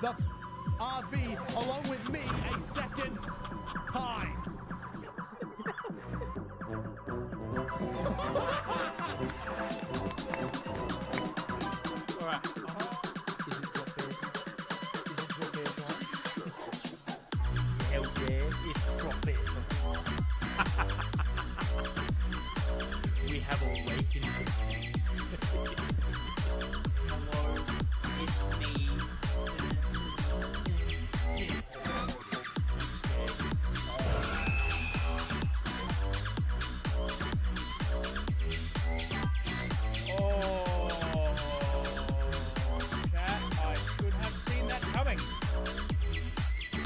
the RV along with me a second time. All right. Hell yeah, it's professional. We have awakened. Hello, it's me.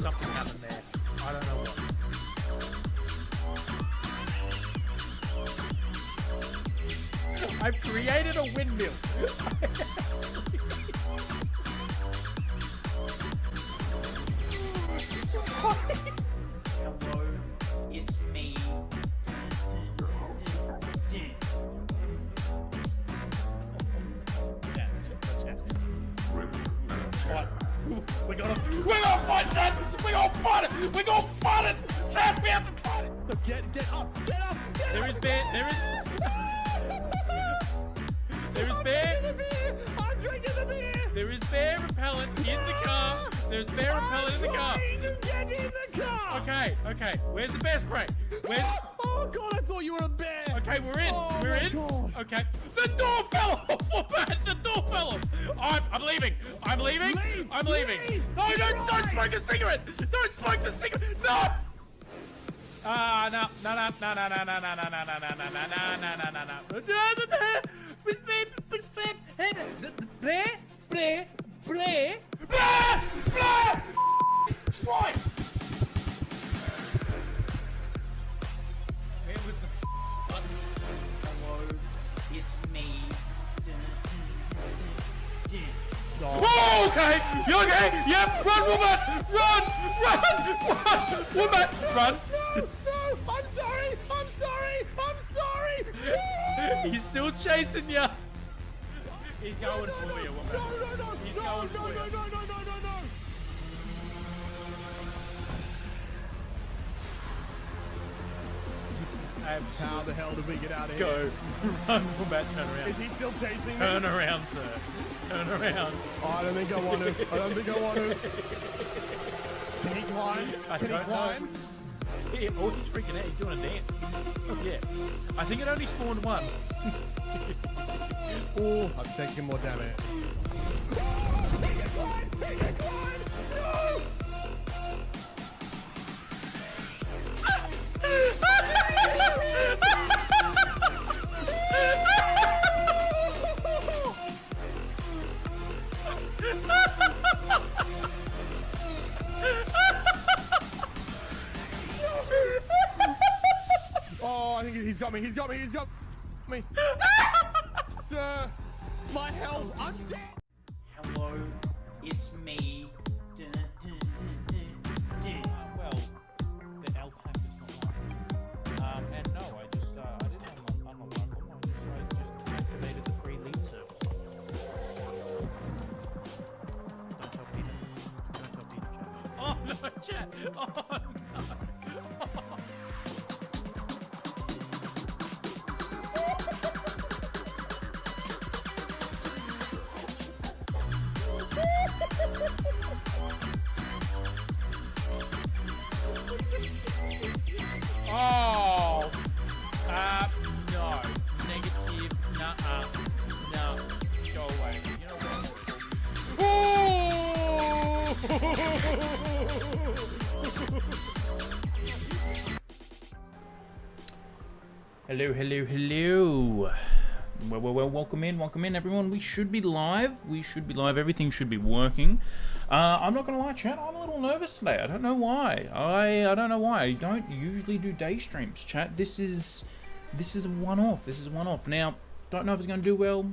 Something happened there. I don't know what. I've created a windmill. Hello, it's me. We're gonna fight, Chad! We're gonna fight it! We're gonna fight it! Chad, we have to fight it! Look, get up, get up! There is bear, there is bear. I'm drinking the beer! There is bear repellent in the car. There's bear repellent in the car. I'm trying to get in the car! Okay. Where's the bear spray? Where's... Oh god, I thought you were a bear! Okay, we're in. Oh we're my in. God. Okay. The door fell off! What bad? The door fell off! I'm leaving. I'm leaving. Leave. I'm leaving. Leave. No, don't smoke a cigarette! Don't smoke the cigarette! No! No. Right! Where was the button? Hello, it's me. Oh, okay! You okay? Yep! Run, woman! Run! Woman! Run! No! I'm sorry! He's still chasing you! He's going for you, woman. He's going for you. No! How the hell did we get out of here? Go. Run, woman. Turn around. Is he still chasing me? Turn around, sir. Turn around. Oh, I don't think I want to. Can he climb? I Can he don't climb? know. Oh, he's freaking out. He's doing a dance. Oh, yeah. I think it only spawned one. Oh, I'm taking more damage. He can climb! No! Oh, I think he's got me. Sir, my health, I'm dead. Hello, it's me. Well, the L pack is not mine. And no, I didn't unlock them. I just activated the free lead service. Don't tell Peter. Chat. Oh no, chat. Oh no. Oh! No. Negative. Nuh-uh. No. Go away. You know what? Oh! Hello. Well, welcome in, everyone. We should be live. Everything should be working. I'm not gonna lie, chat. I'm a little nervous today. I don't know why. I don't know why. I don't usually do day streams, chat. This is a one-off. Now, don't know if it's gonna do well.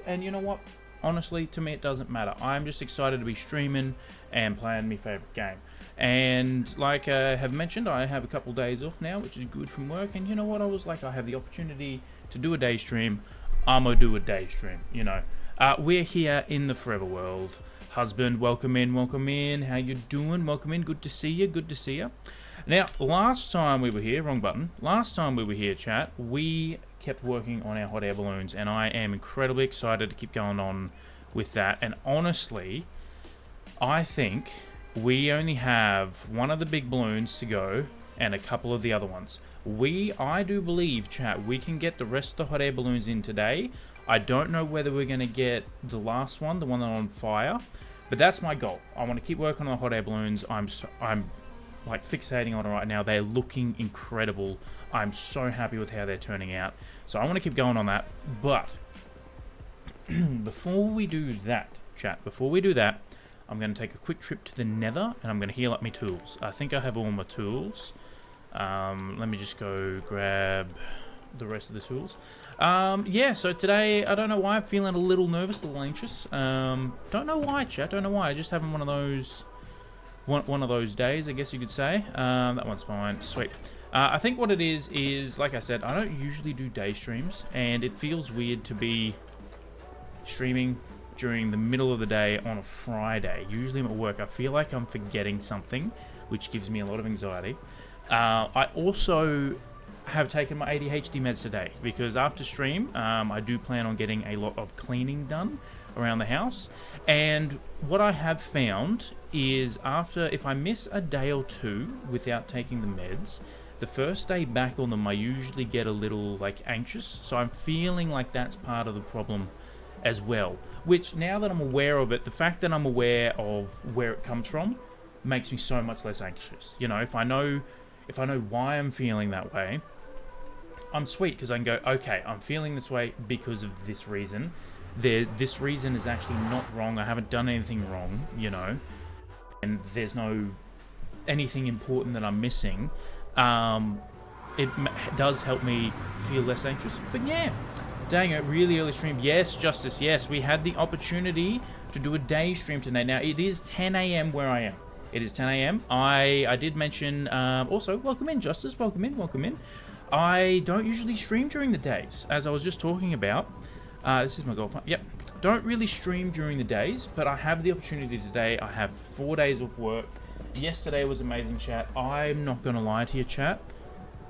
And you know what? Honestly, to me, it doesn't matter. I'm just excited to be streaming and playing my favorite game. And like I have mentioned, I have a couple days off now, which is good from work. And you know what? I was like, I have the opportunity to do a day stream. I'm gonna do a day stream. You know, we're here in the Forever World. Husband, welcome in, welcome in. How you doing? Welcome in. Good to see you. Good to see you. Now, last time we were here, wrong button. Last time we were here, chat, we kept working on our hot air balloons, and I am incredibly excited to keep going on with that. And honestly, I think we only have one of the big balloons to go and a couple of the other ones. I do believe, chat, we can get the rest of the hot air balloons in today. I don't know whether we're going to get the last one, the one that's on fire, but that's my goal. I want to keep working on the hot air balloons. I'm like fixating on it right now. They're looking incredible. I'm so happy with how they're turning out. So I want to keep going on that. But before we do that, chat, I'm going to take a quick trip to the nether and I'm going to heal up my tools. I think I have all my tools. Let me just go grab the rest of the tools. Yeah, so today, I don't know why, I'm feeling a little nervous, a little anxious. Don't know why, chat, don't know why. I just having one of those days, I guess you could say. That one's fine, sweet. I think what it is, like I said, I don't usually do day streams, and it feels weird to be streaming during the middle of the day on a Friday. Usually I'm at work. I feel like I'm forgetting something, which gives me a lot of anxiety. I also have taken my ADHD meds today because after stream, I do plan on getting a lot of cleaning done around the house. And what I have found is if I miss a day or two without taking the meds, the first day back on them, I usually get a little anxious. So I'm feeling like that's part of the problem as well. Which now that I'm aware of it, the fact that I'm aware of where it comes from makes me so much less anxious. You know, if I know why I'm feeling that way, I'm sweet because I can go, okay, I'm feeling this way because of this reason. This reason is actually not wrong. I haven't done anything wrong, you know, and there's no anything important that I'm missing. It does help me feel less anxious. But yeah, dang it, really early stream. Yes, Justice, yes, we had the opportunity to do a day stream today. Now, it is 10 a.m. where I am. It is 10 a.m. I did mention, also, welcome in, Justice, welcome in, welcome in. I don't usually stream during the days, as I was just talking about. This is my golf farm. Yep, don't really stream during the days, but I have the opportunity today. I have 4 days of work. Yesterday was amazing, chat. I'm not going to lie to you, chat.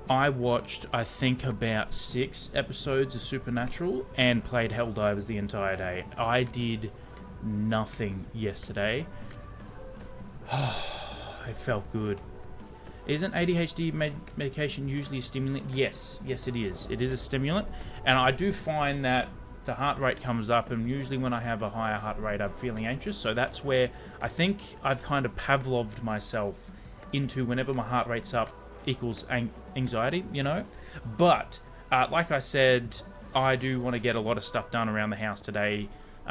I watched, I think, about 6 episodes of Supernatural and played Helldivers the entire day. I did nothing yesterday. It felt good. Isn't ADHD medication usually a stimulant? Yes, it is. It is a stimulant. And I do find that the heart rate comes up, and usually when I have a higher heart rate, I'm feeling anxious. So that's where I think I've kind of Pavloved myself into whenever my heart rate's up equals anxiety, you know. But like I said, I do want to get a lot of stuff done around the house today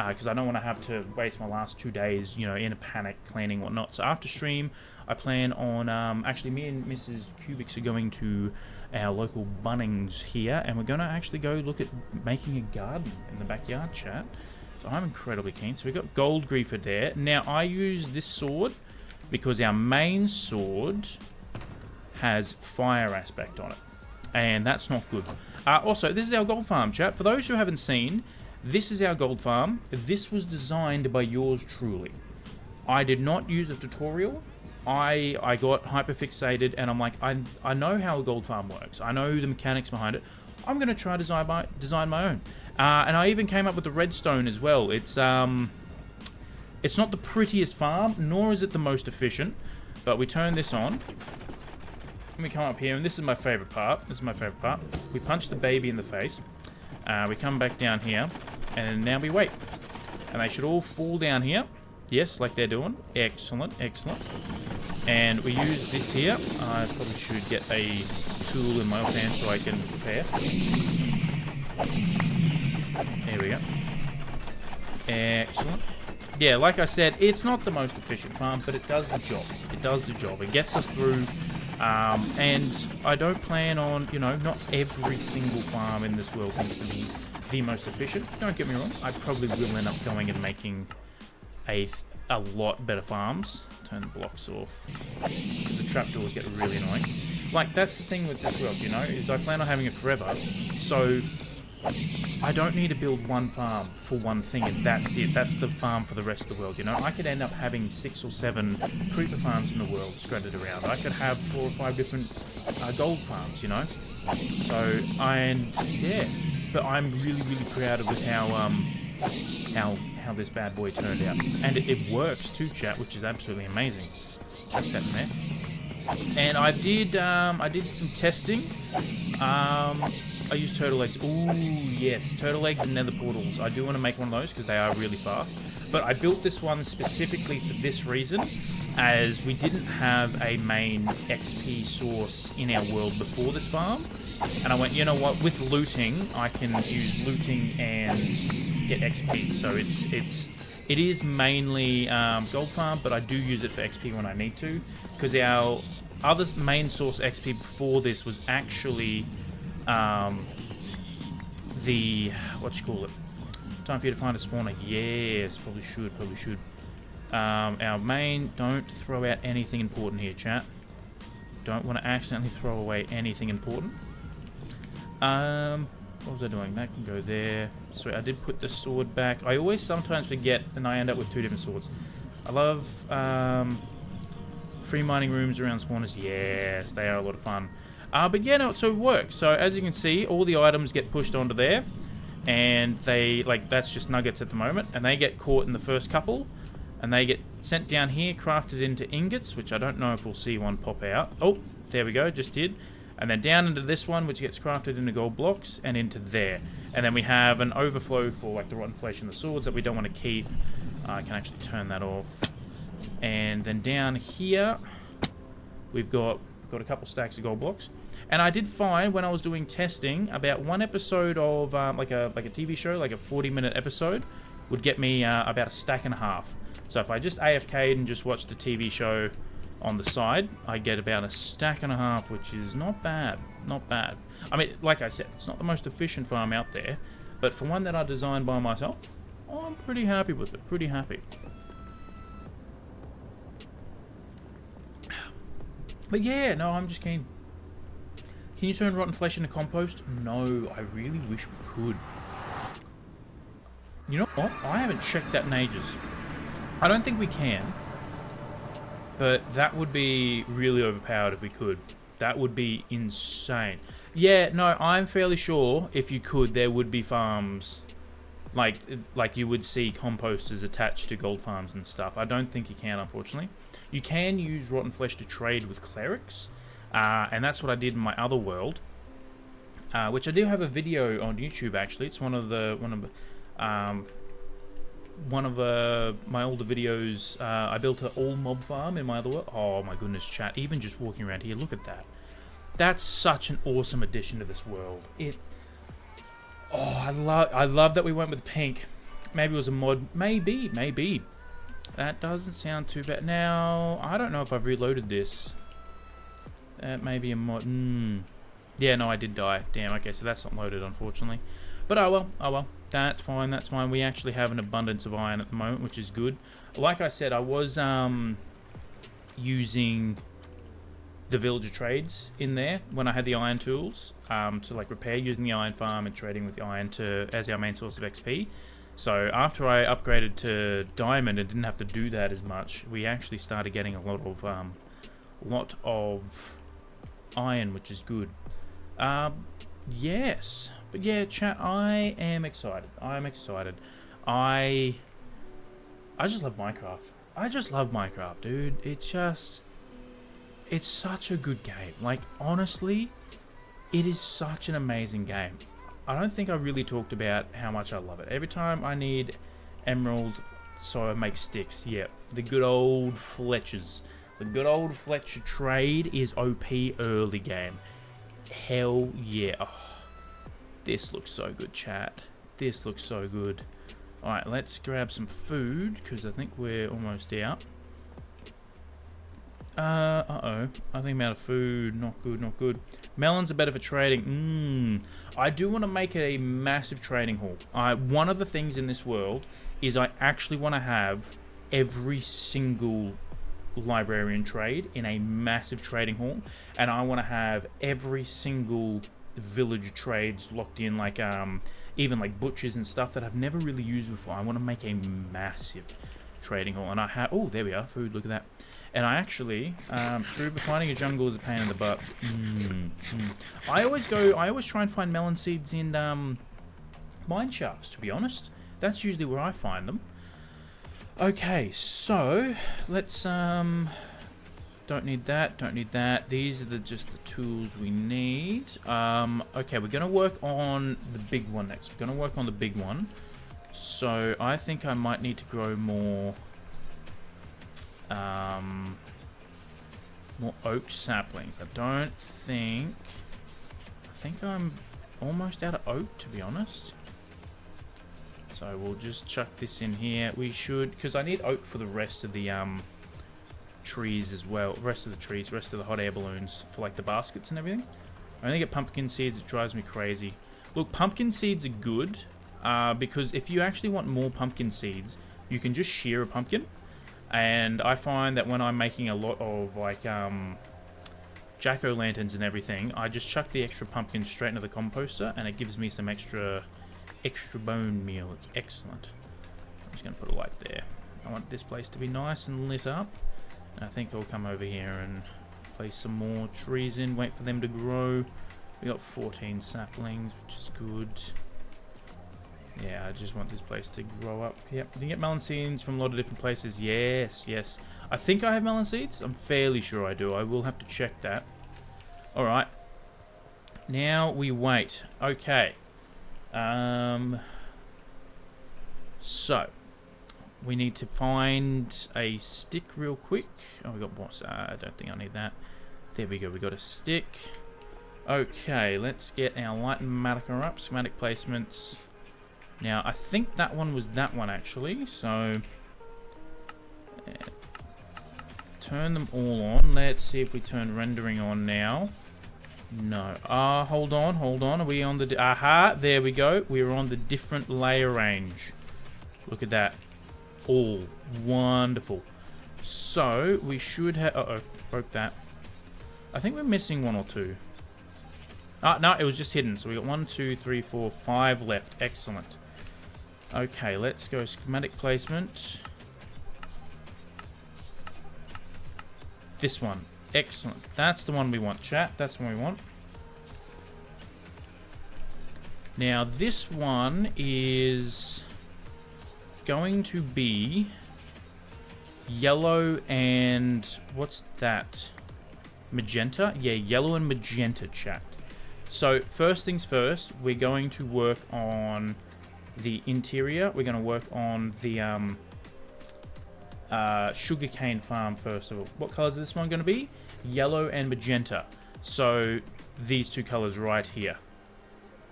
because I don't want to have to waste my last 2 days, you know, in a panic cleaning whatnot. So after stream, I plan on actually me and Mrs. Cubics are going to our local Bunnings here, and we're going to actually go look at making a garden in the backyard, chat. So I'm incredibly keen. So we've got gold griefer there. Now I use this sword because our main sword has fire aspect on it, and that's not good. Also, this is our gold farm, chat. For those who haven't seen, this is our gold farm. This was designed by yours truly. I did not use a tutorial. I got hyperfixated, and I'm like, I know how a gold farm works. I know the mechanics behind it. I'm going to try design my own. And I even came up with the redstone as well. It's not the prettiest farm, nor is it the most efficient, but we turn this on. We come up here, and this is my favorite part. We punch the baby in the face. We come back down here, and now we wait. And they should all fall down here. Yes, like they're doing. Excellent, excellent. And we use this here. I probably should get a tool in my offhand so I can prepare. There we go. Excellent. Yeah, like I said, it's not the most efficient farm, but it does the job. It gets us through. And I don't plan on, you know, not every single farm in this world needs to be the most efficient. Don't get me wrong. I probably will end up going and making a lot better farms. Turn the blocks off. The trapdoors get really annoying. Like, that's the thing with this world, you know, is I plan on having it forever. So I don't need to build one farm for one thing and that's it. That's the farm for the rest of the world, you know? I could end up having 6 or 7 creeper farms in the world scattered around. I could have 4 or 5 different gold farms, you know? So, yeah. But I'm really, really proud of how this bad boy turned out. And it works too, chat, which is absolutely amazing. Chuck that in there. And I did some testing. I used turtle eggs. Ooh, yes, turtle eggs and nether portals. I do want to make one of those because they are really fast. But I built this one specifically for this reason, as we didn't have a main XP source in our world before this farm. And I went, you know what, with looting, I can use looting and get XP. So it is mainly gold farm, but I do use it for XP when I need to. Because our other main source XP before this was actually time for you to find a spawner. Yes, probably should. Our main, don't throw out anything important here, chat. Don't want to accidentally throw away anything important. What was I doing? That can go there. Sorry, I did put the sword back. I always sometimes forget and I end up with 2 different swords. I love free mining rooms around spawners. Yes, they are a lot of fun. But yeah, no, so it works. So as you can see, all the items get pushed onto there, and they, that's just nuggets at the moment, and they get caught in the first couple, and they get sent down here, crafted into ingots, which I don't know if we'll see one pop out. Oh, there we go, just did. And then down into this one, which gets crafted into gold blocks, and into there. And then we have an overflow for the rotten flesh and the swords that we don't want to keep. I can actually turn that off. And then down here, we've got a couple stacks of gold blocks. And I did find when I was doing testing, about one episode of like a TV show, like a 40-minute episode, would get me about a stack and a half. So if I just AFK'd and just watched a TV show on the side, I get about a stack and a half, which is not bad. Not bad. I mean, like I said, it's not the most efficient farm out there, but for one that I designed by myself, I'm pretty happy with it. Pretty happy. But yeah, no, I'm just keen. Can you turn rotten flesh into compost? No, I really wish we could. You know what? I haven't checked that in ages. I don't think we can. But that would be really overpowered if we could. That would be insane. Yeah, no, I'm fairly sure if you could, there would be farms. Like you would see composters attached to gold farms and stuff. I don't think you can, unfortunately. You can use rotten flesh to trade with clerics. And that's what I did in my other world, which I do have a video on YouTube. Actually, it's one of my older videos. I built an all mob farm in my other world. Oh my goodness, chat! Even just walking around here, look at that. That's such an awesome addition to this world. I love that we went with pink. Maybe it was a mod. Maybe. That doesn't sound too bad. Now I don't know if I've reloaded this. Maybe a mod. Yeah, no, I did die. Damn, okay, so that's not loaded, unfortunately. But oh well. That's fine. We actually have an abundance of iron at the moment, which is good. Like I said, I was using the villager trades in there when I had the iron tools to repair, using the iron farm and trading with the iron as our main source of XP. So after I upgraded to diamond and didn't have to do that as much, we actually started getting a lot of iron, which is good. Yes, but yeah, chat, I am excited. I just love Minecraft. Dude. It's such a good game. Honestly, it is such an amazing game. I don't think I really talked about how much I love it. Every time I need emerald, so I make sticks. Yeah, the good old Fletchers. The good old Fletcher trade is OP early game. Hell yeah. Oh, this looks so good, chat. This looks so good. Alright, let's grab some food, because I think we're almost out. Uh-oh. I think I'm out of food. Not good. Melons are better for trading. I do want to make it a massive trading hall. One of the things in this world is I actually want to have every single librarian trade in a massive trading hall, and I want to have every single village trades locked in, like even like butchers and stuff that I've never really used before. I want to make a massive trading hall, and I have, oh, there we are, food, look at that. And I actually, true, but finding a jungle is a pain in the butt. I always try and find melon seeds in mine shafts, to be honest. That's usually where I find them. Okay, so let's don't need that. These are just the tools we need. Okay, we're gonna work on the big one next. We're gonna work on the big one. So I think I might need to grow more more oak saplings. I think I'm almost out of oak, to be honest. So we'll just chuck this in here. We should, because I need oak for the rest of the trees as well. Rest of the hot air balloons for like the baskets and everything. I only get pumpkin seeds. It drives me crazy. Look, pumpkin seeds are good because if you actually want more pumpkin seeds, you can just shear a pumpkin. And I find that when I'm making a lot of like jack-o'-lanterns and everything, I just chuck the extra pumpkins straight into the composter, and it gives me some extra bone meal. It's excellent. I'm just going to put a light there. I want this place to be nice and lit up. And I think I'll come over here and place some more trees in, wait for them to grow. We got 14 saplings, which is good. Yeah, I just want this place to grow up. Yep, you can get melon seeds from a lot of different places. Yes, yes. I think I have melon seeds. I'm fairly sure I do. I will have to check that. Alright. Now we wait. Okay. So, we need to find a stick real quick. Oh, we got boss. I don't think I need that. There we go. We got a stick. Okay, let's get our light and matica up. Schematic placements. Now, I think that one was that one, actually. So, turn them all on. Let's see if we turn rendering on now. No. Hold on. Are we on the... Aha, there we go. We're on the different layer range. Look at that. All wonderful. So, we should have... Uh-oh, broke that. I think we're missing one or two. No, it was just hidden. So, we got 1, 2, 3, 4, 5 left. Excellent. Okay, let's go schematic placement. This one. Excellent. That's the one we want, chat. That's the one we want. Now, this one is going to be yellow and... What's that? Magenta? Yeah, yellow and magenta, chat. So, first things first, we're going to work on the interior. We're going to work on the sugarcane farm first of all. What colors is this one going to be? Yellow and magenta. So these two colors right here.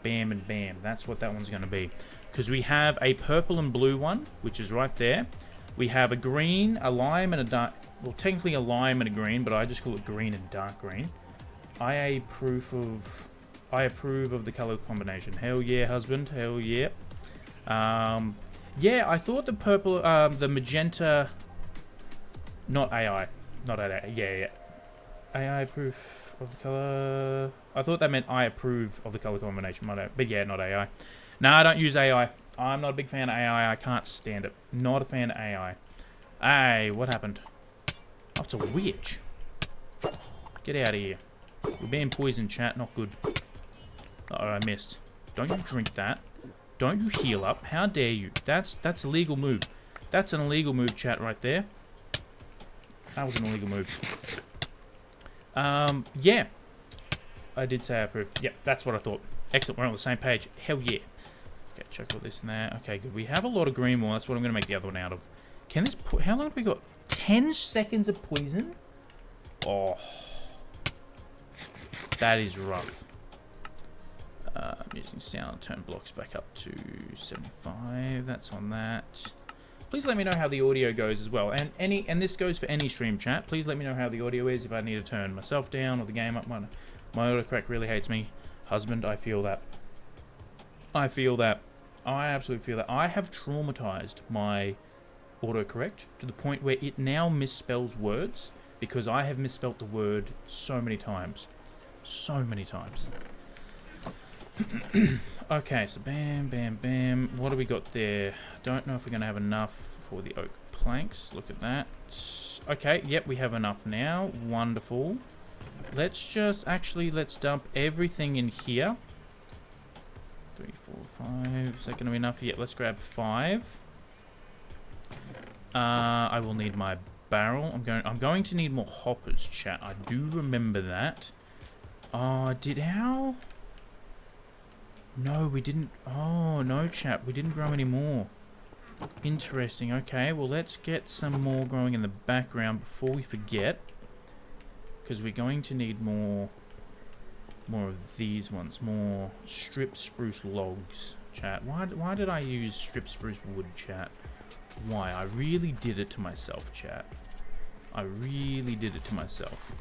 Bam and bam. That's what that one's going to be. Because we have a purple and blue one, which is right there. We have a green, a lime, and a dark... Well, technically a lime and a green, but I just call it green and dark green. I approve of the color combination. Hell yeah, husband. Hell yeah. Yeah, I thought the purple, the magenta, not AI, yeah. AI proof of the color. I thought that meant I approve of the color combination, but yeah, not AI. No, I don't use AI. I'm not a big fan of AI. I can't stand it. Not a fan of AI. Hey, what happened? Oh, it's a witch. Get out of here. We're being poisoned, chat. Not good. Uh-oh, I missed. Don't you drink that. Don't you heal up. How dare you? That's a legal move. That's an illegal move, chat, right there. That was an illegal move. Yeah. I did say I approve. Yep, that's what I thought. Excellent, we're on the same page. Hell yeah. Okay, check all this and that. Okay, good. We have a lot of green wool. That's what I'm going to make the other one out of. Can this... How long have we got? 10 seconds of poison? Oh. That is rough. I'm using sound. Turn blocks back up to 75. That's on that. Please let me know how the audio goes as well. And this goes for any stream, chat. Please let me know how the audio is. If I need to turn myself down or the game up. My autocorrect really hates me. Husband, I feel that. I feel that. I absolutely feel that. I have traumatized my autocorrect to the point where it now misspells words because I have misspelt the word so many times. So many times. Okay, so bam, bam, bam. What do we got there? Don't know if we're going to have enough for the oak planks. Look at that. Okay, yep, we have enough now. Wonderful. Let's just, actually, let's dump everything in here. 3, 4, 5. Is that going to be enough? Yeah, let's grab 5. I will need my barrel. I'm going to need more hoppers, chat. I do remember that. How? No, we didn't. Oh, no, chat. We didn't grow any more. Interesting. Okay, well, let's get some more growing in the background before we forget. Because we're going to need more of these ones. More strip spruce logs, chat. Why did I use strip spruce wood, chat? Why? I really did it to myself, chat. I really did it to myself.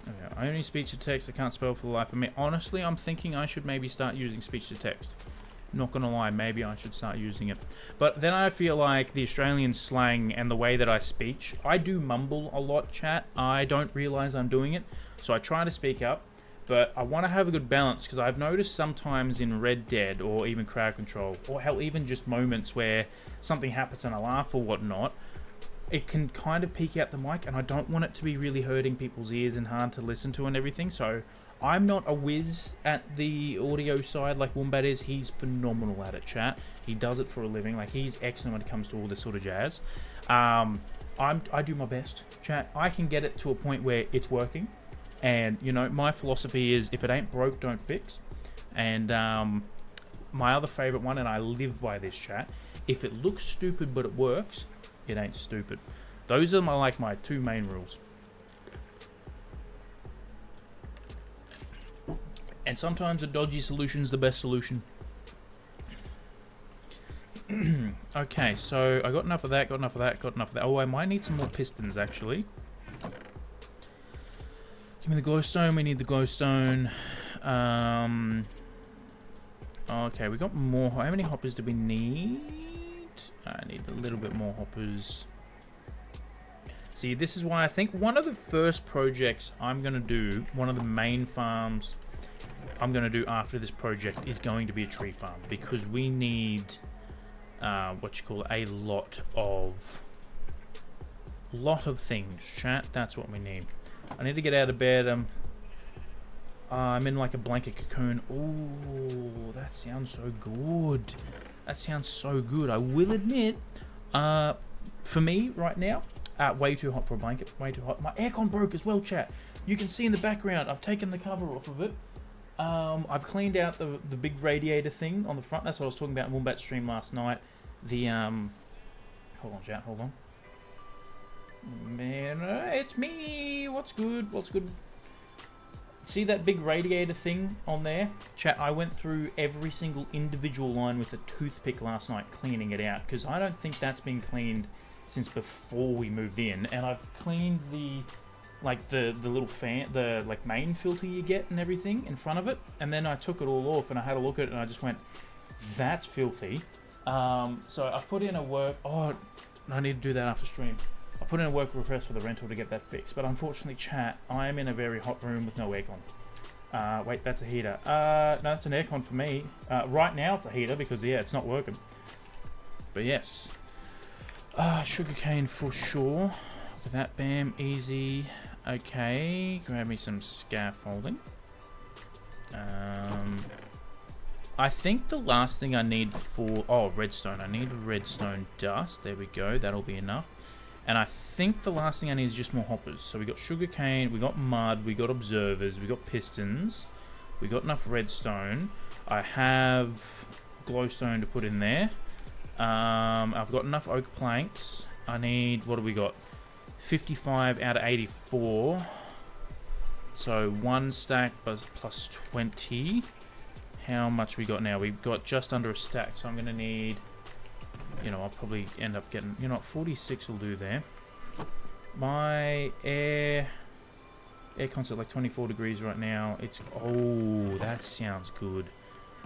Okay, only speech to text. I can't spell for the life of me. Honestly, I'm thinking I should maybe start using speech to text. Not gonna lie, maybe I should start using it. But then I feel like the Australian slang and the way that I speak, I do mumble a lot, chat. I don't realize I'm doing it, so I try to speak up. But I want to have a good balance, because I've noticed sometimes in Red Dead or even Crowd Control, or hell, even just moments where something happens and I laugh or whatnot, it can kind of peek out the mic, and I don't want it to be really hurting people's ears and hard to listen to and everything. So I'm not a whiz at the audio side like Wombat is. He's phenomenal at it, chat. He does it for a living. Like, he's excellent when it comes to all this sort of jazz. I do my best, chat. I can get it to a point where it's working. And, you know, my philosophy is, if it ain't broke, don't fix. And my other favorite one, and I live by this, chat, if it looks stupid but it works, it ain't stupid. Those are my two main rules. And sometimes a dodgy solution is the best solution. Okay, so I got enough of that, got enough of that, got enough of that. Oh, I might need some more pistons, actually. Give me the glowstone. We need the glowstone. Okay, we got more. How many hoppers do we need? I need a little bit more hoppers. See, this is why I think one of the first projects I'm going to do, one of the main farms I'm going to do after this project is going to be a tree farm, because we need a lot of things, chat. That's what we need. I need to get out of bed. I'm in like a blanket cocoon. Oh, that sounds so good. That sounds so good. I will admit, for me right now, way too hot for a blanket. Way too hot. My aircon broke as well, chat. You can see in the background, I've taken the cover off of it. I've cleaned out the big radiator thing on the front. That's what I was talking about in Wombat stream last night. The hold on, chat. Hold on. Man, it's me. What's good? What's good? See that big radiator thing on there? Chat, I went through every single individual line with a toothpick last night cleaning it out, because I don't think that's been cleaned since before we moved in. And I've cleaned the little fan, the main filter you get and everything in front of it. And then I took it all off and I had a look at it and I just went, that's filthy. So I put in a work... Oh, I need to do that after stream. I put in a work request for the rental to get that fixed, but unfortunately, chat, I am in a very hot room with no aircon. Wait, that's a heater. No, that's an aircon for me. Right now, it's a heater because, yeah, it's not working. But yes. Sugarcane for sure. Look at that, bam, easy. Okay, grab me some scaffolding. I think the last thing I need for... Oh, redstone. I need redstone dust. There we go. That'll be enough. And I think the last thing I need is just more hoppers. So we got sugarcane, we got mud, we got observers, we got pistons, we got enough redstone. I have glowstone to put in there. I've got enough oak planks. I need, what do we got? 55 out of 84. So one stack plus 20. How much we got now? We've got just under a stack. So I'm going to need... You know, I'll probably end up getting... You know, 46 will do there. My air con's at like 24 degrees right now. It's... Oh, that sounds good.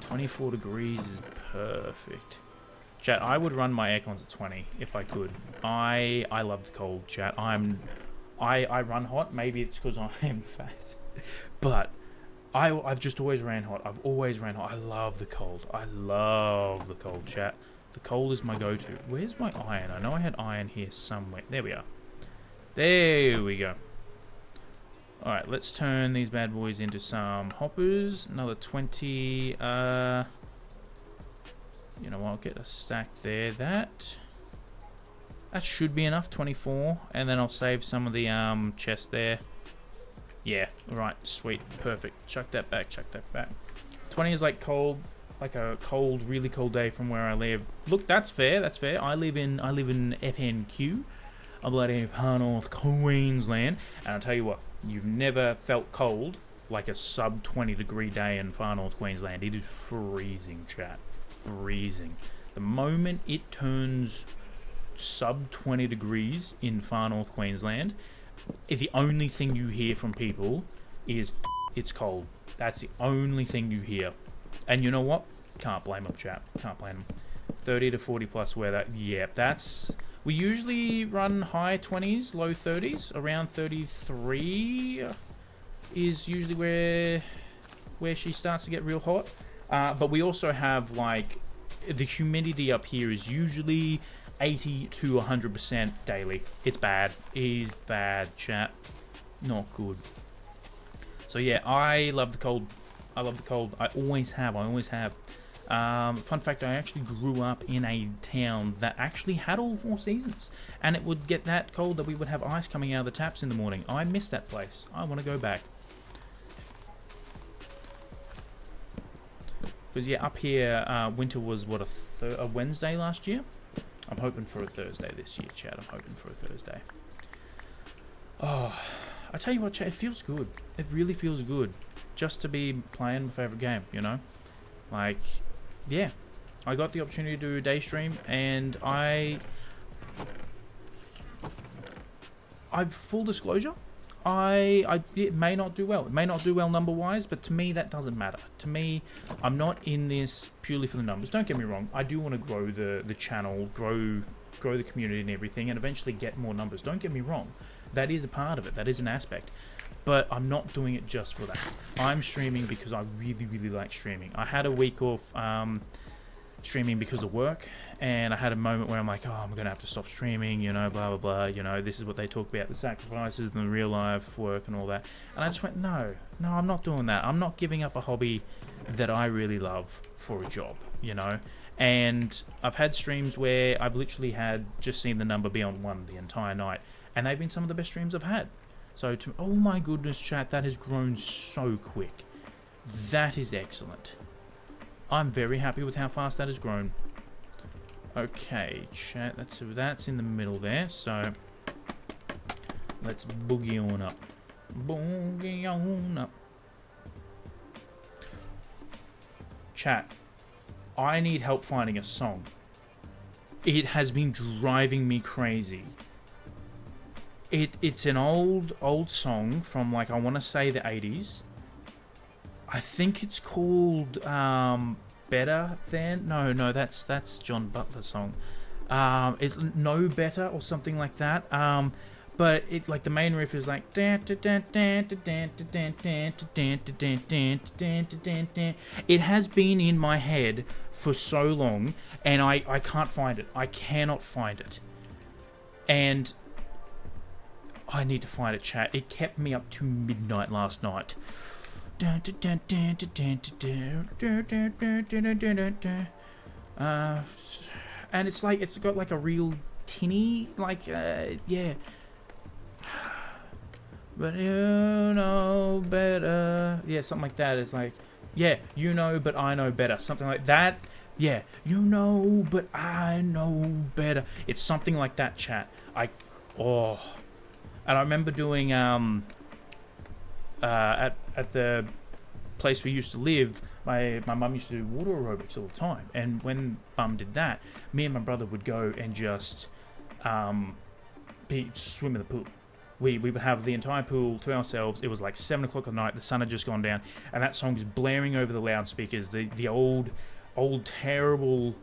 24 degrees is perfect. Chat, I would run my aircons at 20 if I could. I love the cold, chat. I run hot. Maybe it's because I am fat. But I've just always ran hot. I've always ran hot. I love the cold. I love the cold, chat. The cold is my go-to. Where's my iron? I know I had iron here somewhere. There we are. There we go. Alright, let's turn these bad boys into some hoppers. Another 20. You know what? I'll get a stack there. That should be enough. 24. And then I'll save some of the chest there. Yeah, right, sweet, perfect. Chuck that back, chuck that back. 20 is like cold, like a cold, really cold day from where I live. Look, that's fair, that's fair. I live in FNQ, a bloody far north Queensland, and I'll tell you what, you've never felt cold like a sub 20 degree day in far north Queensland. It is freezing, chat, freezing. The moment it turns sub 20 degrees in far north Queensland, the only thing you hear from people is it's cold. That's the only thing you hear. And you know what? Can't blame them, chap. Can't blame them. 30 to 40 plus weather. Yeah, that's... We usually run high 20s, low 30s. Around 33 is usually where she starts to get real hot. But we also have, like... The humidity up here is usually 80 to 100% daily. It's bad. It is bad, chat. Not good. So yeah, I love the cold. I love the cold. I always have. I always have. Fun fact, I actually grew up in a town that actually had all 4 seasons. And it would get that cold that we would have ice coming out of the taps in the morning. I miss that place. I want to go back. Because yeah, up here, winter was, what, a Wednesday last year? I'm hoping for a Thursday this year, chat. I'm hoping for a Thursday. Oh, I tell you what, chat, it feels good. It really feels good just to be playing my favourite game, you know? Like, yeah. I got the opportunity to do a day stream, and I've full disclosure, it may not do well. It may not do well number-wise, but to me, that doesn't matter. To me, I'm not in this purely for the numbers. Don't get me wrong. I do want to grow the channel, grow the community and everything, and eventually get more numbers. Don't get me wrong. That is a part of it. That is an aspect. But I'm not doing it just for that. I'm streaming because I really, really like streaming. I had a week off streaming because of work, and I had a moment where I'm like, oh, I'm gonna have to stop streaming, you know, blah blah blah, you know, this is what they talk about, the sacrifices and the real life work and all that. And I just went, no, I'm not doing that. I'm not giving up a hobby that I really love for a job, you know. And I've had streams where I've literally had just seen the number be on 1 the entire night, and they've been some of the best streams I've had. So oh my goodness, chat, that has grown so quick. That is excellent. I'm very happy with how fast that has grown. Okay, chat, that's in the middle there, so let's boogie on up. Boogie on up. Chat, I need help finding a song. It has been driving me crazy. It's an old song from, like, I want to say the 80s. I think it's called Better Than. No, that's John Butler's song. It's No Better or something like that. But it, like, the main riff is like it has been in my head for so long, and I can't find it. I cannot find it. And I need to find it, chat. It kept me up to midnight last night. And it's like, it's got like a real tinny, like, yeah. But you know better. Yeah, something like that. It's like, yeah, you know, but I know better. Something like that. Yeah, you know, but I know better. It's something like that, chat. And I remember doing, at the place we used to live, my mum used to do water aerobics all the time. And when Mum did that, me and my brother would go and just swim in the pool. We would have the entire pool to ourselves. It was like 7 o'clock at night. The sun had just gone down, and that song is blaring over the loudspeakers. The old terrible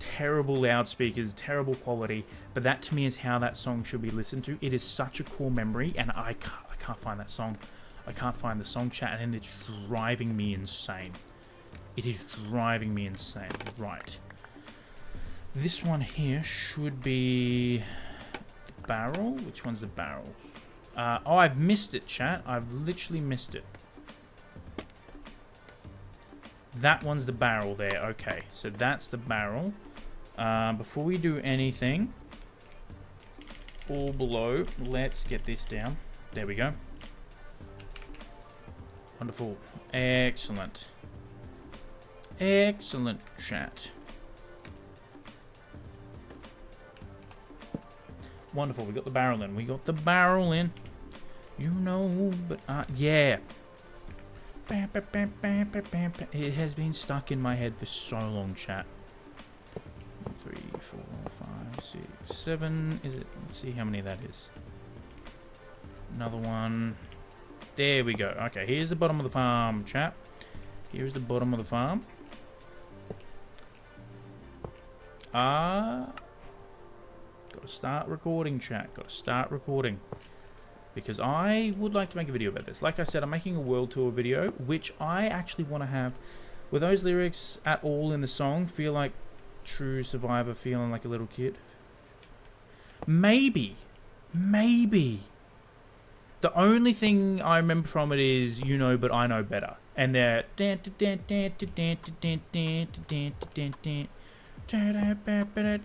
terrible loudspeakers, terrible quality, but that to me is how that song should be listened to. It is such a core memory, and I can't find that song. I can't find the song, chat, and it's driving me insane. It is driving me insane. Right. This one here should be the barrel. Which one's the barrel? Oh, I've missed it, chat. I've literally missed it. That one's the barrel there. Okay, so that's the barrel. Before we do anything, all below, let's get this down. There we go. Wonderful. Excellent. Excellent, chat. Wonderful. We got the barrel in. We got the barrel in. You know, but yeah. It has been stuck in my head for so long, chat. 3, 4, 5, 6, 7. Is it? Let's see how many that is. Another one. There we go. Okay, here's the bottom of the farm, chat. Here's the bottom of the farm. Got to start recording, chat. Got to start recording. Because I would like to make a video about this. Like I said, I'm making a world tour video, which I actually want to have. Were those lyrics at all in the song? Feel like true survivor, feeling like a little kid? Maybe. Maybe. The only thing I remember from it is, you know, but I know better. And they're...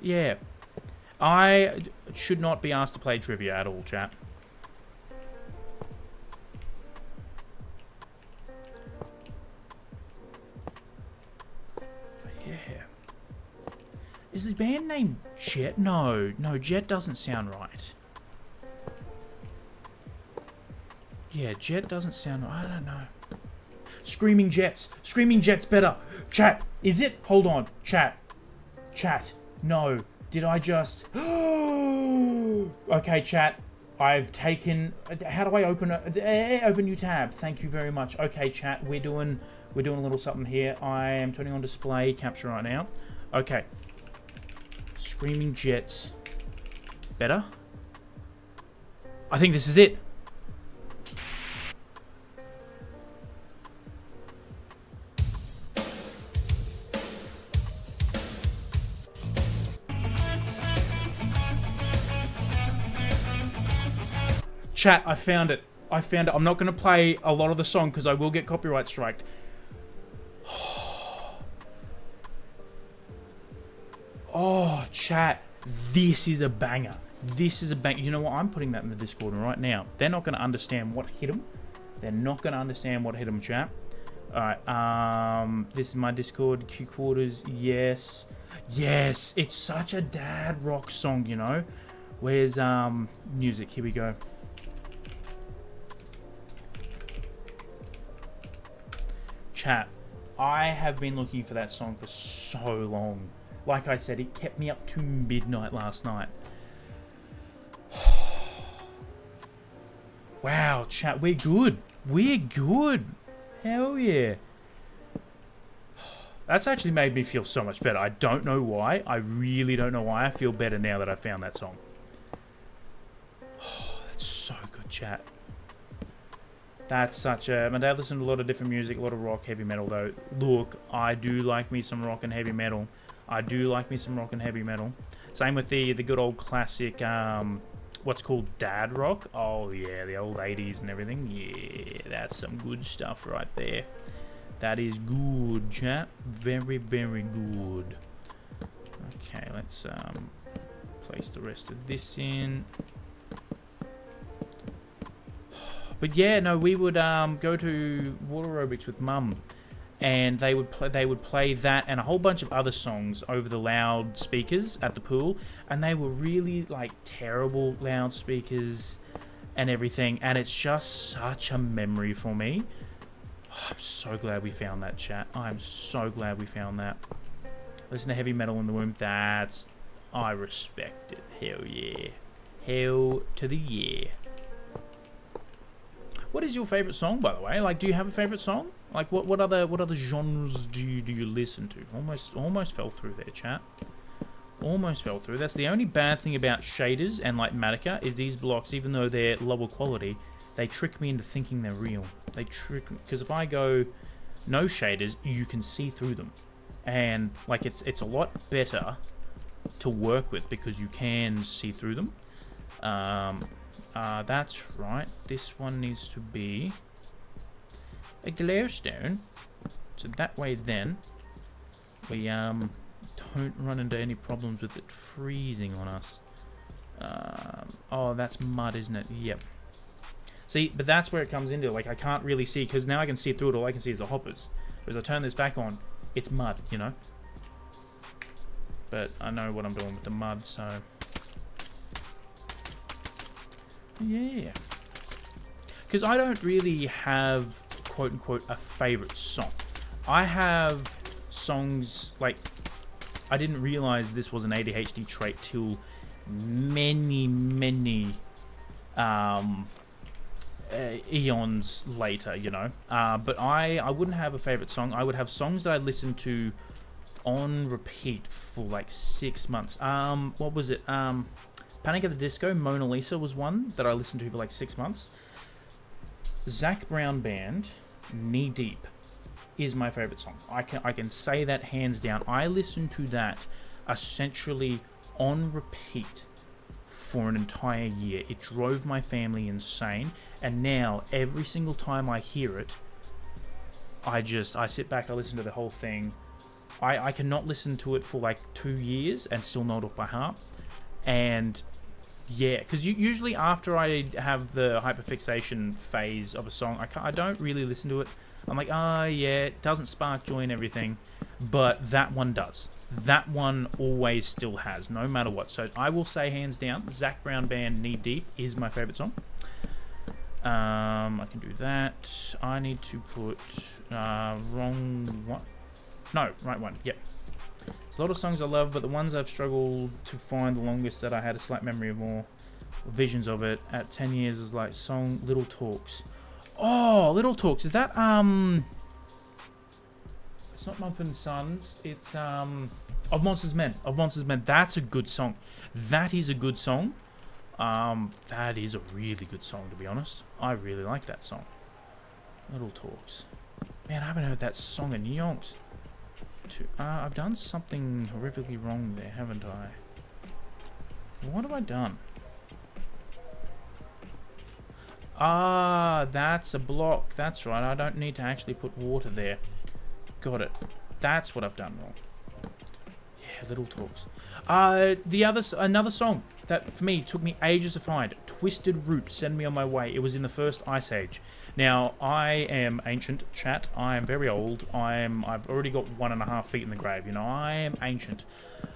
Yeah. I should not be asked to play trivia at all, chat. Yeah. Is the band name Jet? No, Jet doesn't sound right. Yeah, Jet doesn't sound right. I don't know. Screaming Jets. Screaming Jets better. Chat, is it? Hold on. Chat. No. Did I just... Okay, chat. I've taken... How do I open it? Open new tab. Thank you very much. Okay, chat. We're doing a little something here. I am turning on display capture right now. Okay. Screaming Jets. Better? I think this is it. Chat, I found it. I'm not going to play a lot of the song because I will get copyright striked. Oh, chat. This is a banger. This is a banger. You know what? I'm putting that in the Discord right now. They're not going to understand what hit them. They're not going to understand what hit them, chat. Alright, this is my Discord. Q quarters. Yes. Yes. It's such a dad rock song, you know. Where's music? Here we go. Chat, I have been looking for that song for so long. Like I said, it kept me up to midnight last night. Wow, chat, we're good. We're good. Hell yeah. That's actually made me feel so much better. I don't know why. I really don't know why. I feel better now that I found that song. That's so good, chat. That's such a... My dad listened to a lot of different music, a lot of rock, heavy metal, though. Look, I do like me some rock and heavy metal. Same with the good old classic, what's called dad rock. Oh, yeah, the old 80s and everything. Yeah, that's some good stuff right there. That is good, chat. Very, very good. Okay, let's place the rest of this in. But yeah, no, we would go to water aerobics with Mum, and they would play that and a whole bunch of other songs over the loudspeakers at the pool, and they were really like terrible loudspeakers and everything, and it's just such a memory for me. Oh, I'm so glad we found that, chat. I'm so glad we found that. Listen to heavy metal in the womb. That's... I respect it. Hell yeah. Hell to the yeah. What is your favorite song, by the way? Like, do you have a favorite song? Like, what other genres do you listen to? Almost fell through there, chat. Almost fell through. That's the only bad thing about shaders and like Matica is these blocks, even though they're lower quality, they trick me into thinking they're real. They trick me, because if I go no shaders, you can see through them. And like it's a lot better to work with because you can see through them. That's right. This one needs to be a glowstone. So that way then we don't run into any problems with it freezing on us. Oh, that's mud, isn't it? Yep. See, but that's where it comes into, like, I can't really see, because now I can see through it, all I can see is the hoppers. Whereas I turn this back on, it's mud, you know? But I know what I'm doing with the mud, so... yeah. Because I don't really have, quote-unquote, a favourite song. I have songs, like... I didn't realise this was an ADHD trait till many eons later, you know. But I wouldn't have a favourite song. I would have songs that I listened to on repeat for like 6 months. What was it? Panic at the Disco, Mona Lisa was one that I listened to for like 6 months. Zac Brown Band, Knee Deep is my favourite song. I can say that hands down. I listened to that essentially on repeat for an entire year. It drove my family insane, and now every single time I hear it, I sit back, I listen to the whole thing. I cannot listen to it for like 2 years and still know it off by heart. And yeah, because usually after I have the hyperfixation phase of a song, I don't really listen to it. I'm like, yeah, it doesn't spark joy and everything, but that one does. That one always still has, no matter what. So I will say hands down, Zac Brown Band, Knee Deep is my favourite song. I can do that. I need to put wrong one. No, right one. Yep. There's a lot of songs I love, but the ones I've struggled to find the longest that I had a slight memory of more visions of it at 10 years is like song Little Talks. Oh, Little Talks. Is that it's not Mumford & Sons. It's Of Monsters Men. Of Monsters Men. That's a good song. That is a good song. That is a really good song, to be honest. I really like that song. Little Talks. Man, I haven't heard that song in yonks. I've done something horrifically wrong there, haven't I? What have I done? That's a block. That's right. I don't need to actually put water there. Got it. That's what I've done wrong. Yeah, Little Talks. Another song that for me took me ages to find. Twisted Root, Send Me On My Way. It was in the first Ice Age. Now, I am ancient, chat. I am very old. I've already got 1.5 feet in the grave. You know, I am ancient.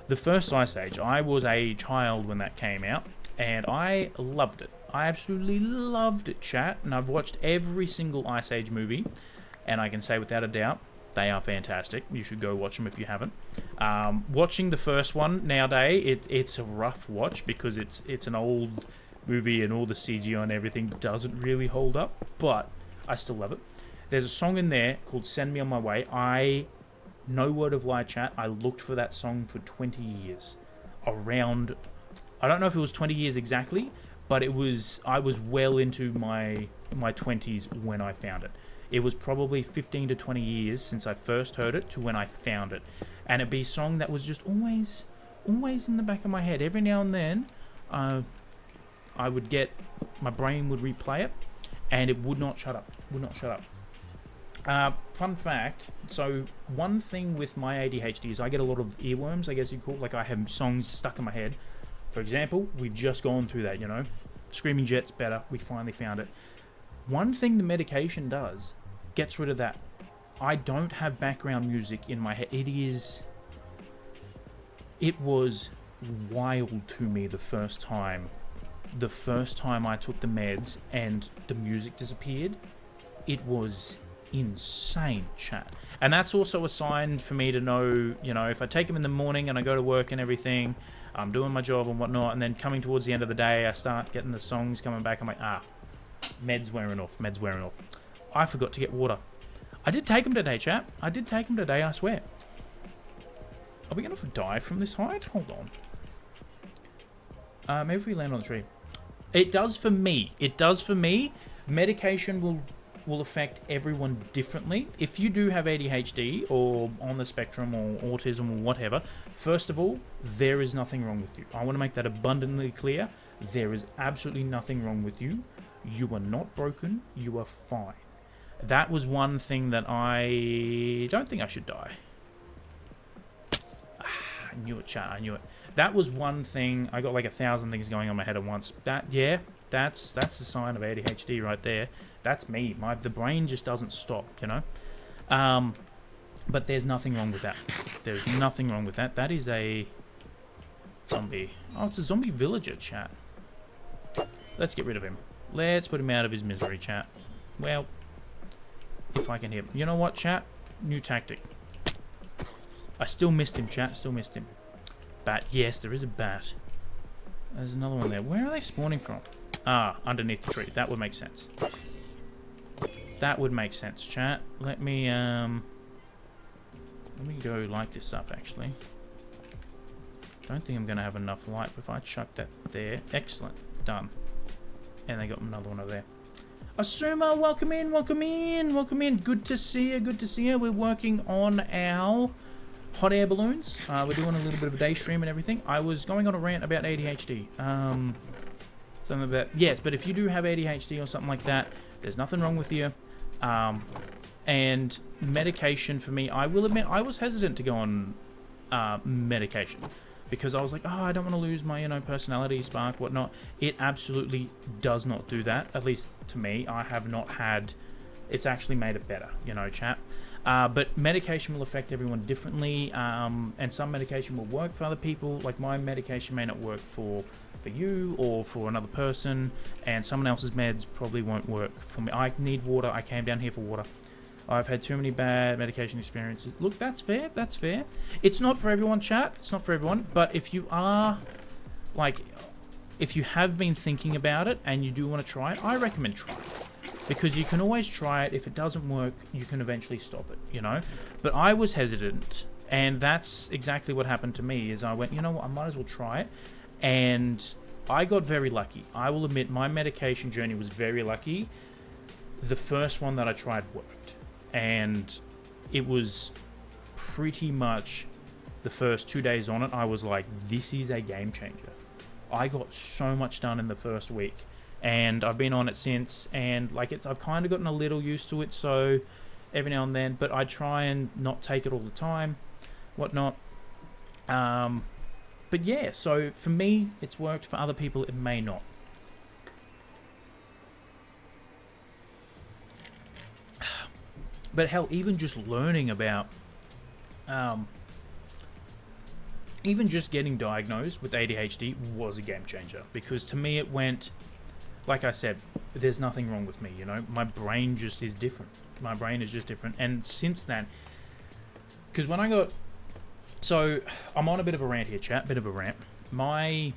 The first Ice Age, I was a child when that came out, and I loved it. I absolutely loved it, chat. And I've watched every single Ice Age movie, and I can say without a doubt, they are fantastic. You should go watch them if you haven't. Watching the first one nowadays, it's a rough watch because it's an old movie and all the CGI and everything doesn't really hold up, but I still love it. There's a song in there called Send Me On My Way. No word of lie, chat, I looked for that song for 20 years. I don't know if it was 20 years exactly, but I was well into my 20s when I found it. It was probably 15 to 20 years since I first heard it to when I found it. And it'd be a song that was just always in the back of my head. Every now and then, my brain would replay it, and it would not shut up. Fun fact, so one thing with my ADHD is I get a lot of earworms, I guess you call it. Like I have songs stuck in my head. For example, we've just gone through that, you know. Screaming Jet's better. We finally found it. One thing the medication does, gets rid of that. I don't have background music in my head. It was wild to me the first time I took the meds and the music disappeared. It was insane, chat. And that's also a sign for me to know, you know, if I take them in the morning and I go to work and everything, I'm doing my job and whatnot, and then coming towards the end of the day, I start getting the songs coming back. I'm like, meds wearing off. I forgot to get water. I did take them today, chat. I swear. Are we going to die from this height? Hold on. Maybe if we land on the tree. It does for me. It does for me. Medication will affect everyone differently. If you do have ADHD or on the spectrum or autism or whatever, first of all, there is nothing wrong with you. I want to make that abundantly clear. There is absolutely nothing wrong with you. You are not broken. You are fine. That was one thing that I don't think I should die. I knew it, chat. I knew it. That was one thing. I got like 1,000 things going on my head at once. That's the sign of ADHD right there. That's me. The brain just doesn't stop, you know. But there's nothing wrong with that. There's nothing wrong with that. That is a zombie. Oh, it's a zombie villager, chat. Let's get rid of him. Let's put him out of his misery, chat. Well, if I can hear him. You know what, chat? New tactic. I still missed him, chat. Still missed him. Bat. Yes, there is a bat. There's another one there. Where are they spawning from? Ah, underneath the tree. That would make sense. That would make sense, chat. Let me go light this up, actually. Don't think I'm going to have enough light, but if I chuck that there. Excellent. Done. And they got another one over there. Asuma, welcome in, welcome in, welcome in. Good to see you, good to see you. We're working on our hot air balloons. We're doing a little bit of a day stream and everything. I was going on a rant about ADHD. Something about, yes, but if you do have ADHD or something like that, there's nothing wrong with you. And medication for me, I will admit, I was hesitant to go on medication. Because I was like, oh, I don't want to lose my, personality, spark, whatnot. It absolutely does not do that. At least to me, I have not had... It's actually made it better, chat. But medication will affect everyone differently. And some medication will work for other people. Like my medication may not work for you or for another person. And someone else's meds probably won't work for me. I need water. I came down here for water. I've had too many bad medication experiences. Look, that's fair. That's fair. It's not for everyone, chat. It's not for everyone. But if you are, if you have been thinking about it and you do want to try it, I recommend trying it. Because you can always try it. If it doesn't work, you can eventually stop it, But I was hesitant. And that's exactly what happened to me, is I went, you know what, I might as well try it. And I got very lucky. I will admit my medication journey was very lucky. The first one that I tried worked. And it was pretty much the first 2 days on it, I was like, this is a game changer. I got so much done in the first week. And I've been on it since. And I've kind of gotten a little used to it. So every now and then. But I try and not take it all the time. Whatnot. But yeah, so for me, it's worked. For other people, it may not. But hell, even just learning about, even just getting diagnosed with ADHD was a game changer. Because to me it went, like I said, there's nothing wrong with me, My brain just is different. My brain is just different. And since then, because when I got, so I'm on a bit of a rant here, chat, bit of a rant. My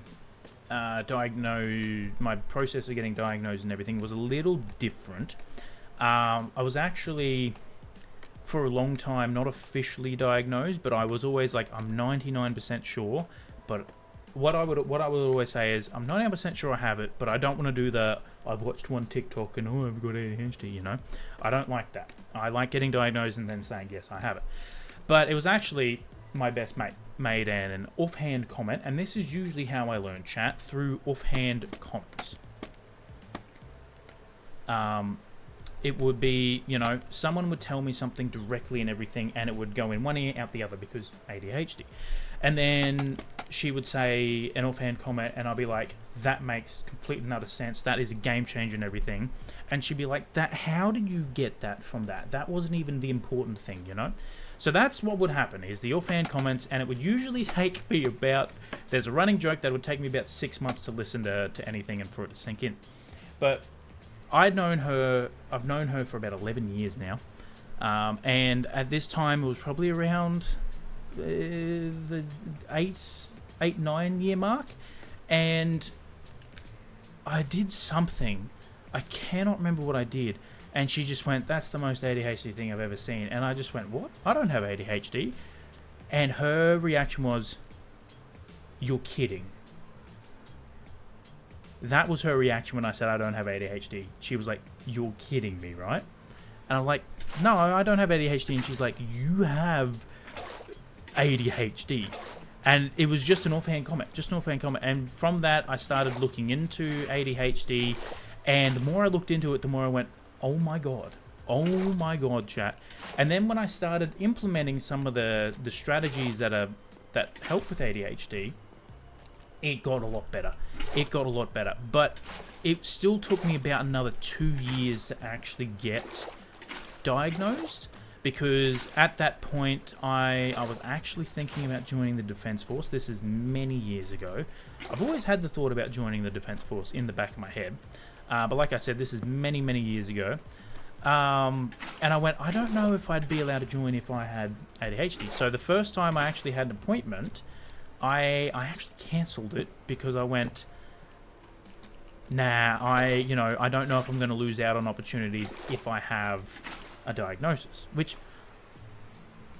my process of getting diagnosed and everything was a little different. I was actually, for a long time, not officially diagnosed, but I was always like, I'm 99% sure. But what I would always say is, I'm 99% sure I have it, but I don't want to do the, I've watched one TikTok and I've got ADHD, I don't like that. I like getting diagnosed and then saying, yes, I have it. But it was actually my best mate made an offhand comment, and this is usually how I learn, chat, through offhand comments. It would be, someone would tell me something directly and everything, and it would go in one ear, out the other, because ADHD. And then she would say an offhand comment, and I'll be like, that makes complete and utter sense. That is a game changer and everything. And she'd be like, how did you get that from that? That wasn't even the important thing, So that's what would happen, is the offhand comments, and it would usually take me about, there's a running joke that would take me about 6 months to listen to anything and for it to sink in. But I've known her for about 11 years now. And at this time, it was probably around the 8-9 year mark. And I did something. I cannot remember what I did. And she just went, that's the most ADHD thing I've ever seen. And I just went, what? I don't have ADHD. And her reaction was, "You're kidding." That was her reaction when I said I don't have ADHD. She was like, "You're kidding me, right?" And I'm like, "No, I don't have ADHD." And she's like, "You have ADHD." And it was just an offhand comment, And from that, I started looking into ADHD. And the more I looked into it, the more I went, oh my God, chat. And then when I started implementing some of the strategies that help with ADHD, it got a lot better. But it still took me about another 2 years to actually get diagnosed. Because at that point, I was actually thinking about joining the Defence Force. This is many years ago. I've always had the thought about joining the Defence Force in the back of my head. But like I said, this is many, many years ago. And I went, I don't know if I'd be allowed to join if I had ADHD. So the first time I actually had an appointment, I actually cancelled it because I went, nah, I don't know if I'm going to lose out on opportunities if I have a diagnosis, which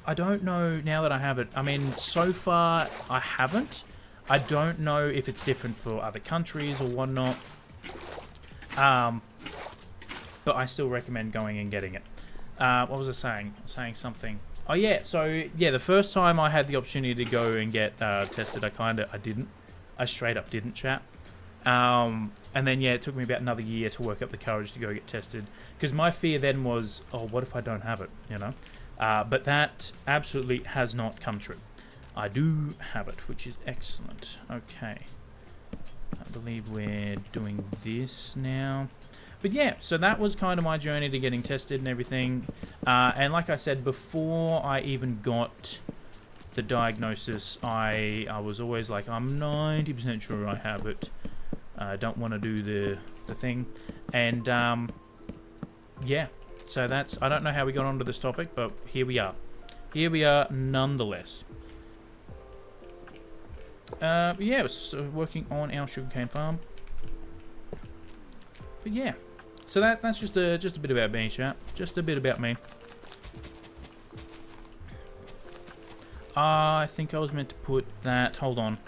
I don't know now that I have it. I mean, so far I haven't. I don't know if it's different for other countries or whatnot. But I still recommend going and getting it. What was I saying? I was saying something. Oh yeah, so yeah, the first time I had the opportunity to go and get tested, I didn't. I straight up didn't, chat. And then, yeah, it took me about another year to work up the courage to go get tested. Because my fear then was, oh, what if I don't have it, But that absolutely has not come true. I do have it, which is excellent. Okay. I believe we're doing this now. But yeah, so that was kind of my journey to getting tested and everything. And like I said, before I even got the diagnosis, I was always like, I'm 90% sure I have it. I don't want to do the thing. And yeah, so that's, I don't know how we got onto this topic, but here we are. Here we are nonetheless. But yeah, I was working on our sugarcane farm. But yeah, so that's just a bit about me, chat. Just a bit about me. I think I was meant to put that. Hold on.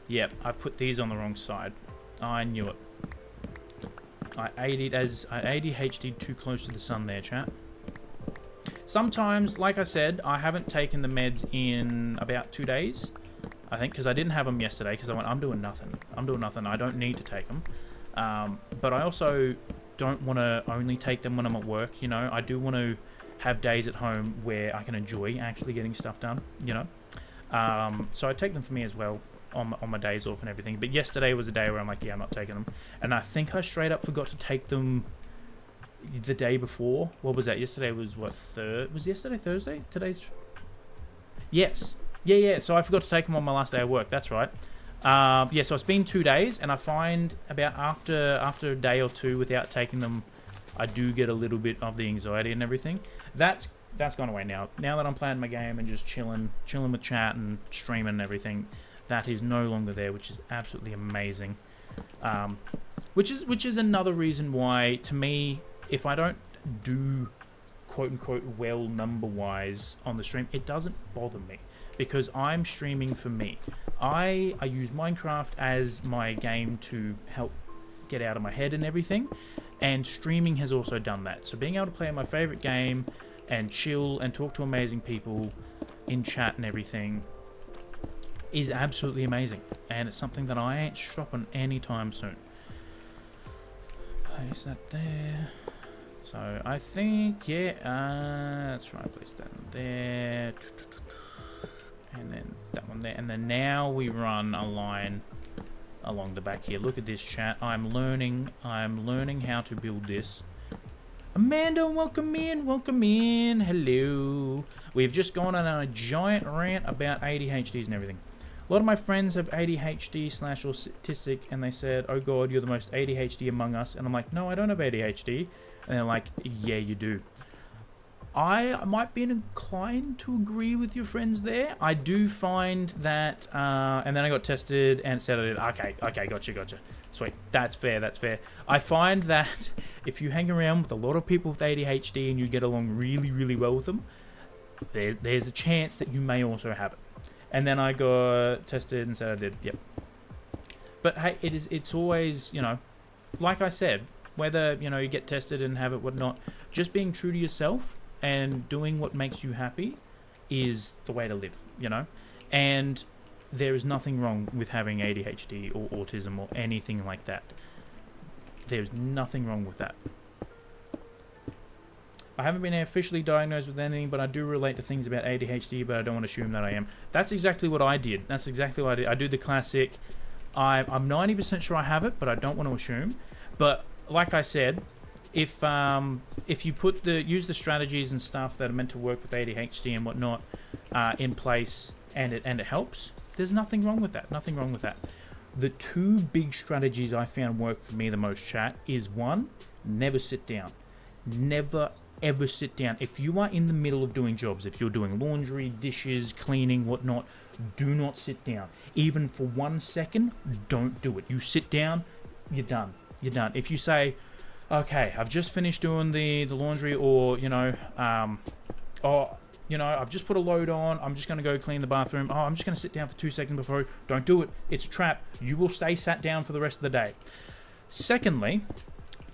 Yep, I put these on the wrong side. I knew it. I ADHD'd too close to the sun there, chat. Sometimes, like I said, I haven't taken the meds in about 2 days. I think because I didn't have them yesterday because I went, I'm doing nothing. I don't need to take them. But I also don't want to only take them when I'm at work, I do want to have days at home where I can enjoy actually getting stuff done, So I take them for me as well on my days off and everything. But yesterday was a day where I'm like, yeah, I'm not taking them. And I think I straight up forgot to take them the day before. What was that? Yesterday was what, was yesterday Thursday? Today's... Yes. Yeah. So I forgot to take them on my last day of work. That's right. Yeah, so it's been 2 days, and I find about after a day or two without taking them, I do get a little bit of the anxiety and everything. That's gone away now. Now that I'm playing my game and just chilling with chat and streaming and everything, that is no longer there, which is absolutely amazing. Which is another reason why, to me, if I don't do quote unquote well number wise on the stream, it doesn't bother me. Because I'm streaming for me. I use Minecraft as my game to help get out of my head and everything. And streaming has also done that. So being able to play my favorite game and chill and talk to amazing people in chat and everything is absolutely amazing. And it's something that I ain't stopping anytime soon. Place that there. So I think, yeah, that's right. Place that there. And then that one there. And then now we run a line along the back here. Look at this, chat. I'm learning how to build this. Amanda, welcome in. Hello. We've just gone on a giant rant about ADHDs and everything. A lot of my friends have ADHD/autistic, and they said, oh God, you're the most ADHD among us. And I'm like, no, I don't have ADHD. And they're like, yeah, you do. I might be inclined to agree with your friends there. I do find that, and then I got tested and it said I did. Okay, gotcha. Sweet, that's fair. I find that if you hang around with a lot of people with ADHD and you get along really, really well with them, there's a chance that you may also have it. And then I got tested and said I did. Yep. But hey, it's always, you know, like I said, whether, you know, you get tested and have it, whatnot, just being true to yourself and doing what makes you happy is the way to live, you know? And there is nothing wrong with having ADHD or autism or anything like that. There's nothing wrong with that. I haven't been officially diagnosed with anything, but I do relate to things about ADHD, but I don't want to assume that I am. That's exactly what I did. That's exactly what I did. I do the classic, I'm 90% sure I have it, but I don't want to assume. But like I said, if you use the strategies and stuff that are meant to work with ADHD and whatnot in place, and it helps, there's nothing wrong with that. Nothing wrong with that. The two big strategies I found work for me the most, chat, is one, never sit down. Never ever sit down. If you are in the middle of doing jobs, if you're doing laundry, dishes, cleaning, whatnot, do not sit down. Even for 1 second, don't do it. You sit down, you're done. You're done. If you say, okay, I've just finished doing the laundry, or, you know, I've just put a load on, I'm just going to go clean the bathroom. Oh, I'm just going to sit down for 2 seconds before. Don't do it. It's a trap. You will stay sat down for the rest of the day. Secondly,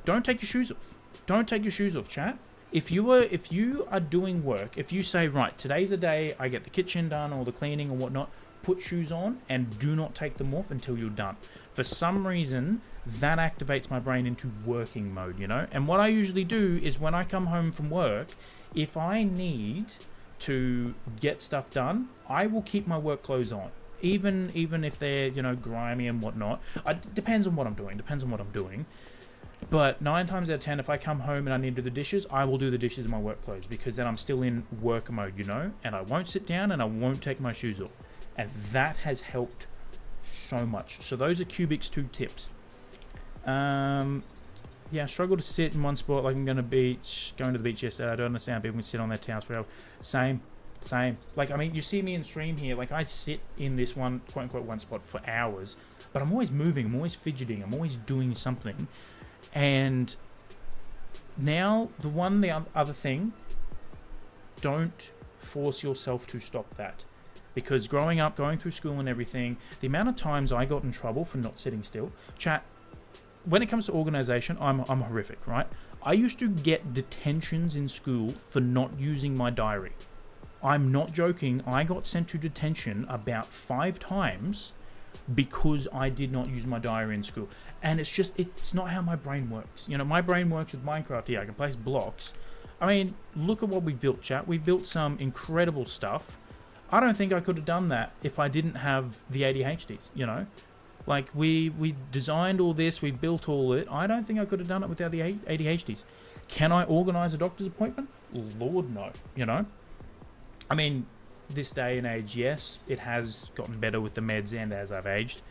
don't take your shoes off. Don't take your shoes off, chat. If you are doing work, if you say, right, today's the day I get the kitchen done or the cleaning or whatnot, put shoes on and do not take them off until you're done. For some reason, that activates my brain into working mode, you know? And what I usually do is when I come home from work, if I need to get stuff done, I will keep my work clothes on. Even if they're, you know, grimy and whatnot. Depends on what I'm doing. But 9 times out of 10, if I come home and I need to do the dishes, I will do the dishes in my work clothes, because then I'm still in work mode, you know? And I won't sit down and I won't take my shoes off. And that has helped so much. So those are Cubic's 2 tips. Yeah, I struggle to sit in one spot like I'm going to the beach yesterday. I don't understand people can sit on their towels forever. Same. Like, I mean, you see me in stream here, like I sit in this one, quote unquote, one spot for hours, but I'm always moving, I'm always fidgeting, I'm always doing something. And now the other thing, don't force yourself to stop that. Because growing up, going through school and everything, the amount of times I got in trouble for not sitting still. Chat, when it comes to organization, I'm horrific, right? I used to get detentions in school for not using my diary. I'm not joking. I got sent to detention about 5 times because I did not use my diary in school. And it's not how my brain works. You know, my brain works with Minecraft here. I can place blocks. I mean, look at what we've built, chat. We've built some incredible stuff. I don't think I could have done that if I didn't have the ADHDs, you know? Like, we've designed all this, we've built all it. I don't think I could have done it without the ADHDs. Can I organize a doctor's appointment? Lord, no, you know? I mean, this day and age, yes, it has gotten better with the meds and as I've aged.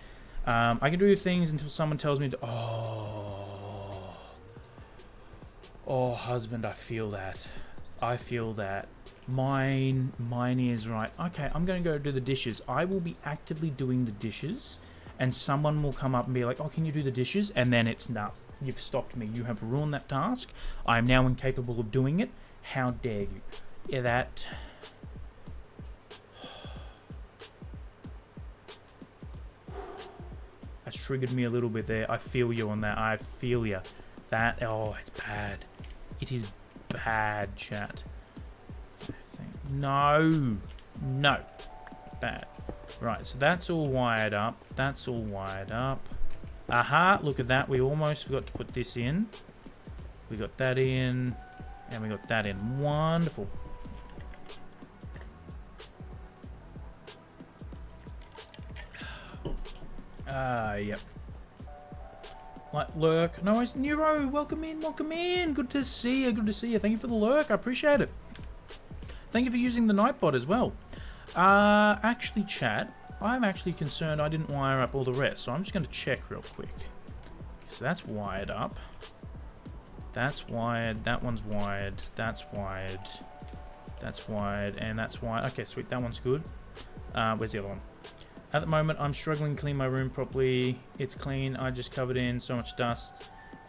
I can do things until someone tells me to, oh, husband, I feel that. Mine is right. Okay, I'm going to go do the dishes. I will be actively doing the dishes, and someone will come up and be like, oh, can you do the dishes? And then it's, nah, you've stopped me. You have ruined that task. I am now incapable of doing it. How dare you? Yeah, that... That's triggered me a little bit there. I feel you on that. I feel you. That, oh, it's bad. It is bad, chat. No. Bad. Right, so that's all wired up. Aha, look at that. We almost forgot to put this in. We got that in. And we got that in. Wonderful. Yep. Like, lurk. No, it's Neuro. Welcome in. Good to see you. Thank you for the lurk. I appreciate it. Thank you for using the Nightbot as well. Actually, chat, I'm actually concerned I didn't wire up all the rest, so I'm just going to check real quick. So that's wired up. That's wired. That one's wired. That's wired. That's wired. And that's wired. Okay, sweet. That one's good. Where's the other one? At the moment, I'm struggling to clean my room properly. It's clean. I just covered in so much dust.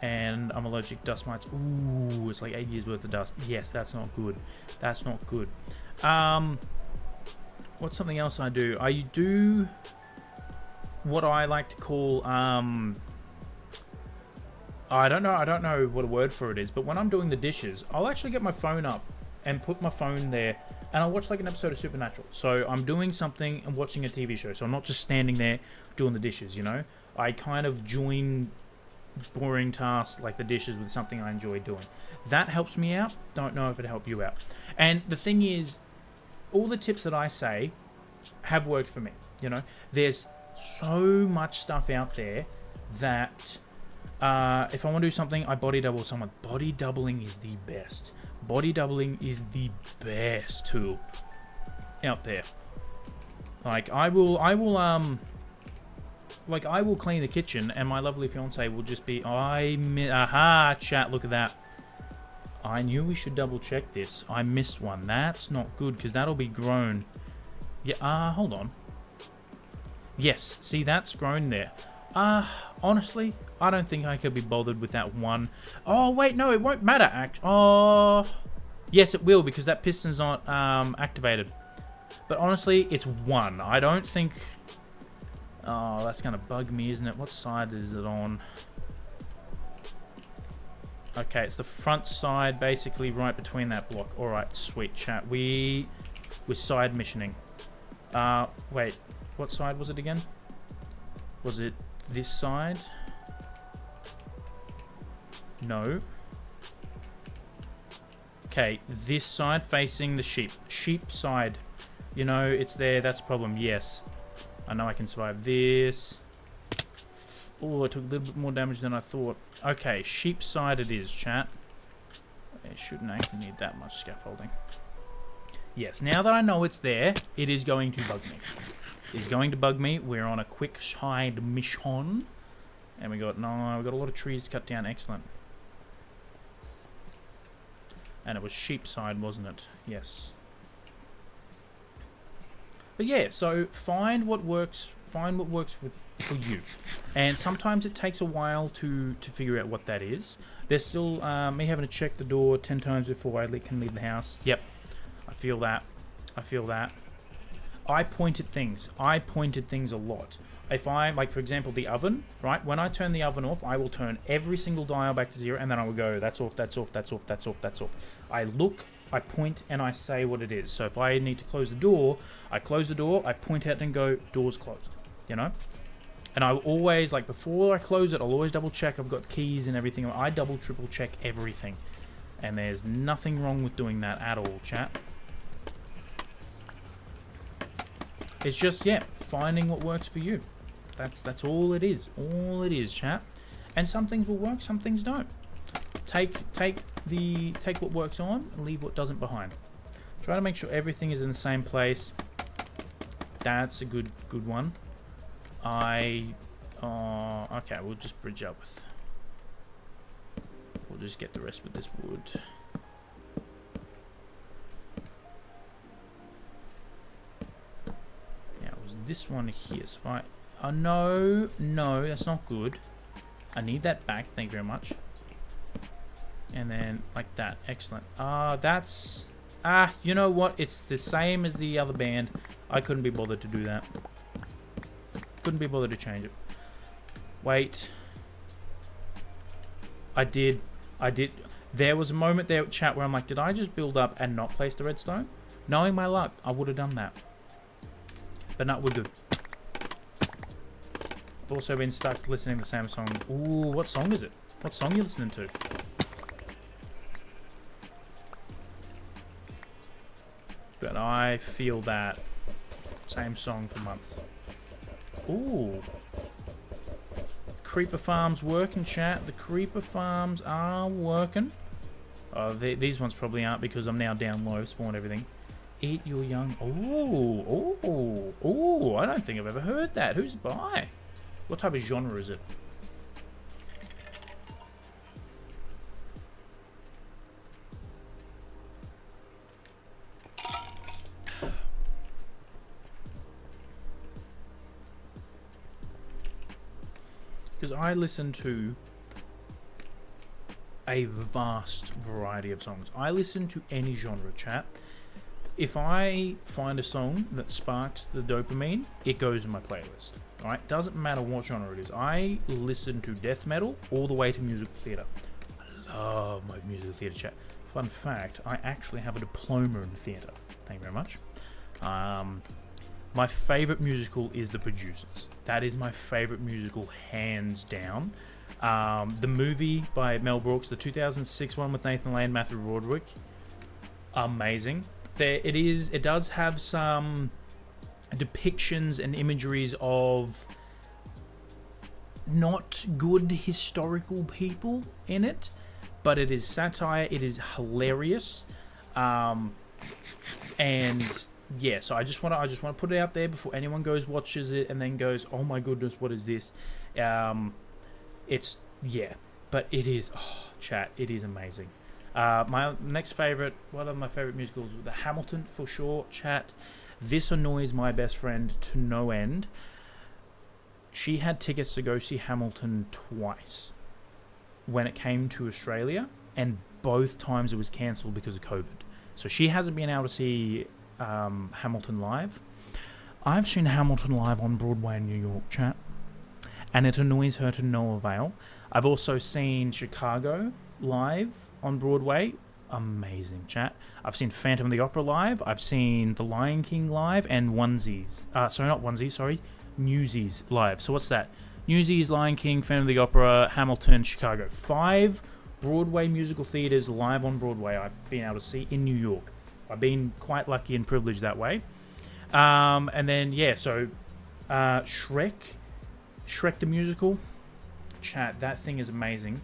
And I'm allergic to dust mites. Ooh, it's like 8 years worth of dust. Yes, that's not good. That's not good. What what's something else I do? I do what I like to call I don't know what a word for it is, but when I'm doing the dishes, I'll actually get my phone up and put my phone there, and I'll watch like an episode of Supernatural. So I'm doing something and watching a TV show, so I'm not just standing there doing the dishes, you know? I kind of join boring tasks like the dishes with something I enjoy doing. That helps me out. Don't know if it'll help you out. And the thing is, all the tips that I say have worked for me, you know? There's so much stuff out there that if I want to do something, I body double someone. Body doubling is the best. Body doubling is the best tool out there. Like I will clean the kitchen, and my lovely fiance will just be, aha, chat, look at that. I knew we should double check this. I missed one. That's not good, because that'll be grown. Yeah, hold on. Yes, see, that's grown there. Honestly, I don't think I could be bothered with that one. Oh, wait, no, it won't matter. Oh, yes, it will, because that piston's not activated. But honestly, it's one. I don't think... Oh, that's going to bug me, isn't it? What side is it on? Okay, it's the front side, basically right between that block. Alright, sweet chat. We're side missioning. Wait, what side was it again? Was it this side? No. Okay, this side facing the sheep. Sheep side. You know, it's there. That's the problem. Yes. I know I can survive this. Oh, I took a little bit more damage than I thought. Okay, sheep side it is, chat. It shouldn't actually need that much scaffolding. Yes, now that I know it's there, it is going to bug me. It's going to bug me. We're on a quick side mission. And we got a lot of trees to cut down. Excellent. And it was sheep side, wasn't it? Yes. But yeah, so find what works for you. And sometimes it takes a while to figure out what that is. There's still me having to check the door 10 times before I can leave the house. Yep. I feel that. I feel that. I pointed things a lot. If I, like for example, the oven, right? When I turn the oven off, I will turn every single dial back to 0, and then I will go, that's off, that's off, that's off, that's off, that's off. I look, I point, and I say what it is. So if I need to close the door, I close the door, I point out and go, door's closed, you know? And I always, like before I close it, I'll always double check I've got the keys and everything. I double, triple check everything. And there's nothing wrong with doing that at all, chat. It's just, yeah, finding what works for you. That's all it is. All it is, chat. And some things will work, some things don't. Take what works on and leave what doesn't behind. Try to make sure everything is in the same place. That's a good one. Okay, we'll just bridge up with. We'll just get the rest with this wood. This one here, so if I... Oh, no, that's not good. I need that back, thank you very much. And then, like that, excellent. That's... you know what? It's the same as the other band. I couldn't be bothered to do that. Couldn't be bothered to change it. Wait. I did. There was a moment there, chat, where I'm like, did I just build up and not place the redstone? Knowing my luck, I would have done that. But no, we're good. Also been stuck listening to the same song. Ooh, what song is it? What song are you listening to? But I feel that same song for months. Ooh. Creeper farms working, chat. The creeper farms are working. These ones probably aren't because I'm now down low, spawned everything. Eat your young. Oh! I don't think I've ever heard that. Who's by? What type of genre is it? Because I listen to a vast variety of songs. I listen to any genre, chat. if I find a song that sparks the dopamine, it goes in my playlist. Alright, doesn't matter what genre it is. I listen to death metal all the way to musical theatre. I love my musical theatre, chat. Fun fact, I actually have a diploma in theatre. Thank you very much. My favourite musical is The Producers. That is my favourite musical, hands down. The movie by Mel Brooks, the 2006 one with Nathan Lane, Matthew Broderick, amazing. It does have some depictions and imageries of not good historical people in it, but it is satire. It is hilarious, and yeah. So I just want to put it out there before anyone goes watches it and then goes, "Oh my goodness, what is this?" It's but it is chat. It is amazing. My next favorite, one of my favorite musicals, The Hamilton for sure, chat. This annoys my best friend to no end. She had tickets to go see Hamilton twice when it came to Australia, and both times it was cancelled because of COVID. So she hasn't been able to see Hamilton live. I've seen Hamilton live on Broadway in New York, chat, and it annoys her to no avail. I've also seen Chicago live on Broadway. Amazing, chat. I've seen Phantom of the Opera live. I've seen The Lion King live and Newsies live. So what's that? Newsies, Lion King, Phantom of the Opera, Hamilton, Chicago. 5 Broadway musical theatres live on Broadway I've been able to see in New York. I've been quite lucky and privileged that way. And then, Shrek the Musical. Chat, that thing is amazing.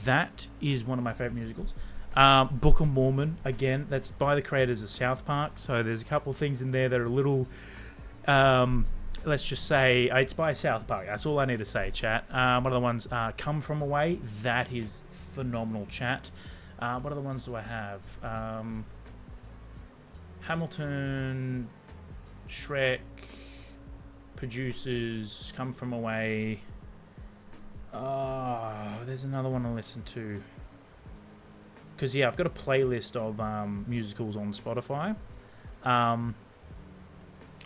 That is one of my favourite musicals. Book of Mormon, again, that's by the creators of South Park, so there's a couple of things in there that are a little, let's just say, it's by South Park, that's all I need to say, chat. One of the ones, Come From Away, that is phenomenal, chat. What other ones do I have? Hamilton, Shrek, Producers, Come From Away. There's another one to listen to. Because, I've got a playlist of musicals on Spotify.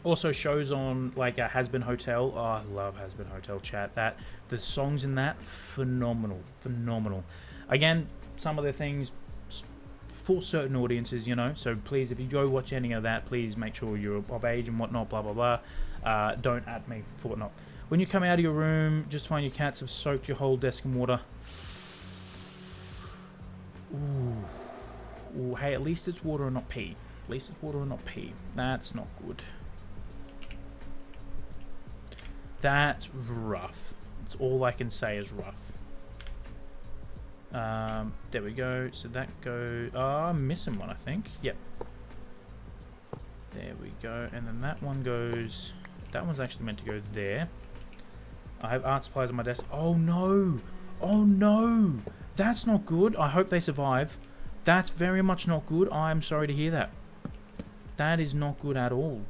Also shows on, like, Has Been Hotel. Oh, I love Has Been Hotel, chat. The songs in that, phenomenal. Again, some of the things for certain audiences, So please, if you go watch any of that, please make sure you're of age and whatnot, blah, blah, blah. Don't at me for whatnot. When you come out of your room, just find your cats have soaked your whole desk in water. Ooh, hey, at least it's water and not pee. That's not good. That's rough. That's all I can say is rough. There we go. So that goes... I'm missing one, I think. Yep. There we go. And then that one goes... That one's actually meant to go there. I have art supplies on my desk. Oh, no. That's not good. I hope they survive. That's very much not good. I'm sorry to hear that. That is not good at all.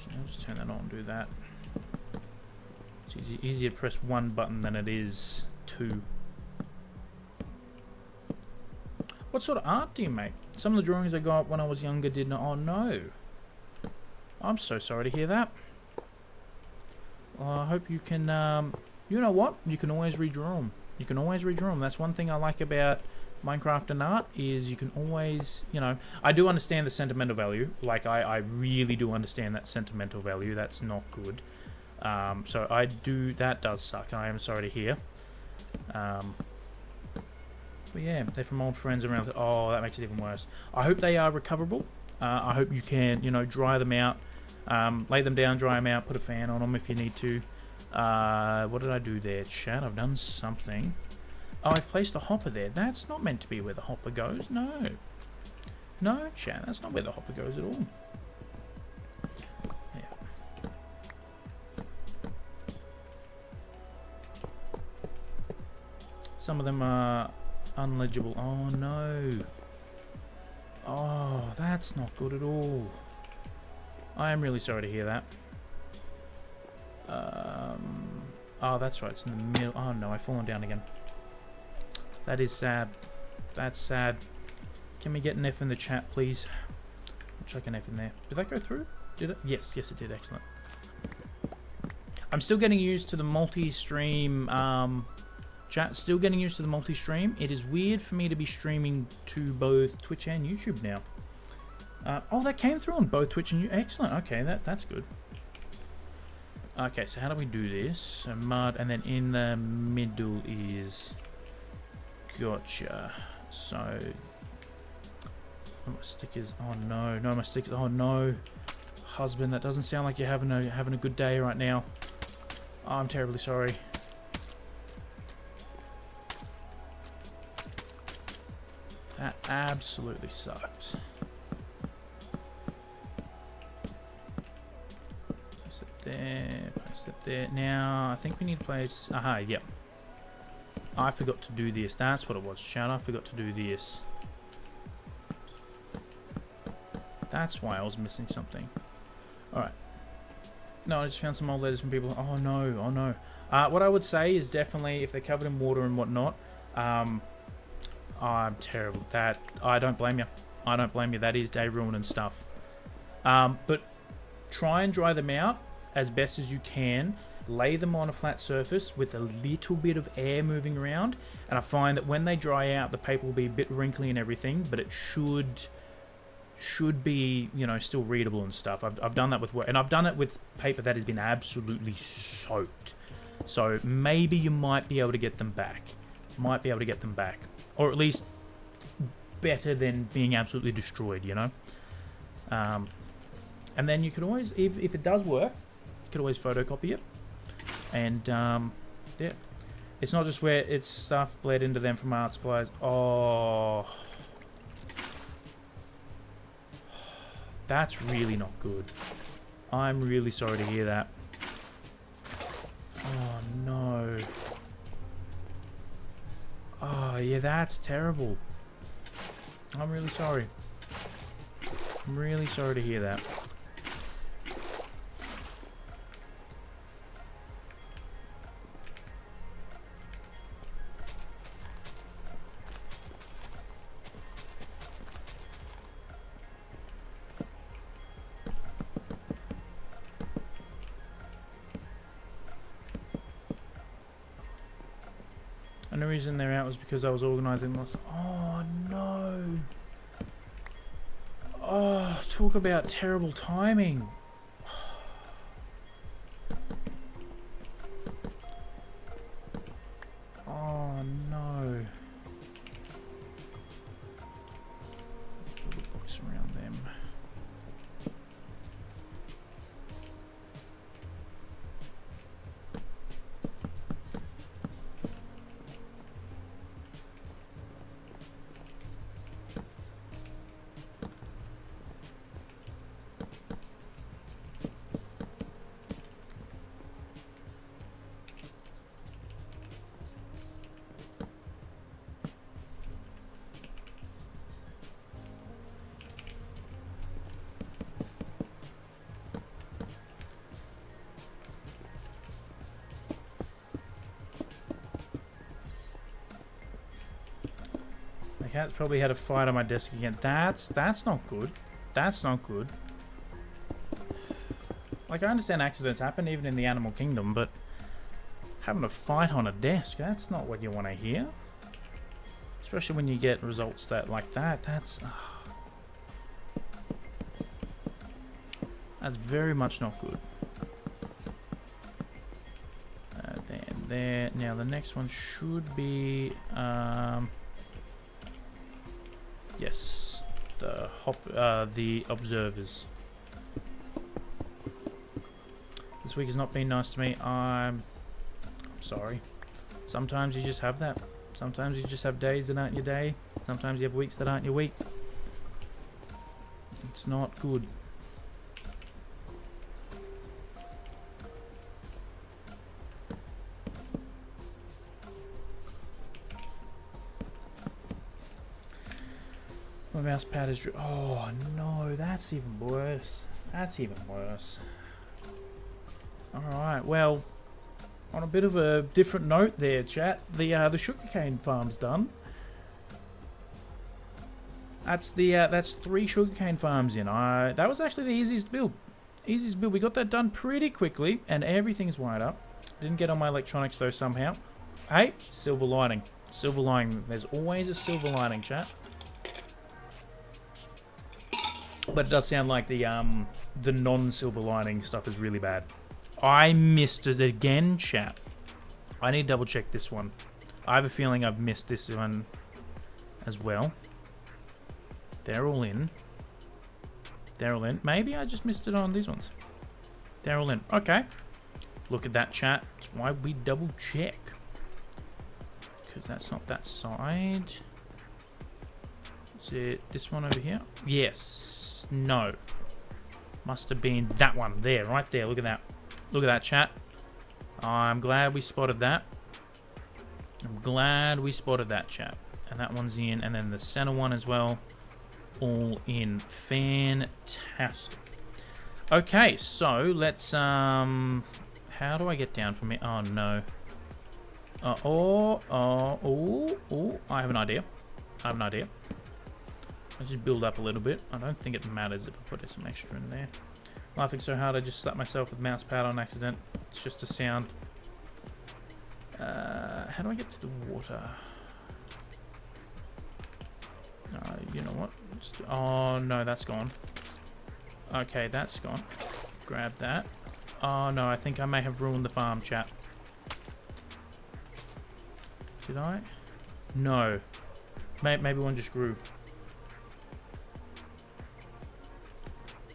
So I'll just turn that on and do that. It's easier to press one button than it is 2. What sort of art do you make? Some of the drawings I got when I was younger did not... Oh, no. I'm so sorry to hear that. Well, I hope you can... you know what? You can always redraw them. That's one thing I like about Minecraft and art, is you can always, I do understand the sentimental value. Like, I really do understand that sentimental value. That's not good. So that does suck. I am sorry to hear. But yeah, they're from old friends around. Oh, that makes it even worse. I hope they are recoverable. I hope you can, dry them out. Lay them down, dry them out, put a fan on them if you need to. What did I do there, chat? I've done something. Oh, I've placed a hopper there. That's not meant to be where the hopper goes. No, chat, that's not where the hopper goes at all. Yeah. Some of them are unlegible. Oh, no. Oh, that's not good at all. I am really sorry to hear that. Oh, that's right. It's in the middle. Oh, no. I've fallen down again. That is sad. That's sad. Can we get an F in the chat, please? I'll chuck an F in there. Did that go through? Did it? Yes, yes it did. Excellent. I'm still getting used to the multi-stream chat. Still getting used to the multi-stream. It is weird for me to be streaming to both Twitch and YouTube now. Oh, that came through on both Twitch and YouTube. Excellent. Okay, that's good. Okay, so how do we do this? So mud, and then in the middle is... Gotcha. So... Oh, my stickers. Oh no, no, my stickers. Oh no. Husband, that doesn't sound like you're having a good day right now. Oh, I'm terribly sorry. That absolutely sucks. Place it there, place it there. Now, I think we need to place... Aha, yep. I forgot to do this. That's what it was, chat. I forgot to do this. That's why I was missing something. Alright. No, I just found some old letters from people. Oh no, oh no. What I would say is definitely, if they're covered in water and whatnot, I'm terrible. I don't blame you. I don't blame you. That is day ruining stuff. But try and dry them out as best as you can. Lay them on a flat surface with a little bit of air moving around. And I find that when they dry out, the paper will be a bit wrinkly and everything, but it should be, you know, still readable and stuff. I've done that with work, and I've done it with paper that has been absolutely soaked. So maybe you might be able to get them back. Might be able to get them back. Or at least better than being absolutely destroyed, you know? And then you could always, if it does work, you could always photocopy it. And, yeah. It's not just where it's stuff bled into them from art supplies. Oh... That's really not good. I'm really sorry to hear that. Oh, no. Oh, yeah, that's terrible. I'm really sorry. I'm really sorry to hear that. And the reason they're out was because I was organising this. Oh no! Oh, talk about terrible timing. Oh no! Put a box around them. Cat's probably had a fight on my desk again. That's not good. That's not good. Like, I understand accidents happen even in the animal kingdom, but having a fight on a desk, that's not what you want to hear. Especially when you get results that like that. That's very much not good. Then there. Now the next one should be yes, the observers. This week has not been nice to me. I'm sorry. Sometimes you just have that. Sometimes you just have days that aren't your day. Sometimes you have weeks that aren't your week. It's not good. My mouse pad is... Oh no, that's even worse. That's even worse. Alright, well, on a bit of a different note there, chat, the sugarcane farm's done. That's that's 3 sugarcane farms in. That was actually the easiest build. Easiest build. We got that done pretty quickly, and everything's wired up. Didn't get on my electronics though somehow. Hey, silver lining. Silver lining. There's always a silver lining, chat. But it does sound like the non-silver lining stuff is really bad. I missed it again, chat. I need to double check this one. I have a feeling I've missed this one as well. They're all in. They're all in. Maybe I just missed it on these ones. They're all in. Okay. Look at that, chat. That's why we double check. Because that's not that side. Is it this one over here? Yes. No. Must have been that one. There. Right there. Look at that. Look at that, chat. I'm glad we spotted that. I'm glad we spotted that, chat. And that one's in. And then the center one as well. All in. Fantastic. Okay, so let's how do I get down from here? Oh no. I have an idea. I have an idea. I'll just build up a little bit. I don't think it matters if I put some extra in there. Laughing so hard I just slapped myself with mouse pad on accident. It's just a sound. How do I get to the water? You know what? Oh no, that's gone. Okay, that's gone. Grab that. Oh no, I think I may have ruined the farm, chat. Did I? No. Maybe one just grew.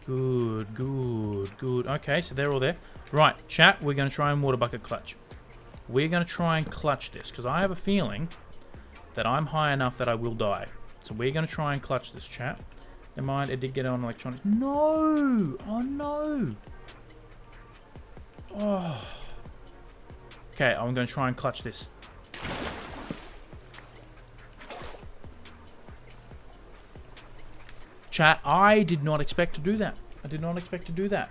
Good, good, good. Okay, so they're all there. Right, chat, we're going to try and water bucket clutch. We're going to try and clutch this, because I have a feeling that I'm high enough that I will die. So we're going to try and clutch this, chat. Never mind, it did get on electronics. No! Oh, no! Oh. Okay, I'm going to try and clutch this. Chat, I did not expect to do that. I did not expect to do that.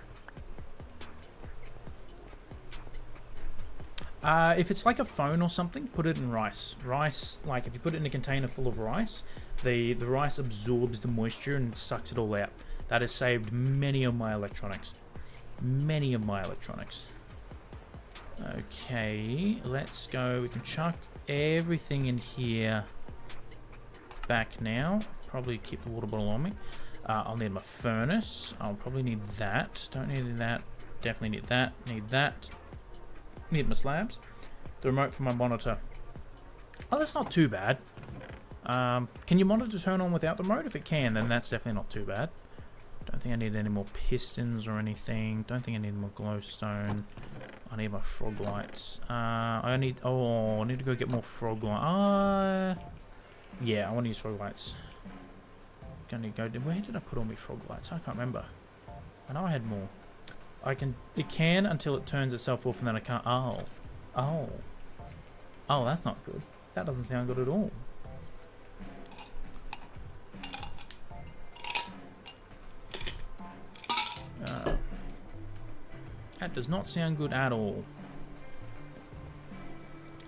If it's like a phone or something, put it in rice. Rice, like if you put it in a container full of rice, the rice absorbs the moisture and sucks it all out. That has saved many of my electronics. Many of my electronics. Okay, let's go. We can chuck everything in here back now. Probably keep the water bottle on me. I'll need my furnace. I'll probably need that. Don't need that. Definitely need that. Need that. Need my slabs. The remote for my monitor. Oh, that's not too bad. Can your monitor turn on without the remote? If it can, then that's definitely not too bad. Don't think I need any more pistons or anything. Don't think I need more glowstone. I need my frog lights. I need to go get more frog lights. Yeah, I want to use frog lights. Gonna go. Where did I put all my frog lights? I can't remember. I know I had more. It can until it turns itself off, and then I can't. Oh, that's not good. That doesn't sound good at all. That does not sound good at all.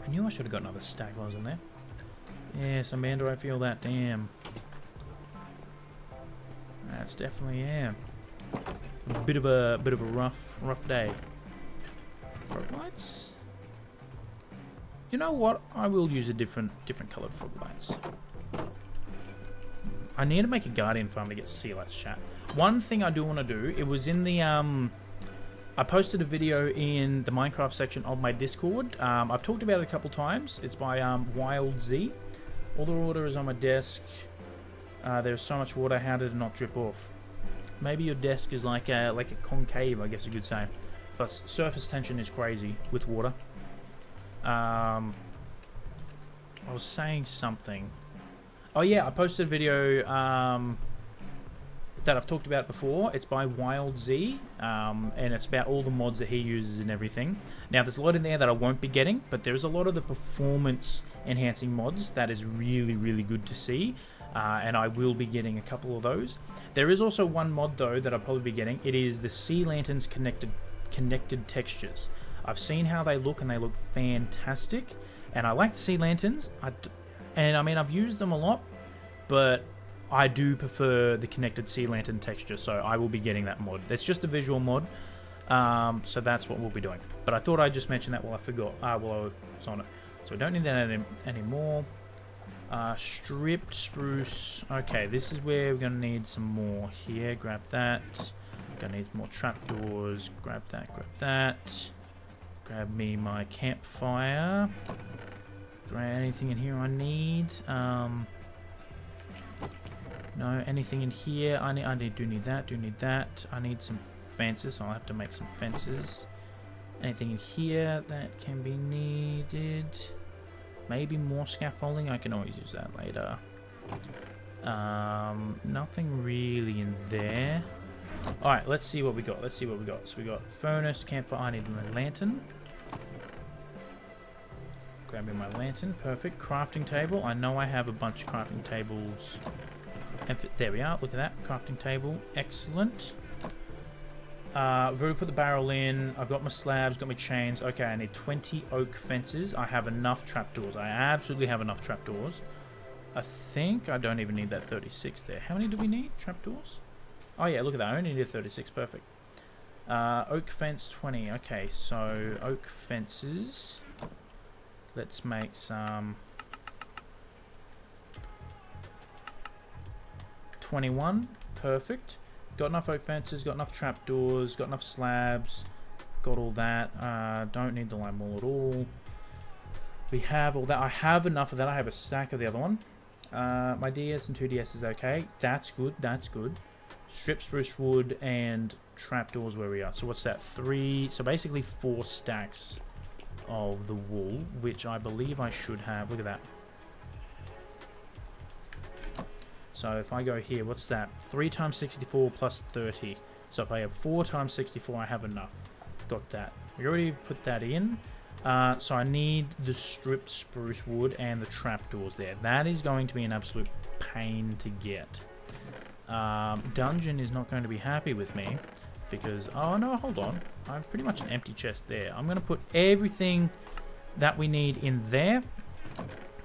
I knew I should have got another stack while I was in there. Yes, Amanda, I feel that. Damn. That's definitely, yeah. A bit of a rough day. Frog lights. You know what? I will use a different coloured frog lights. I need to make a guardian farm to get sea lights, chat. One thing I do want to do. It was in the I posted a video in the Minecraft section of my Discord. I've talked about it a couple times. It's by Wild Z. All the water is on my desk. There's so much water. How did it not drip off? Maybe your desk is like a concave, I guess you could say. But surface tension is crazy with water. I was saying something. Oh yeah, I posted a video that I've talked about before. It's by Wild Z, and it's about all the mods that he uses and everything. Now, there's a lot in there that I won't be getting, but there's a lot of the performance enhancing mods that is really, really good to see, and I will be getting a couple of those. There is also one mod, though, that I'll probably be getting. It is the sea lanterns connected textures. I've seen how they look, and they look fantastic, and I like sea lanterns. And I mean, I've used them a lot, but I do prefer the connected sea lantern texture, so I will be getting that mod. It's just a visual mod, so that's what we'll be doing. But I thought I'd just mention that while I forgot, while I was on it. So we don't need that anymore. Stripped spruce. Okay, this is where we're going to need some more here. Grab that. Gonna need more trapdoors. Grab that, grab that. Grab me my campfire. Grab anything in here I need. No, anything in here? Do need that. I need some fences, so I'll have to make some fences. Anything in here that can be needed? Maybe more scaffolding. I can always use that later. Nothing really in there. All right, let's see what we got. So we got furnace, campfire. I need my lantern. Grabbing my lantern. Perfect. Crafting table. I know I have a bunch of crafting tables. There we are. Look at that. Crafting table. Excellent. I've already put the barrel in. I've got my slabs, got my chains. Okay, I need 20 oak fences. I have enough trapdoors. I absolutely have enough trapdoors. I think I don't even need that 36 there. How many do we need? Trapdoors? Oh yeah, look at that. I only need 36. Perfect. Oak fence 20. Okay, so oak fences. Let's make some 21. Perfect. Got enough oak fences, got enough trapdoors, got enough slabs, got all that. Don't need the lime wall at all. We have all that. I have enough of that. I have a stack of the other one. My DS and 2DS is okay. That's good. That's good. Strip spruce wood and trapdoors where we are. So what's that? 3. So basically 4 stacks of the wool, which I believe I should have. Look at that. So if I go here, what's that? 3 times 64 plus 30. So if I have 4 times 64, I have enough. Got that. We already put that in. So I need the stripped spruce wood and the trapdoors there. That is going to be an absolute pain to get. Dungeon is not going to be happy with me because... Oh no, hold on. I have pretty much an empty chest there. I'm going to put everything that we need in there.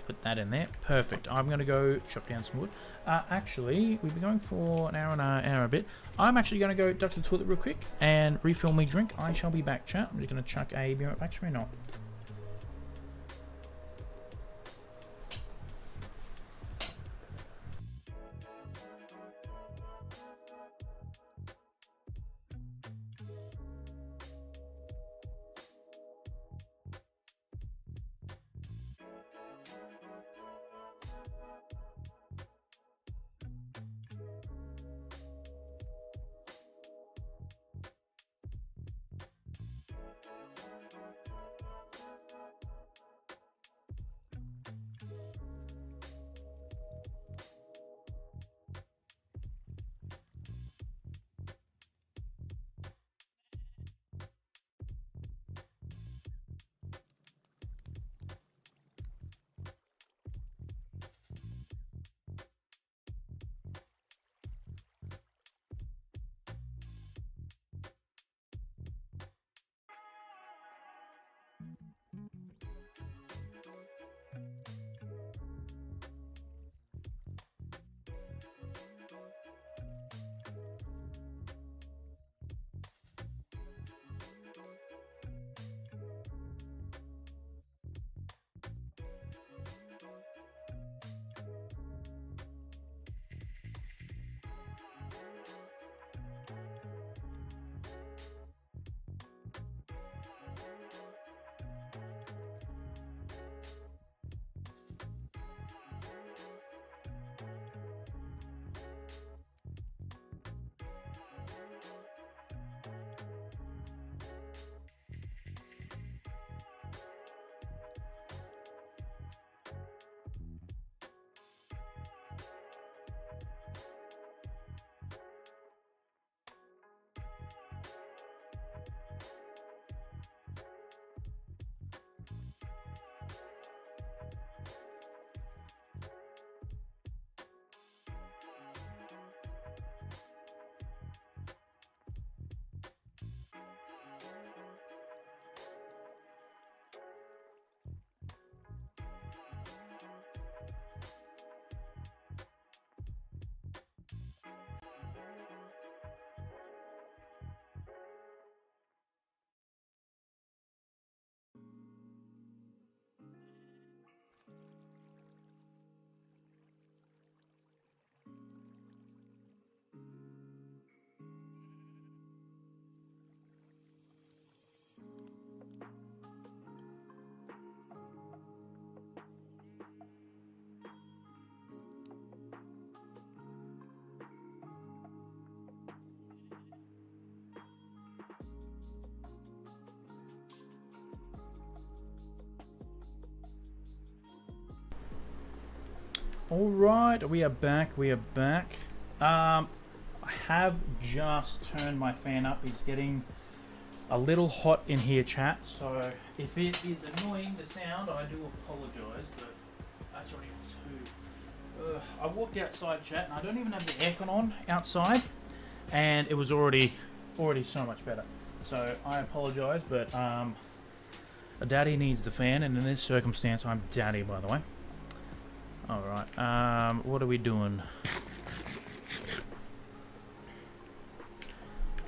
Put that in there. Perfect. I'm going to go chop down some wood. Actually, we've been going for an hour and a bit. I'm actually going to go duck to the toilet real quick and refill me drink. I shall be back, chat. I'm just going to chuck a beer at back screen on. Alright, we are back, I have just turned my fan up. It's getting a little hot in here, chat, so if it is annoying, the sound, I do apologise, but that's already too... I walked outside, chat, and I don't even have the aircon on outside, and it was already so much better. So I apologise, but a daddy needs the fan, and in this circumstance, I'm daddy, by the way. Alright, what are we doing?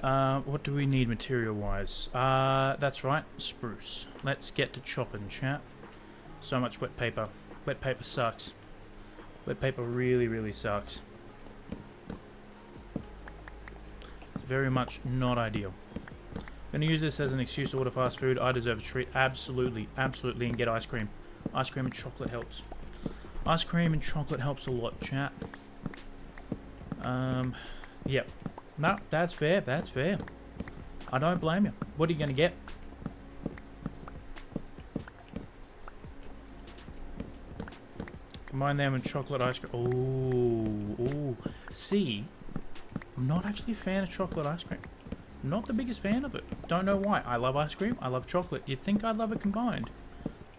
What do we need material-wise? That's right, spruce. Let's get to chopping, chat. So much wet paper. Wet paper sucks. Wet paper really, really sucks. It's very much not ideal. I'm going to use this as an excuse to order fast food. I deserve a treat. Absolutely, absolutely, and get ice cream. Ice cream and chocolate helps. Ice cream and chocolate helps a lot, chat. Yep. No, that's fair, that's fair. I don't blame you. What are you going to get? Combine them with chocolate ice cream. Oh. See, I'm not actually a fan of chocolate ice cream. Not the biggest fan of it. Don't know why. I love ice cream. I love chocolate. You'd think I'd love it combined.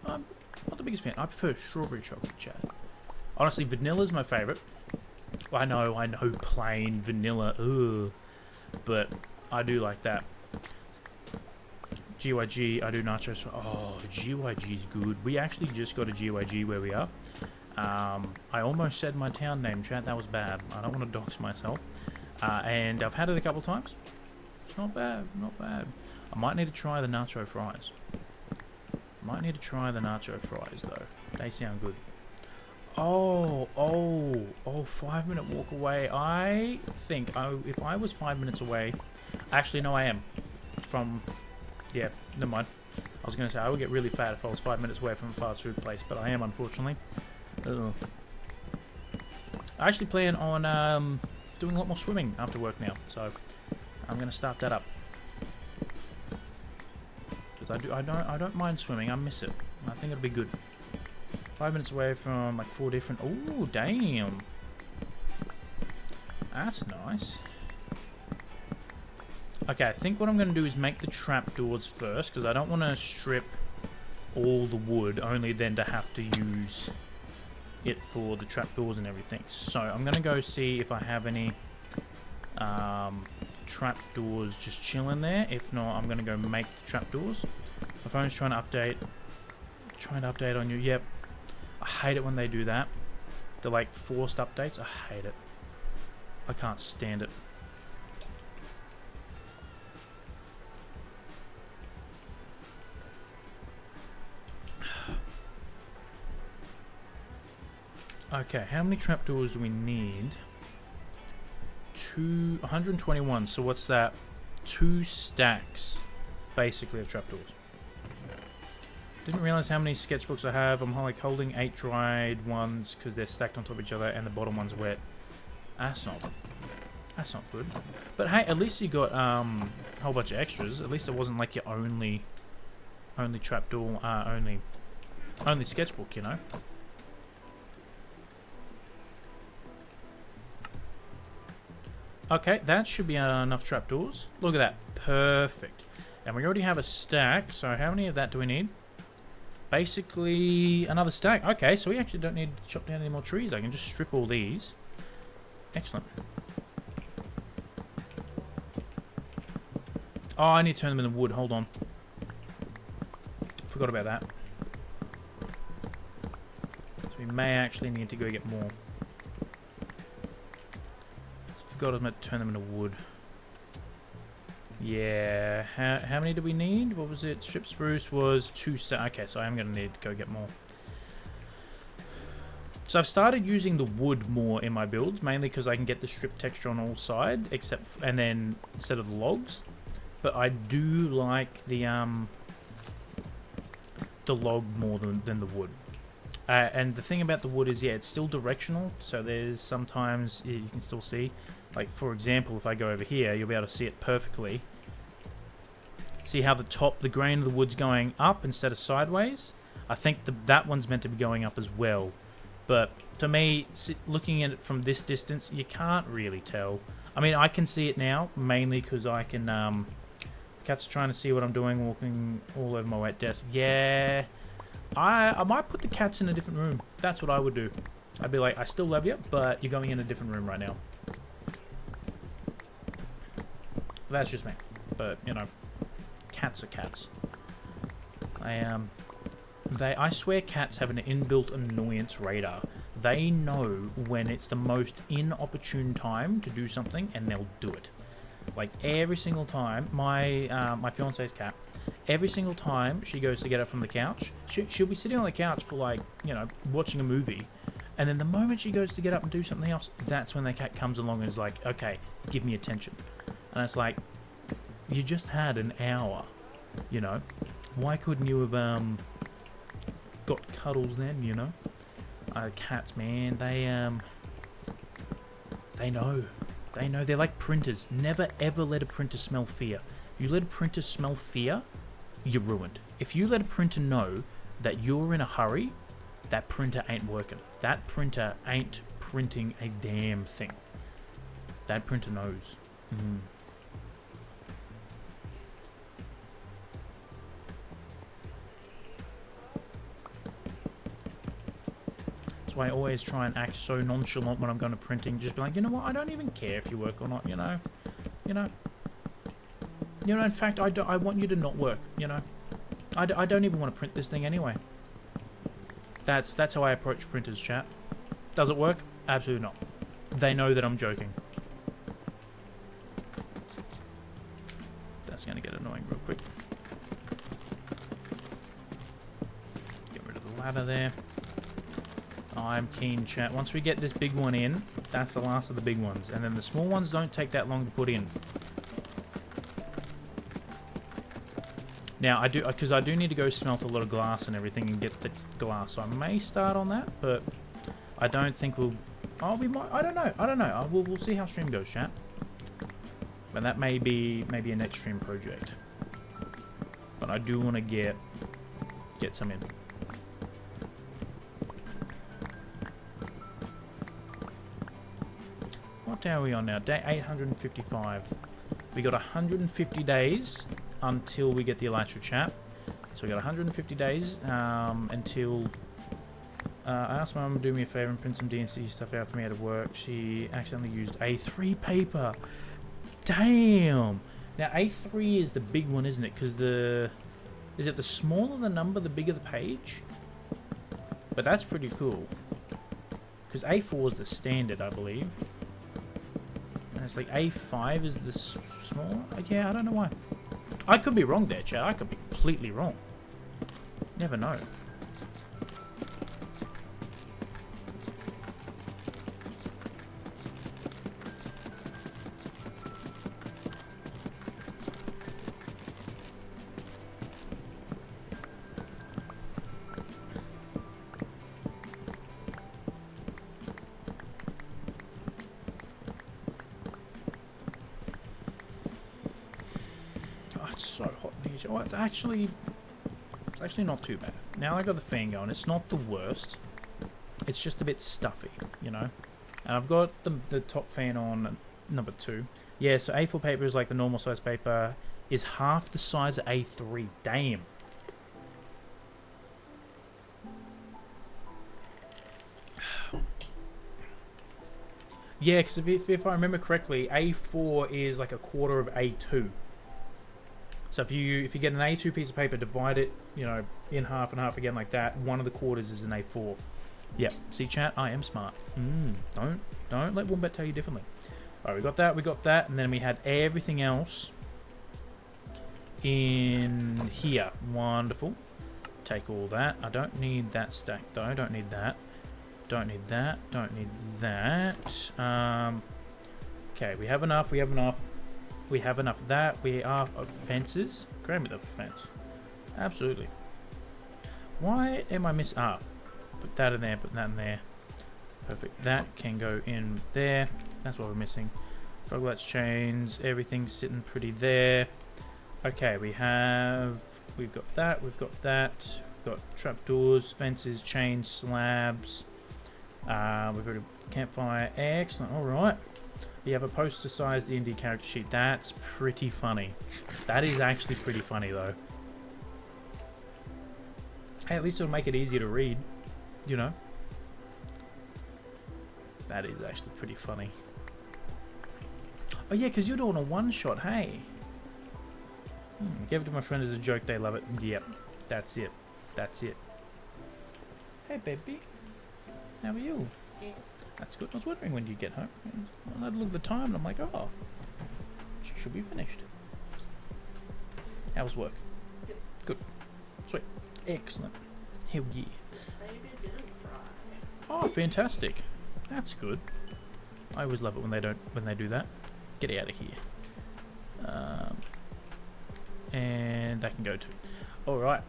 I'm not the biggest fan. I prefer strawberry chocolate, chat. Honestly, vanilla's my favourite. I know, plain vanilla, ugh. But I do like that. GYG, I do nachos. Oh, GYG's good. We actually just got a GYG where we are. I almost said my town name, chat. That was bad. I don't want to dox myself. And I've had it a couple times. It's not bad, not bad. I might need to try the nacho fries. Might need to try the nacho fries, though. They sound good. Oh, 5-minute walk away. I think if I was 5 minutes away... Actually, no, I am. From... Yeah, never mind. I was going to say, I would get really fat if I was 5 minutes away from a fast food place, but I am, unfortunately. Ugh. I actually plan on doing a lot more swimming after work now, so I'm going to start that up. Because I don't mind swimming, I miss it. I think it'll be good. 5 minutes away from like 4 different... Oh, damn. That's nice. Okay, I think what I'm going to do is make the trapdoors first, because I don't want to strip all the wood, only then to have to use it for the trapdoors and everything. So I'm going to go see if I have any trapdoors just chilling there. If not, I'm going to go make the trapdoors. My phone's trying to update. Trying to update on you. Yep. I hate it when they do that. They're like forced updates. I hate it. I can't stand it. Okay, how many trapdoors do we need? 121. So what's that? 2 stacks, basically, of trapdoors. Didn't realize how many sketchbooks I have. I'm like holding 8 dried ones because they're stacked on top of each other, and the bottom one's wet. That's not good. But hey, at least you got a whole bunch of extras. At least it wasn't like your only trapdoor, only sketchbook, you know. Okay, that should be enough trapdoors. Look at that. Perfect. And we already have a stack, so how many of that do we need? Basically, another stack. Okay, so we actually don't need to chop down any more trees. I can just strip all these. Excellent. Oh, I need to turn them into wood. Hold on. Forgot about that. So we may actually need to go get more. Forgot I'm going to turn them into wood. Yeah. How many do we need? What was it? Strip spruce was 2 stacks. Okay, so I am going to need to go get more. So I've started using the wood more in my builds, mainly because I can get the strip texture on all sides, and then instead of the logs. But I do like the log more than the wood. And the thing about the wood is, yeah, it's still directional. So there's sometimes you can still see, like for example, if I go over here, you'll be able to see it perfectly. See how the grain of the wood's going up instead of sideways? I think that one's meant to be going up as well. But to me, looking at it from this distance, you can't really tell. I mean, I can see it now, mainly because I can... Cat's trying to see what I'm doing, walking all over my wet desk. Yeah, I might put the cats in a different room. That's what I would do. I'd be like, I still love you, but you're going in a different room right now. That's just me. But, you know, cats are cats. I swear cats have an inbuilt annoyance radar. They know when it's the most inopportune time to do something, and they'll do it. Like every single time, my fiance's cat, every single time she goes to get up from the couch, she'll be sitting on the couch for like, you know, watching a movie, and then the moment she goes to get up and do something else, that's when the cat comes along and is like, okay, give me attention. And it's like, you just had an hour, you know, why couldn't you have got cuddles then, you know? Cats, man, they know. They know. They're like printers. Never ever let a printer smell fear. If you let a printer smell fear, you're ruined. If you let a printer know that you're in a hurry, that printer ain't working. That printer ain't printing a damn thing. That printer knows. That's why I always try and act so nonchalant when I'm going to printing. Just be like, you know what? I don't even care if you work or not. You know. In fact, I want you to not work. You know. I don't even want to print this thing anyway. That's how I approach printers, chat. Does it work? Absolutely not. They know that I'm joking. That's going to get annoying real quick. Get rid of the ladder there. I'm keen, chat. Once we get this big one in, that's the last of the big ones. And then the small ones don't take that long to put in. Now, because I do need to go smelt a lot of glass and everything and get the glass. So I may start on that, but I don't think we'll... Oh, we might... I don't know. We'll see how stream goes, chat. But that may be maybe a next stream project. But I do want to get some in. What day are we on now? Day 855. We got 150 days until we get the Elytra chat. So we got 150 days until... I asked my mum to do me a favour and print some D&C stuff out for me out of work. She accidentally used A3 paper. Damn! Now A3 is the big one, isn't it? Because the... Is it the smaller the number, the bigger the page? But that's pretty cool. Because A4 is the standard, I believe. And it's like A5 is the smaller? Yeah, I don't know why. I could be wrong there, chat. I could be completely wrong. Never know. Oh, it's actually not too bad. Now I got the fan going. It's not the worst. It's just a bit stuffy, you know. And I've got the top fan on number 2. Yeah, so A4 paper is like the normal size paper. Is half the size of A3. Damn. Yeah, because if I remember correctly, A4 is like a quarter of A2. So if you get an A2 piece of paper, divide it, you know, in half and half again like that, one of the quarters is an A4. Yep. See, chat, I am smart. Don't let Wombat tell you differently. All right, we got that, and then we had everything else in here. Wonderful. Take all that. I don't need that stack though. Don't need that. Don't need that. Don't need that. Okay, we have enough. We have enough of that. We are fences. Grab me the fence. Absolutely. Why am I missing? Put that in there. Put that in there. Perfect. That can go in there. That's what we're missing. Froglet's chains. Everything's sitting pretty there. Okay, we've got that. We've got that. We've got trapdoors, fences, chains, slabs. We've got a campfire. Excellent. All right. You have a poster-sized D&D character sheet. That's pretty funny. That is actually pretty funny, though. Hey, at least it'll make it easier to read, you know. That is actually pretty funny. Oh, yeah, because you're doing a one-shot, hey. Gave it to my friend as a joke. They love it. Yep, that's it. That's it. Hey, baby. How are you? That's good. I was wondering when you get home. I had a look at the time and I'm like, oh, she should be finished. How's work? Good. Good. Sweet. Excellent. Hell yeah. Baby didn't cry. Oh, fantastic. That's good. I always love it when they do that. Get out of here. And that can go too. Alright.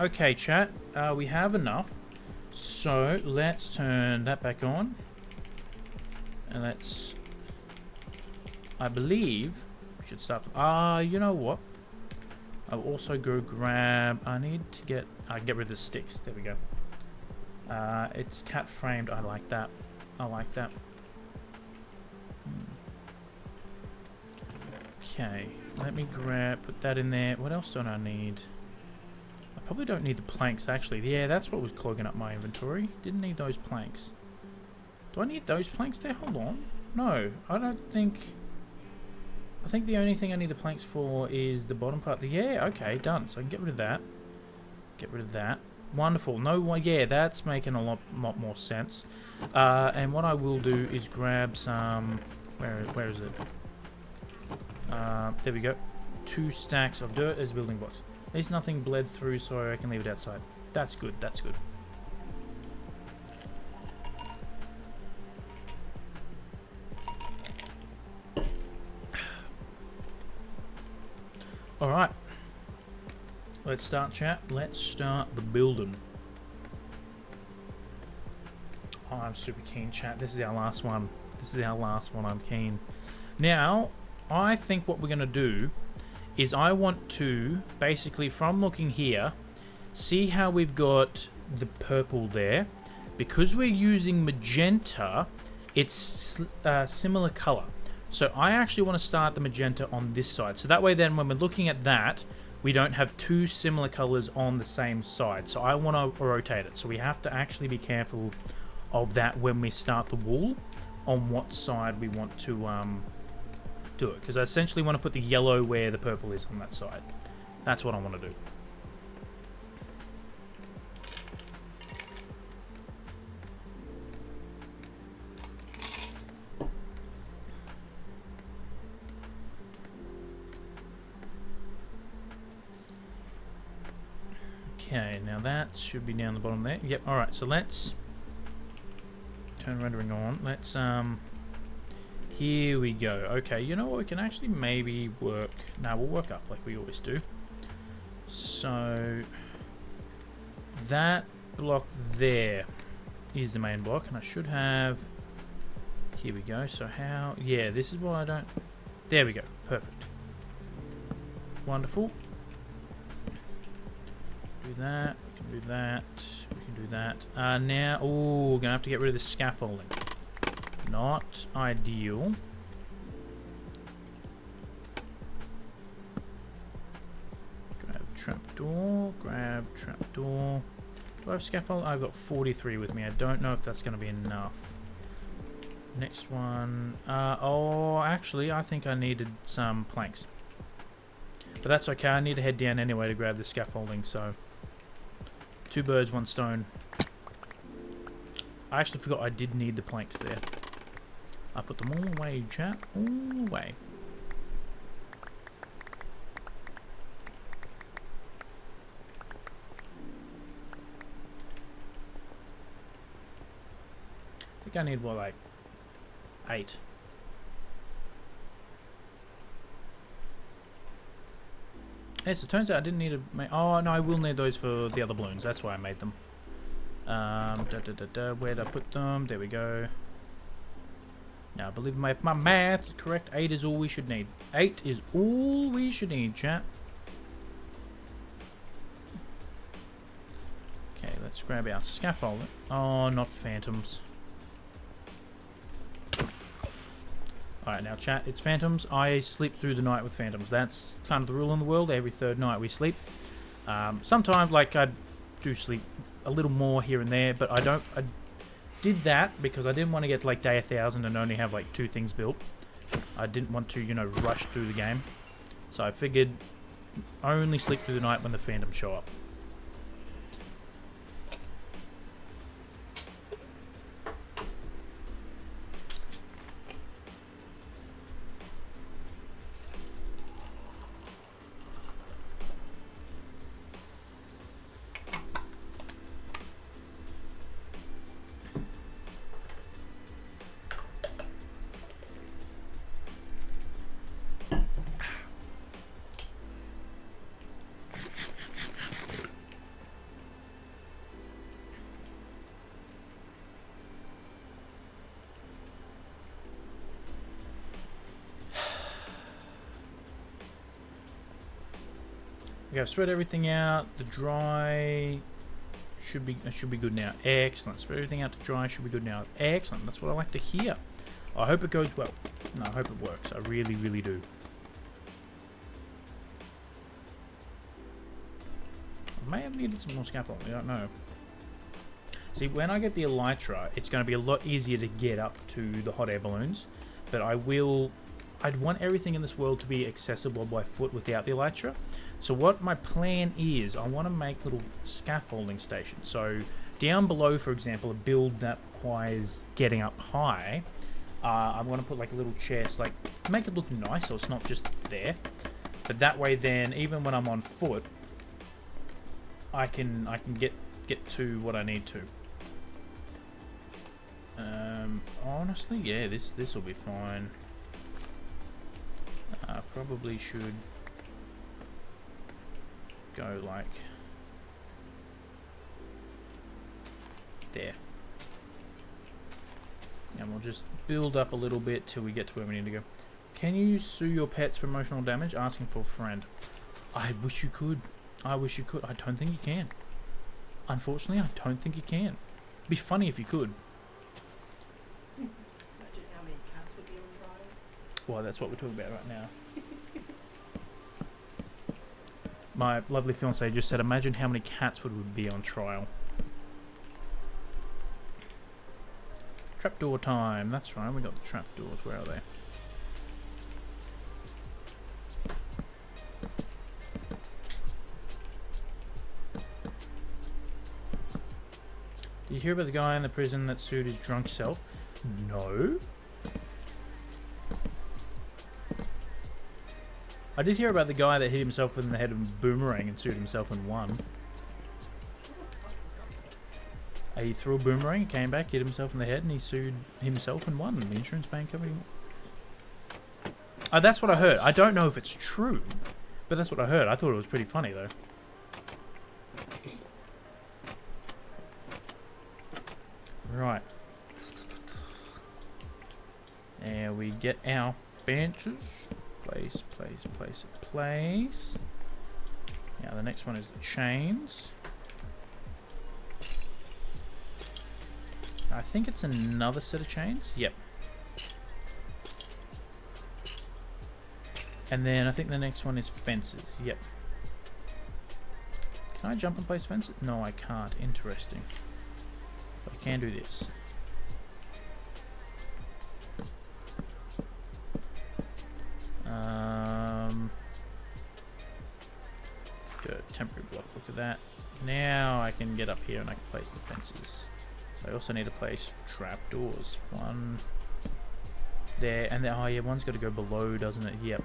Okay, chat. We have enough. So let's turn that back on. And let's... I believe we should start... you know what? I'll also go grab... I need to get rid of the sticks. There we go. It's cat framed. I like that. I like that. Okay. Let me put that in there. What else don't I need? I probably don't need the planks, actually. Yeah, that's what was clogging up my inventory. Didn't need those planks. Do I need those planks there? Hold on. No, I don't think... I think the only thing I need the planks for is the bottom part. Yeah, okay, done. So I can get rid of that. Get rid of that. Wonderful. No one. Yeah, that's making a lot more sense. And what I will do is grab some... Where is it? There we go. 2 stacks of dirt as building blocks. At least nothing bled through, so I can leave it outside. That's good. That's good. Alright. Let's start, chat. Let's start the building. Oh, I'm super keen, chat. This is our last one. This is our last one. I'm keen. Now, I think what we're going to do is I want to, basically, from looking here, see how we've got the purple there. Because we're using magenta, it's similar color. So I actually want to start the magenta on this side. So that way then when we're looking at that, we don't have 2 similar colors on the same side. So I want to rotate it. So we have to actually be careful of that when we start the wall, on what side we want to do it. Because I essentially want to put the yellow where the purple is on that side. That's what I want to do. Okay, now that should be down the bottom there. Yep, alright, so let's turn rendering on. Let's, here we go. Okay, you know what, we can actually maybe work, we'll work up like we always do. So, that block there is the main block, and I should have, here we go, so how, yeah, this is why I don't, there we go, perfect. Wonderful. Do that, we can do that, we can do that. Now, oh, we're gonna have to get rid of the scaffolding. Not ideal. Grab trapdoor, grab trapdoor. Do I have scaffold? I've got 43 with me. I don't know if that's gonna be enough. Next one. Oh, actually, I think I needed some planks. But that's okay, I need to head down anyway to grab the scaffolding, so 2 birds, 1 stone. I actually forgot I did need the planks there. I put them all away, chat, all away. I think I need, what, like 8. Yes, it turns out I didn't need to make... Oh, no, I will need those for the other balloons. That's why I made them. Where'd I put them? There we go. Now, I believe my math is correct. 8 is all we should need. 8 is all we should need, chat. Okay, let's grab our scaffolding. Oh, not phantoms. Alright, now chat, it's phantoms. I sleep through the night with phantoms. That's kind of the rule in the world. Every third night we sleep. Sometimes, like, I do sleep a little more here and there, but I did that because I didn't want to get to, like, day 1000 and only have, like, 2 things built. I didn't want to, you know, rush through the game. So I figured only sleep through the night when the phantoms show up. Okay, I've spread everything out. The dry should be good now. Excellent. Spread everything out to dry. Should be good now. Excellent. That's what I like to hear. I hope it goes well. No, I hope it works. I really, really do. I may have needed some more scaffolding. I don't know. See, when I get the elytra, it's going to be a lot easier to get up to the hot air balloons. But I'd want everything in this world to be accessible by foot without the elytra. So what my plan is, I want to make little scaffolding stations. So down below, for example, a build that requires getting up high, I'm going to put like a little chest, like make it look nice so it's not just there. But that way then, even when I'm on foot, I can get to what I need to. Honestly, yeah, this will be fine. Probably should go like there. And we'll just build up a little bit till we get to where we need to go. Can you sue your pets for emotional damage? Asking for a friend. I wish you could. I wish you could. I don't think you can. Unfortunately, I don't think you can. It'd be funny if you could. Imagine how many cats would be on trial. Well, that's what we're talking about right now. My lovely fiancée just said, imagine how many cats would be on trial. Trapdoor time. That's right, we got the trapdoors. Where are they? Did you hear about the guy in the prison that sued his drunk self? No. I did hear about the guy that hit himself in the head with a boomerang and sued himself and won. He threw a boomerang, came back, hit himself in the head, and he sued himself and won. The insurance bank covered him. That's what I heard. I don't know if it's true, but that's what I heard. I thought it was pretty funny, though. Right. Now we get our benches. Place. Now the next one is the chains. I think it's another set of chains. Yep. And then I think the next one is fences. Yep. Can I jump and place fences? No, I can't. Interesting. But I can do this. Good. Temporary block. Look at that. Now I can get up here and I can place the fences. So I also need to place trapdoors. One there and there. Oh yeah, one's got to go below, doesn't it? Yep.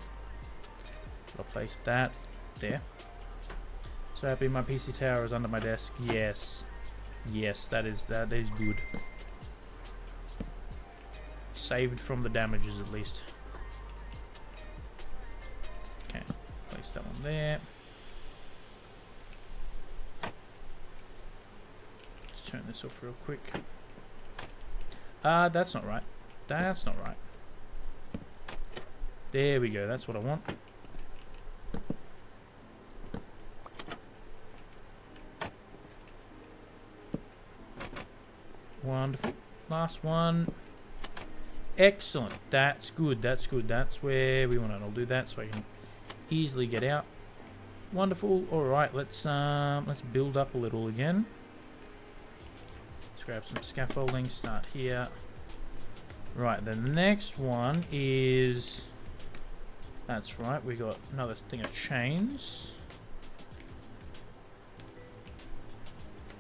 I'll place that there. So happy my PC tower is under my desk. Yes. Yes, that is good. Saved from the damages at least. Okay, place that one there. Let's turn this off real quick. That's not right. That's not right. There we go, that's what I want. Wonderful. Last one. Excellent. That's good. That's good. That's where we want it. I'll do that so I can easily get out. Wonderful. All right. Let's build up a little again. Let's grab some scaffolding. Start here. Right. The next one is. That's right. We got another thing of chains.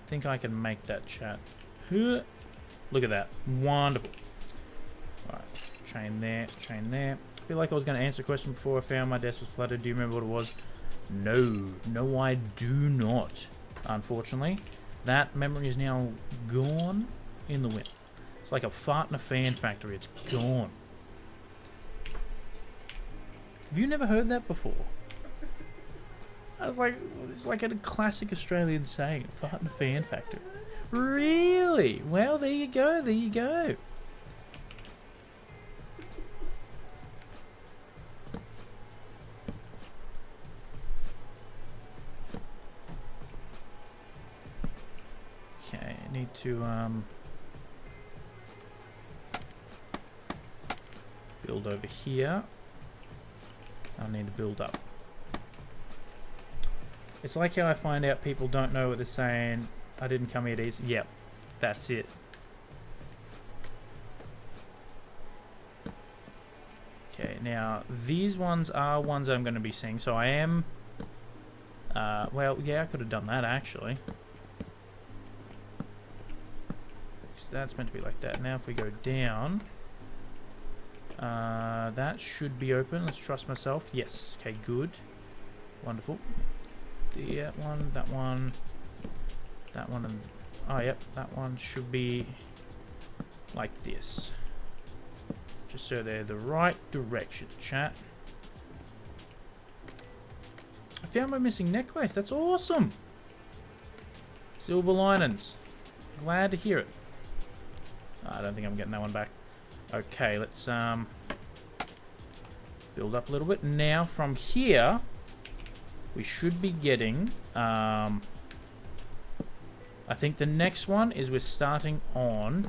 I think I can make that, chat. Look at that. Wonderful. Alright, chain there, chain there. I feel like I was going to answer a question before I found my desk was flooded. Do you remember what it was? No. No, I do not. Unfortunately. That memory is now gone in the wind. It's like a fart in a fan factory. It's gone. Have you never heard that before? I was like, it's like a classic Australian saying, fart in a fan factory. Really? Well, there you go, there you go. Okay, I need to build over here. I need to build up. It's like how I find out people don't know what they're saying. I didn't come here to eat. Yep, that's it. Okay, now these ones are ones I'm going to be seeing. So I am... well, yeah, I could have done that actually. That's meant to be like that. Now if we go down... that should be open. Let's trust myself. Yes. Okay, good. Wonderful. That one, that one, that one, and... oh, yep, that one should be like this. Just so they're the right direction, chat. I found my missing necklace. That's awesome. Silver linings. Glad to hear it. I don't think I'm getting that one back. Okay, let's build up a little bit. Now from here, we should be getting, I think the next one is we're starting on,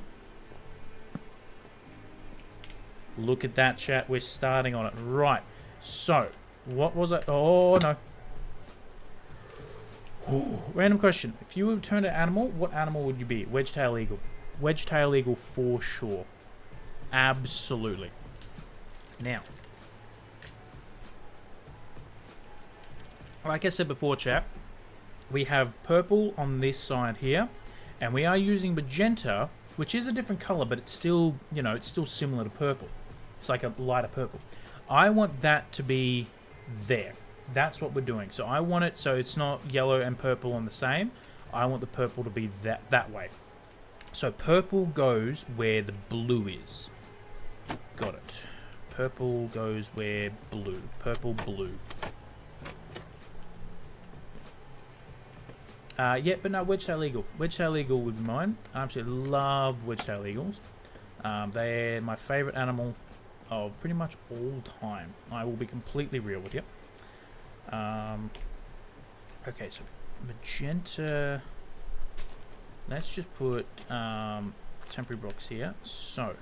look at that, chat, we're starting on it. Right, so, what was it? Oh, no. Random question. If you were turned an animal, what animal would you be? Wedge-tail eagle. Wedge-tail eagle for sure. Absolutely. Now, like I said before, chat, we have purple on this side here, and we are using magenta, which is a different color, but it's still, you know, it's still similar to purple. It's like a lighter purple. I want that to be there. That's what we're doing. So I want it so it's not yellow and purple on the same. I want the purple to be that way. So purple goes where the blue is. Got it. Purple goes where blue. Purple, blue. Yeah, but no, wedge-tail eagle. Wedge-tail eagle would be mine. I absolutely love wedge-tail eagles. They're my favorite animal of pretty much all time. I will be completely real with you. Okay, so magenta. Let's just put temporary blocks here. So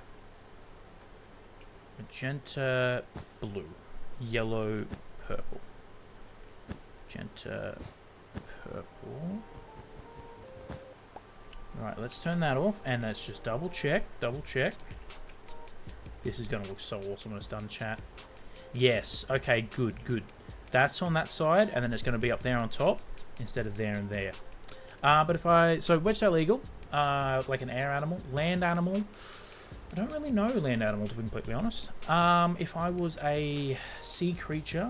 magenta, blue, yellow, purple. Magenta, purple. Right, let's turn that off and let's just double check. This is going to look so awesome when it's done, chat. Yes, okay, good. That's on that side, and then it's going to be up there on top instead of there and there. But if so wedge-tail eagle, like an air animal, land animal. I don't really know land animal, to be completely honest. If I was a sea creature,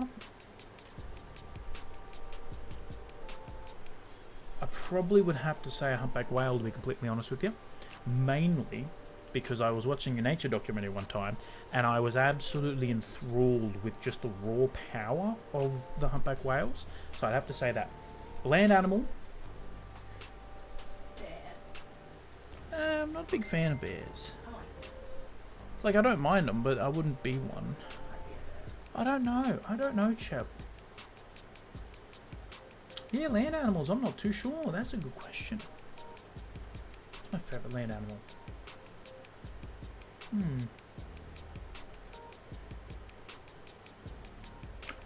I probably would have to say a humpback whale, to be completely honest with you. Mainly because I was watching a nature documentary one time, and I was absolutely enthralled with just the raw power of the humpback whales. So I'd have to say that. Land animal. Bear. I'm not a big fan of bears. I like bears. Like, I don't mind them, but I wouldn't be one. I'd be a bear. I don't know, chap. Yeah, land animals, I'm not too sure. That's a good question. What's my favourite land animal?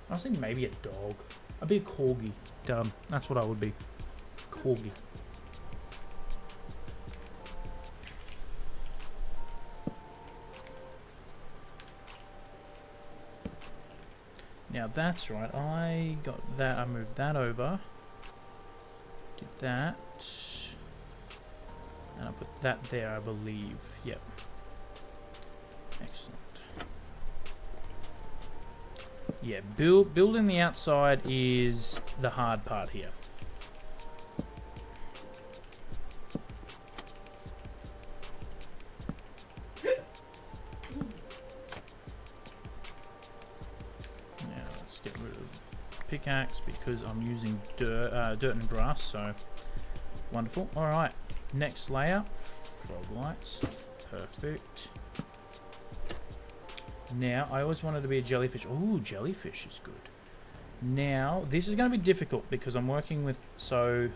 I was thinking maybe a dog. I'd be a corgi. Done. That's what I would be. Corgi. Now that's right. I got that. I moved that over. Did that. And I put that there, I believe. Yep. Excellent. Yeah, building the outside is the hard part here. Now let's get rid of pickaxe because I'm using dirt and grass, so wonderful. All right, next layer, frog lights, perfect. Now, I always wanted to be a jellyfish. Oh, jellyfish is good. Now, this is going to be difficult because I'm working with, so,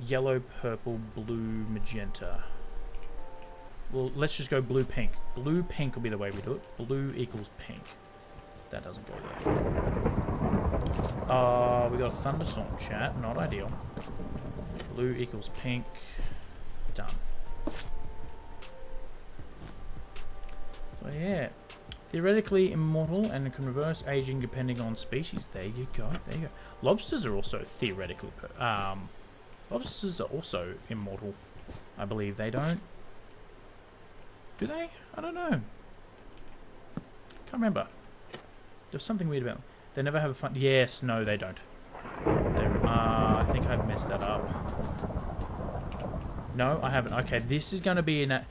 yellow, purple, blue, magenta. Well, let's just go blue, pink. Blue, pink will be the way we do it. Blue equals pink. That doesn't go there. We got a thunderstorm, chat. Not ideal. Blue equals pink. Done. So yeah, theoretically immortal and can reverse aging depending on species. There you go. There you go. Lobsters are also theoretically lobsters are also immortal. I believe they don't. Do they? I don't know. Can't remember. There's something weird about them. They never have a fun. Yes, no, they don't. I think I've messed that up. No, I haven't. Okay, this is going to be in a.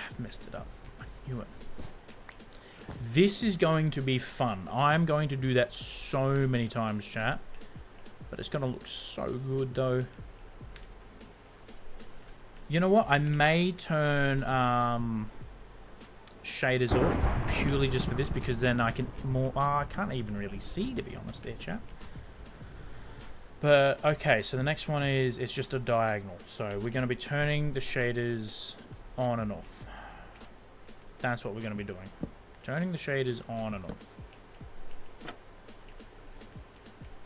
I've messed it up. This is going to be fun. I'm going to do that so many times, chat. But it's going to look so good, though. You know what? I may turn shaders off purely just for this, because then I can more... I can't even really see, to be honest there, chat. But, okay, so the next one is... It's just a diagonal. So we're going to be turning the shaders on and off. That's what we're going to be doing. Turning the shaders on and off.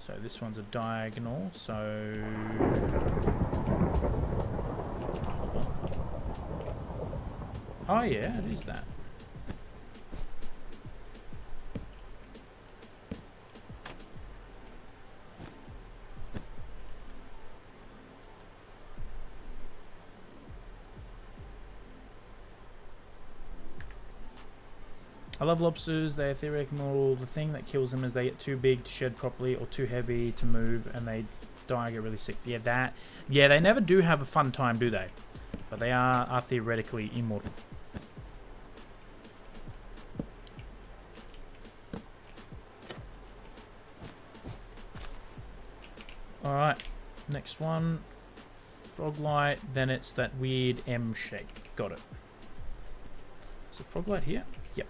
So this one's a diagonal, so... Oh yeah, it is that. I love lobsters. They're theoretically immortal. The thing that kills them is they get too big to shed properly or too heavy to move, and they die, get really sick. Yeah, they never do have a fun time, do they? But they are theoretically immortal. Alright, next one. Frog light, then it's that weird M shape. Got it. Is it frog light here? Yep.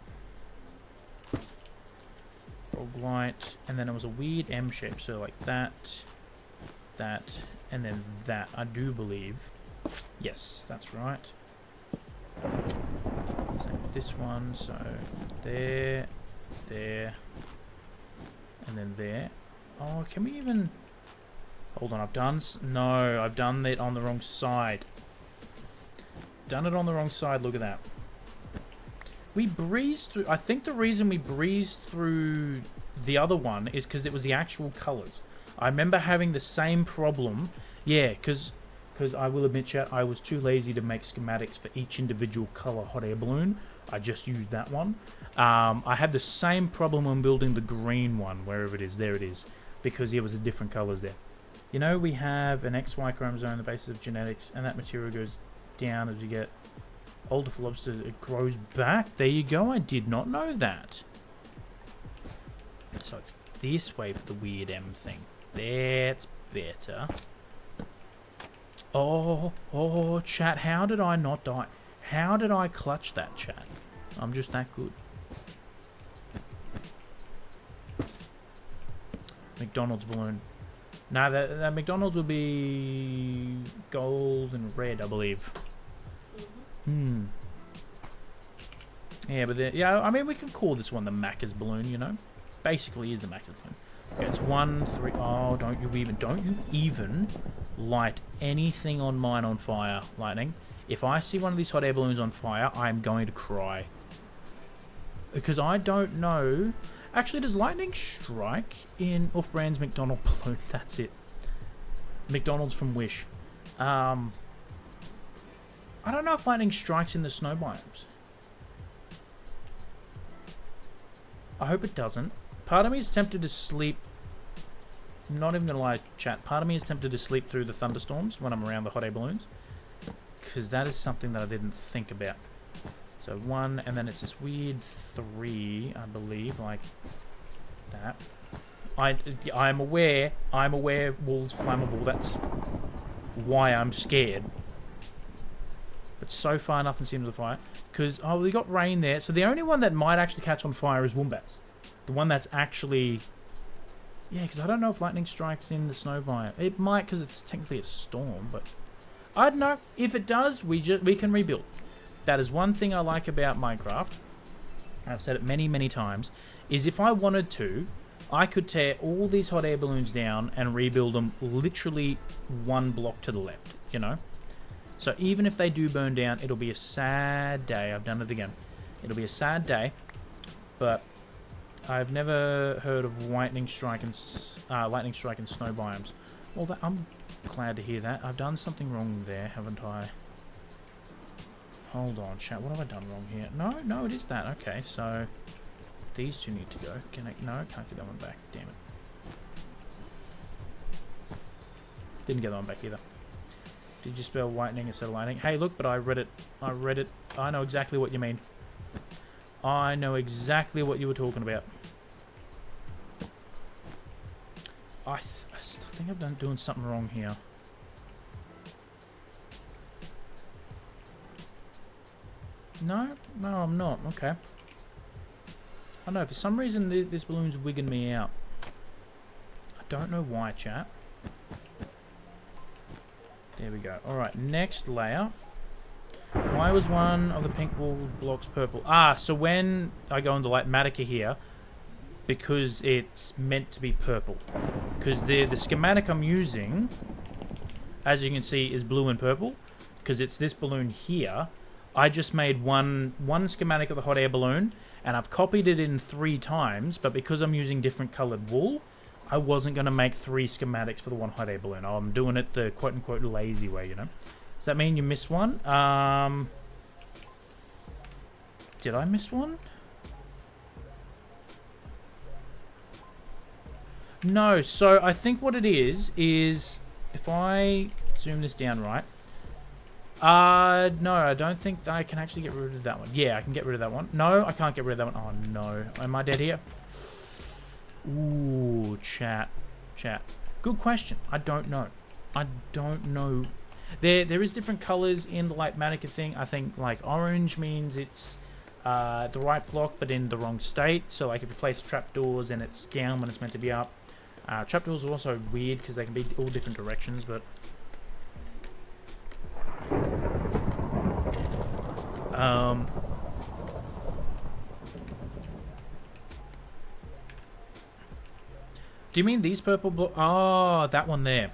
Frog light, and then it was a weird M shape, so like that, and then that, I do believe. Yes, that's right. Same with this one, so there, and then there. Oh, can we even... Hold on, I've done it on the wrong side. Done it on the wrong side, look at that. We breezed through... I think the reason we breezed through the other one is because it was the actual colours. I remember having the same problem. Yeah, because I will admit, chat, I was too lazy to make schematics for each individual colour hot air balloon. I just used that one. I had the same problem when building the green one, wherever it is. There it is. Because it was the different colours there. You know, we have an XY chromosome on the basis of genetics, and that material goes down as you get older for lobsters. It grows back. There you go. I did not know that. So it's this way for the weird M thing. That's better. Oh, chat. How did I not die? How did I clutch that, chat? I'm just that good. McDonald's balloon. Now that McDonald's will be gold and red, I believe. Yeah, but yeah, I mean, we can call this one the Macca's balloon, you know? Basically is the Macca's balloon. Okay, it's 1, 3... Oh, don't you even light anything on mine on fire, Lightning. If I see one of these hot air balloons on fire, I'm going to cry. Because I don't know... Actually, does lightning strike in Off-Brand's McDonald's balloon? That's it. McDonald's from Wish. I don't know if lightning strikes in the snow biomes. I hope it doesn't. Part of me is tempted to sleep. I'm not even going to lie, chat. Part of me is tempted to sleep through the thunderstorms when I'm around the hot air balloons. Because that is something that I didn't think about. So 1, and then it's this weird 3, I believe, like that. I'm aware wool's flammable. That's why I'm scared. But so far, nothing seems to fire. Because, oh, we got rain there. So the only one that might actually catch on fire is Wombats. The one that's actually... Yeah, because I don't know if lightning strikes in the snow biome. It might, because it's technically a storm, but... I don't know. If it does, we can rebuild. That is one thing I like about Minecraft. I've said it many, many times. Is if I wanted to, I could tear all these hot air balloons down and rebuild them literally 1 block to the left, you know? So even if they do burn down, it'll be a sad day. I've done it again. It'll be a sad day, but I've never heard of lightning strike in snow biomes. Well, I'm glad to hear that. I've done something wrong there, haven't I? Hold on, chat. What have I done wrong here? No, it is that. Okay, so these two need to go. No, can't get that one back. Damn it. Didn't get that one back either. Did you spell lightning instead of lightning? Hey, look, but I read it. I know exactly what you mean. I know exactly what you were talking about. I still think I'm doing something wrong here. No, I'm not. Okay. I don't know. For some reason, this balloon's wigging me out. I don't know why, chat. There we go. Alright, next layer. Why was one of the pink wall blocks purple? So when I go into like Matica here, because it's meant to be purple. Because the schematic I'm using, as you can see, is blue and purple. Because it's this balloon here. I just made one schematic of the hot air balloon, and I've copied it in 3 times, but because I'm using different colored wool, I wasn't going to make 3 schematics for the one hot air balloon. I'm doing it the quote-unquote lazy way, you know? Does that mean you missed one? Did I miss one? No, so I think what it is if I zoom this down right, no, I don't think I can actually get rid of that one. Yeah, I can get rid of that one. No, I can't get rid of that one. Oh, no. Am I dead here? Ooh, chat. Good question. I don't know. There is different colors in the like Matica thing. I think like orange means it's the right block, but in the wrong state. So like if you place trapdoors and it's down when it's meant to be up. Trapdoors are also weird because they can be all different directions, but... Do you mean these purple blocks? Oh, that one there.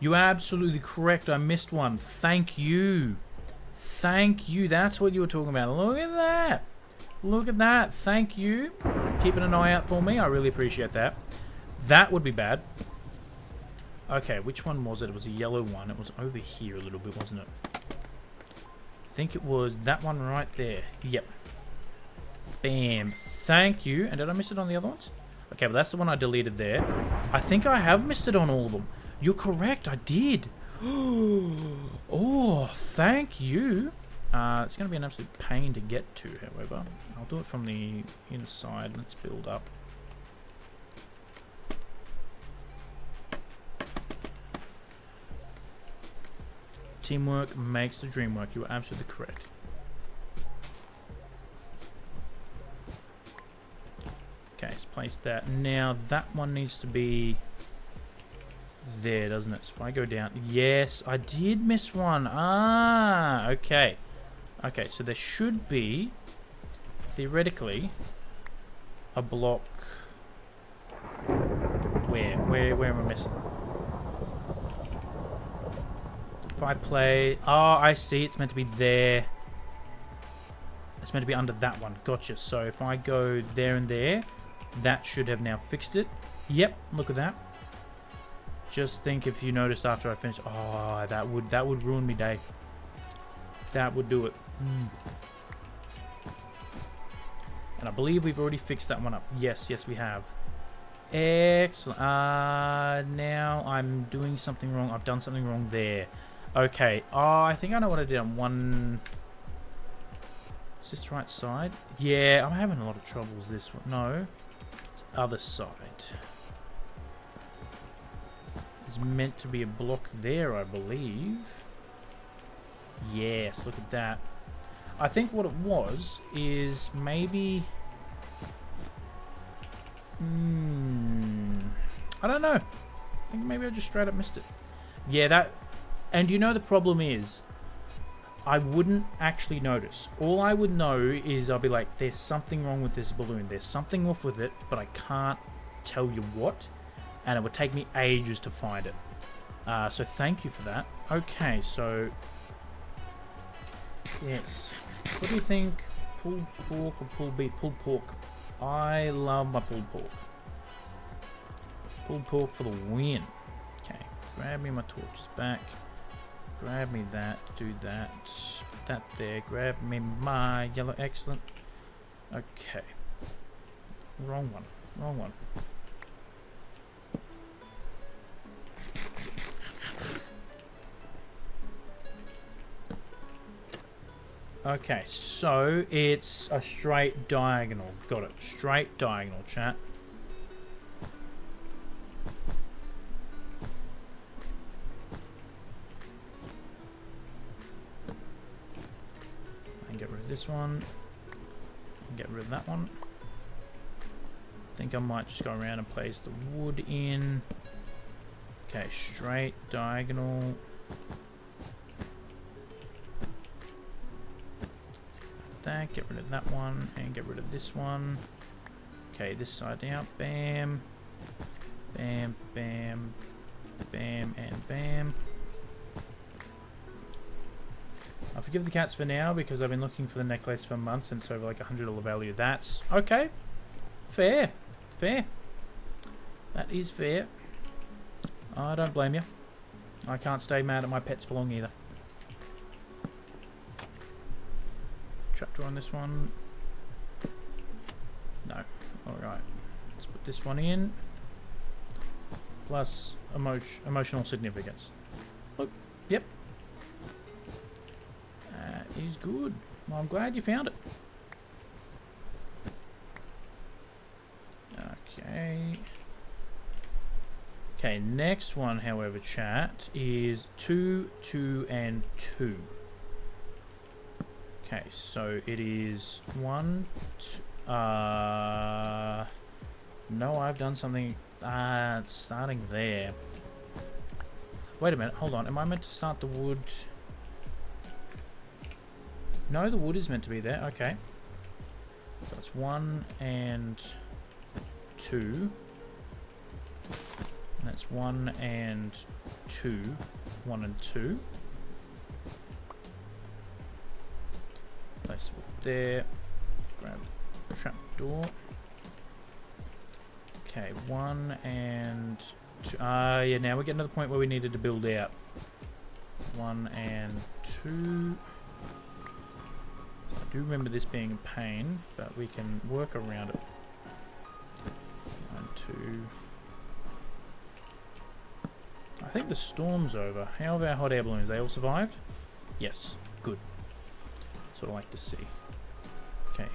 You're absolutely correct. I missed one. Thank you. Thank you. That's what you were talking about. Look at that. Look at that. Thank you. Keeping an eye out for me. I really appreciate that. That would be bad. Okay, which one was it? It was a yellow one. It was over here a little bit, wasn't it? I think it was that one right there. Yep. Bam. Thank you. And did I miss it on the other ones? Okay, but that's the one I deleted there. I think I have missed it on all of them. You're correct. I did. Oh, thank you. It's going to be an absolute pain to get to, however. I'll do it from the inside. Let's build up. Teamwork makes the dream work. You are absolutely correct. Okay, let's place that. Now, that one needs to be there, doesn't it? So if I go down... Yes, I did miss one. Okay. Okay, so there should be, theoretically, a block. Where am I missing? If I play... Oh, I see. It's meant to be there. It's meant to be under that one. Gotcha. So if I go there and there, that should have now fixed it. Yep, look at that. Just think if you noticed after I finished... Oh, that would ruin me day. That would do it. And I believe we've already fixed that one up. Yes, we have. Excellent. Now I'm doing something wrong. I've done something wrong there. Okay. Oh, I think I know what I did on one... Is this the right side? Yeah, I'm having a lot of troubles this one. No. It's other side. There's meant to be a block there, I believe. Yes, look at that. I think what it was is maybe... I don't know. I think maybe I just straight up missed it. Yeah, that... And you know the problem is, I wouldn't actually notice. All I would know is I'll be like, there's something wrong with this balloon. There's something off with it, but I can't tell you what. And it would take me ages to find it. So thank you for that. Okay, so... Yes. What do you think? Pulled pork or pulled beef? Pulled pork. I love my pulled pork. Pulled pork for the win. Okay, grab me my torches back. Grab me that. Do that. Put that there. Grab me my yellow. Excellent. Okay. Wrong one. Wrong one. Okay, so it's a straight diagonal. Got it. Straight diagonal, chat. And get rid of this one. And get rid of that one. I think I might just go around and place the wood in. Okay, straight diagonal. That, get rid of that one and get rid of this one. Okay, this side out. Bam, bam, bam, bam, and bam. I forgive the cats for now because I've been looking for the necklace for months and it's over like $100 value. That's okay. Fair. Fair. That is fair. I don't blame you. I can't stay mad at my pets for long either. Trapdoor on this one. No. Alright. Let's put this one in. Plus emotional significance. Look. Yep. That is good. Well, I'm glad you found it. Okay. Okay, next one, however, chat, is 2, 2, and 2. Okay, so it is 1, 2, no, I've done something, it's starting there. Wait a minute, hold on, am I meant to start the wood? No, the wood is meant to be there, okay. So it's 1 and 2. And that's 1 and 2. 1 and 2. Place it there. Grab the trapdoor. Okay, 1 and 2. Yeah, now we're getting to the point where we needed to build out. 1 and 2. I do remember this being a pain, but we can work around it. 1, 2. I think the storm's over. How have our hot air balloons? They all survived? Yes. Good. That's what I like to see. Okay.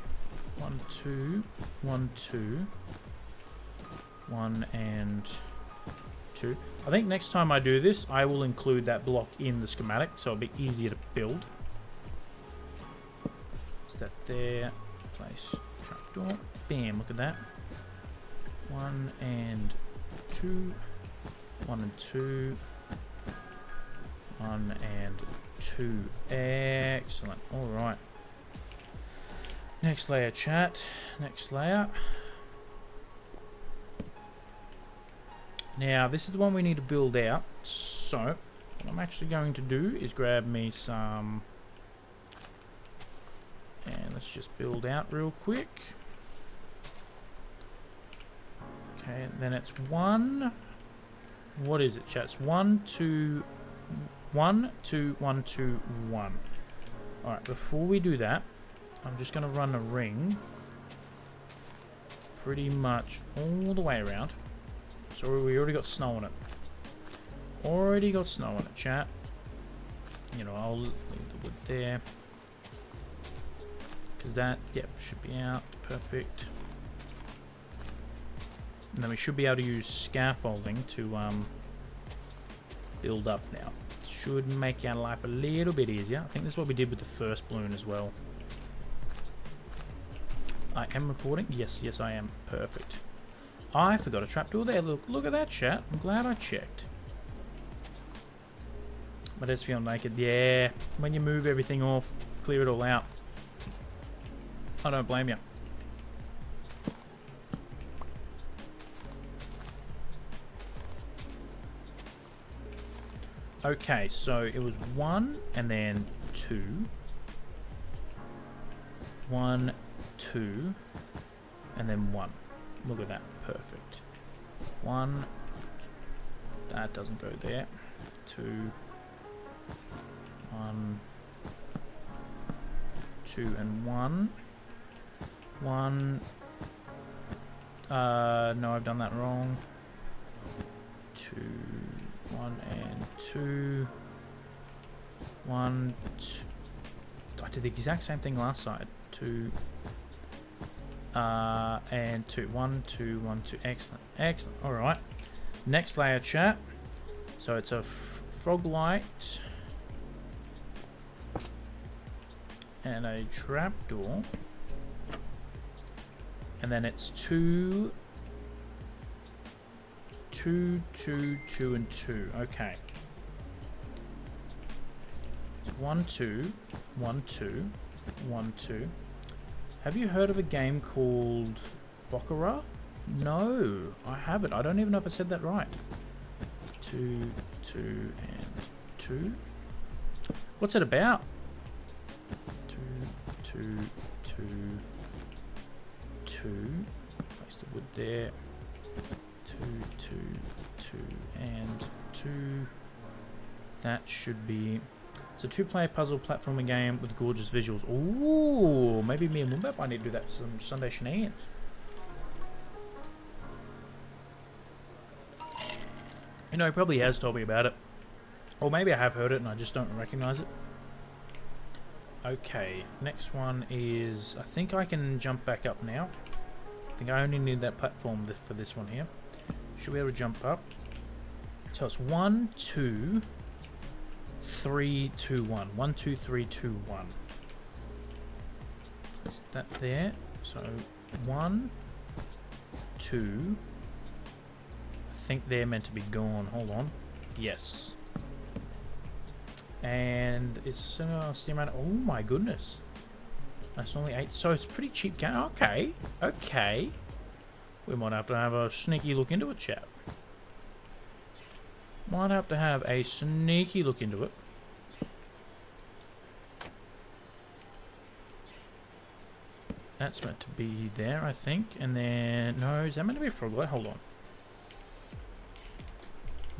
1, 2. 1, 2. 1 and 2. I think next time I do this, I will include that block in the schematic, so it'll be easier to build. Is that there? Place trapdoor. Bam, look at that. 1 and 2. 1 and 2. 1 and 2. Excellent. All right. Next layer, chat. Next layer. Now, this is the one we need to build out. So, what I'm actually going to do is grab me some... And let's just build out real quick. Okay, then it's 1... What is it, chat? It's 1, 2... 1, 2, 1, 2, 1. Alright, before we do that, I'm just going to run a ring pretty much all the way around. So we already got snow on it. Already got snow on it, chat. You know, I'll leave the wood there. Because that, yep, should be out. Perfect. And then we should be able to use scaffolding to build up now. Should make our life a little bit easier. I think this is what we did with the first balloon as well. I am recording. Yes, yes, I am. Perfect. I forgot a trapdoor there. Look at that, chat. I'm glad I checked. But it's feeling naked. Yeah, when you move everything off, clear it all out. I don't blame you. Okay, so it was 1 and then 2. 1, 2, and then 1. Look at that. Perfect. 1. That doesn't go there. 2. 1. 2 and 1. 1. No, I've done that wrong. 2. 1 and 2. 1. 2. I did the exact same thing last side. 2. And 2. 1, 2, 1, 2. Excellent. Excellent. Alright. Next layer, chat. So it's a frog light. And a trapdoor. And then it's 2, 2, 2, 2, and 2. Okay. 1, 2, 1, 2, 1, 2. Have you heard of a game called Baccarat? No, I haven't. I don't even know if I said that right. 2, 2, and 2. What's it about? 2, 2, 2, 2. Place the wood there. 2, 2, 2, and 2. That should be... It's a 2-player puzzle platforming game with gorgeous visuals. Ooh, maybe me and Woombap might need to do that for some Sunday shenanigans. You know, he probably has told me about it. Or maybe I have heard it and I just don't recognize it. Okay, next one is... I think I can jump back up now. I think I only need that platform for this one here. Should be able to jump up. So it's 1, 2, 3, 2, 1. 1, 2, 3, 2, 1. Place that there. So 1, 2. I think they're meant to be gone. Hold on. Yes. And it's steam around. Oh my goodness. That's only 8. So it's pretty cheap game. Okay. Okay. We might have to have a sneaky look into it, chap. Might have to have a sneaky look into it. That's meant to be there, I think. And then... No, is that meant to be a frog light? Hold on.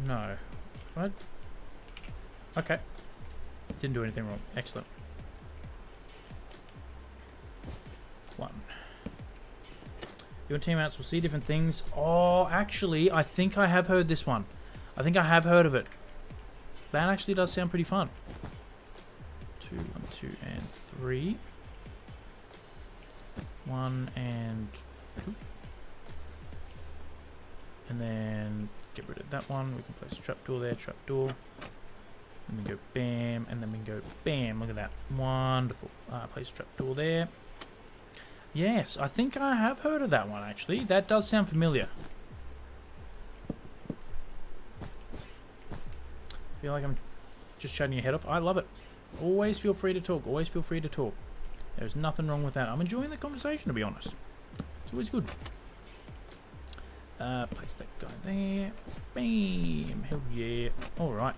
No. What? Okay. Didn't do anything wrong. Excellent. 1. Your teammates will see different things. Oh, actually, I think I have heard this one. I think I have heard of it. That actually does sound pretty fun. 2, 1, 2, and 3. 1 and 2. And then get rid of that one. We can place a trapdoor there, trapdoor. And we go bam, and then we can go bam. Look at that. Wonderful. Place a trapdoor there. Yes, I think I have heard of that one actually. That does sound familiar. Feel like I'm just shutting your head off. I love it. Always feel free to talk. Always feel free to talk. There's nothing wrong with that. I'm enjoying the conversation, to be honest. It's always good. Place that guy there. Bam. Hell yeah. Alright.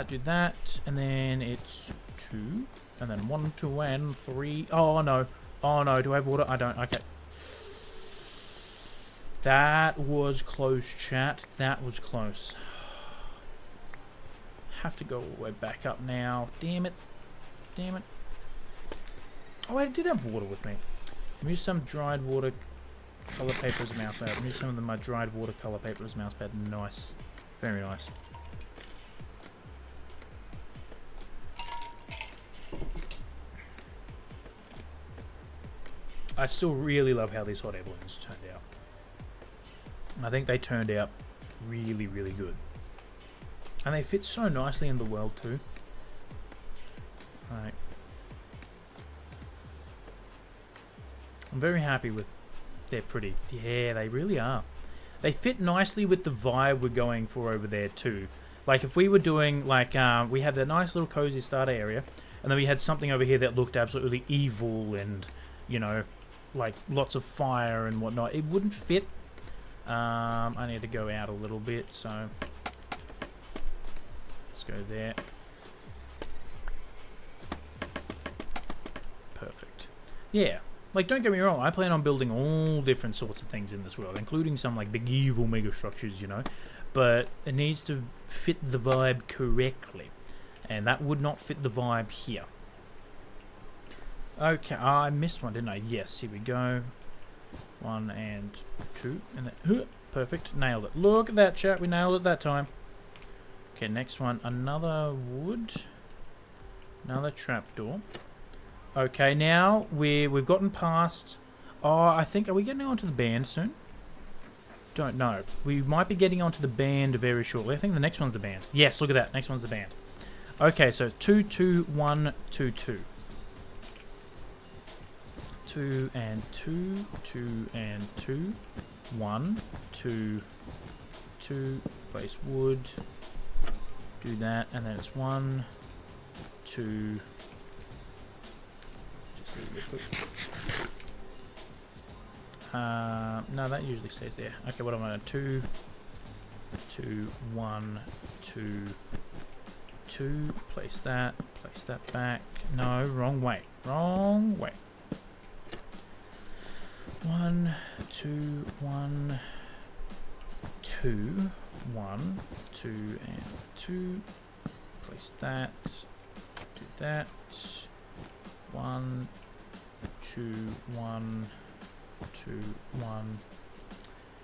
Do that. And then it's 2. And then 1, 2, and 3. Oh, no. Oh, no. Do I have water? I don't. Okay. That was close, chat. That was close. Have to go all the way back up now. Damn it. Damn it. Oh, I did have water with me. I'm use some dried water colour paper as a mouse pad. I'm use some of my dried watercolour paper as a mouse pad. Nice. Very nice. I still really love how these hot air balloons turned out. I think they turned out really, really good. And they fit so nicely in the world too. Alright. I'm very happy with... They're pretty. Yeah, they really are. They fit nicely with the vibe we're going for over there too. Like if we were doing like... we had that nice little cozy starter area. And then we had something over here that looked absolutely evil and, you know, like lots of fire and whatnot. It wouldn't fit. I need to go out a little bit, so... Let's go there. Perfect. Yeah. Like, don't get me wrong, I plan on building all different sorts of things in this world, including some, like, big evil mega structures, you know? But it needs to fit the vibe correctly. And that would not fit the vibe here. Okay, I missed one, didn't I? Yes, here we go. 1 and 2. And then, perfect, nailed it. Look at that, chat, we nailed it that time. Okay, next one, another wood. Another trapdoor. Okay, now we've gotten past... Oh, I think... Are we getting onto the band soon? Don't know. We might be getting onto the band very shortly. I think the next one's the band. Yes, look at that. Next one's the band. Okay, so 2, 2, 1, 2, 2. 2 and 2. 2 and 2. 1, 2, 2. Place wood. Do that, and then it's 1, 2... no, that usually stays there. Okay, what am I doing? 2, 2, 1, 2, 2. Place that back. No, wrong way. Wrong way. 1, 2, 1, 2, 1, 2, and 2. Place that. Do that. 1, 2, 1, 2, 1.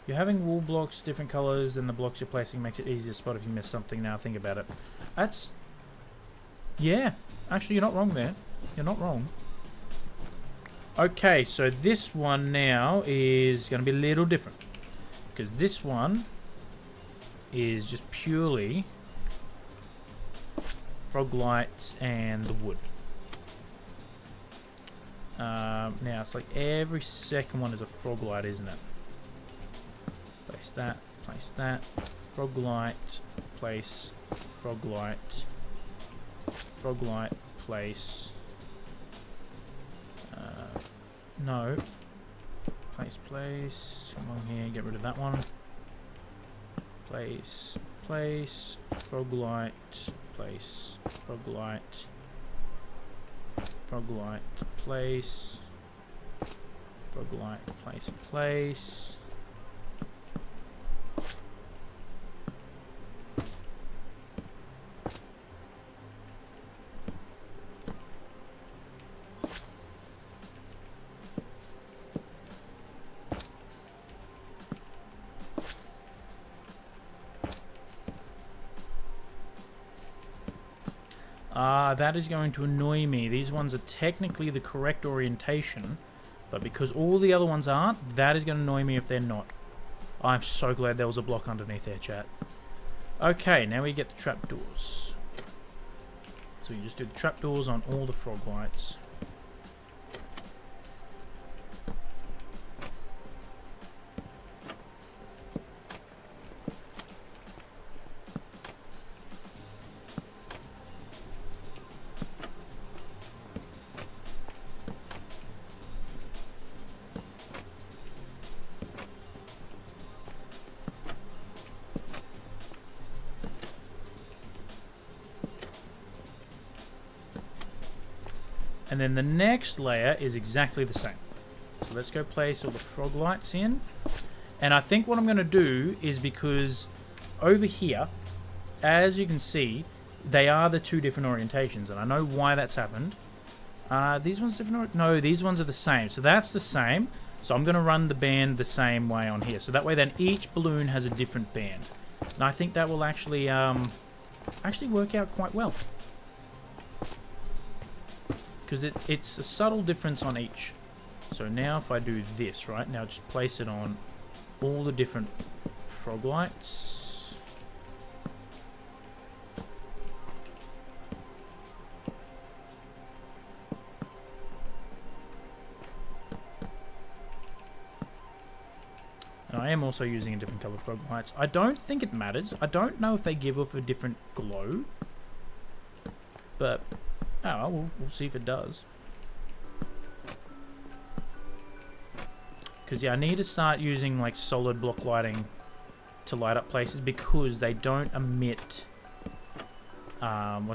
You're having wall blocks different colors and the blocks you're placing makes it easier to spot if you miss something. Now think about it. That's... Yeah. Actually, you're not wrong there. You're not wrong. Okay, so this one now is going to be a little different. Because this one is just purely frog lights and the wood. Now it's like every second one is a frog light, isn't it? Place that, frog light, place, frog light, place, no, place, come on here, get rid of that one, place, frog light, place, frog light, place, frog light, place. That is going to annoy me. These ones are technically the correct orientation, but because all the other ones aren't, that is going to annoy me if they're not. I'm so glad there was a block underneath there, chat. Okay, now we get the trapdoors. So you just do the trapdoors on all the frog lights. And then the next layer is exactly the same. So let's go place all the frog lights in. And I think what I'm going to do is, because over here, as you can see, they are the two different orientations. And I know why that's happened. These ones different? No, these ones are the same. So that's the same. So I'm going to run the band the same way on here. So that way then each balloon has a different band. And I think that will actually work out quite well. Because it's a subtle difference on each. So now if I do this, right, now just place it on all the different frog lights. And I am also using a different color frog lights. I don't think it matters. I don't know if they give off a different glow. But, oh well, we'll see if it does. Because, yeah, I need to start using, like, solid block lighting to light up places, because they don't emit, the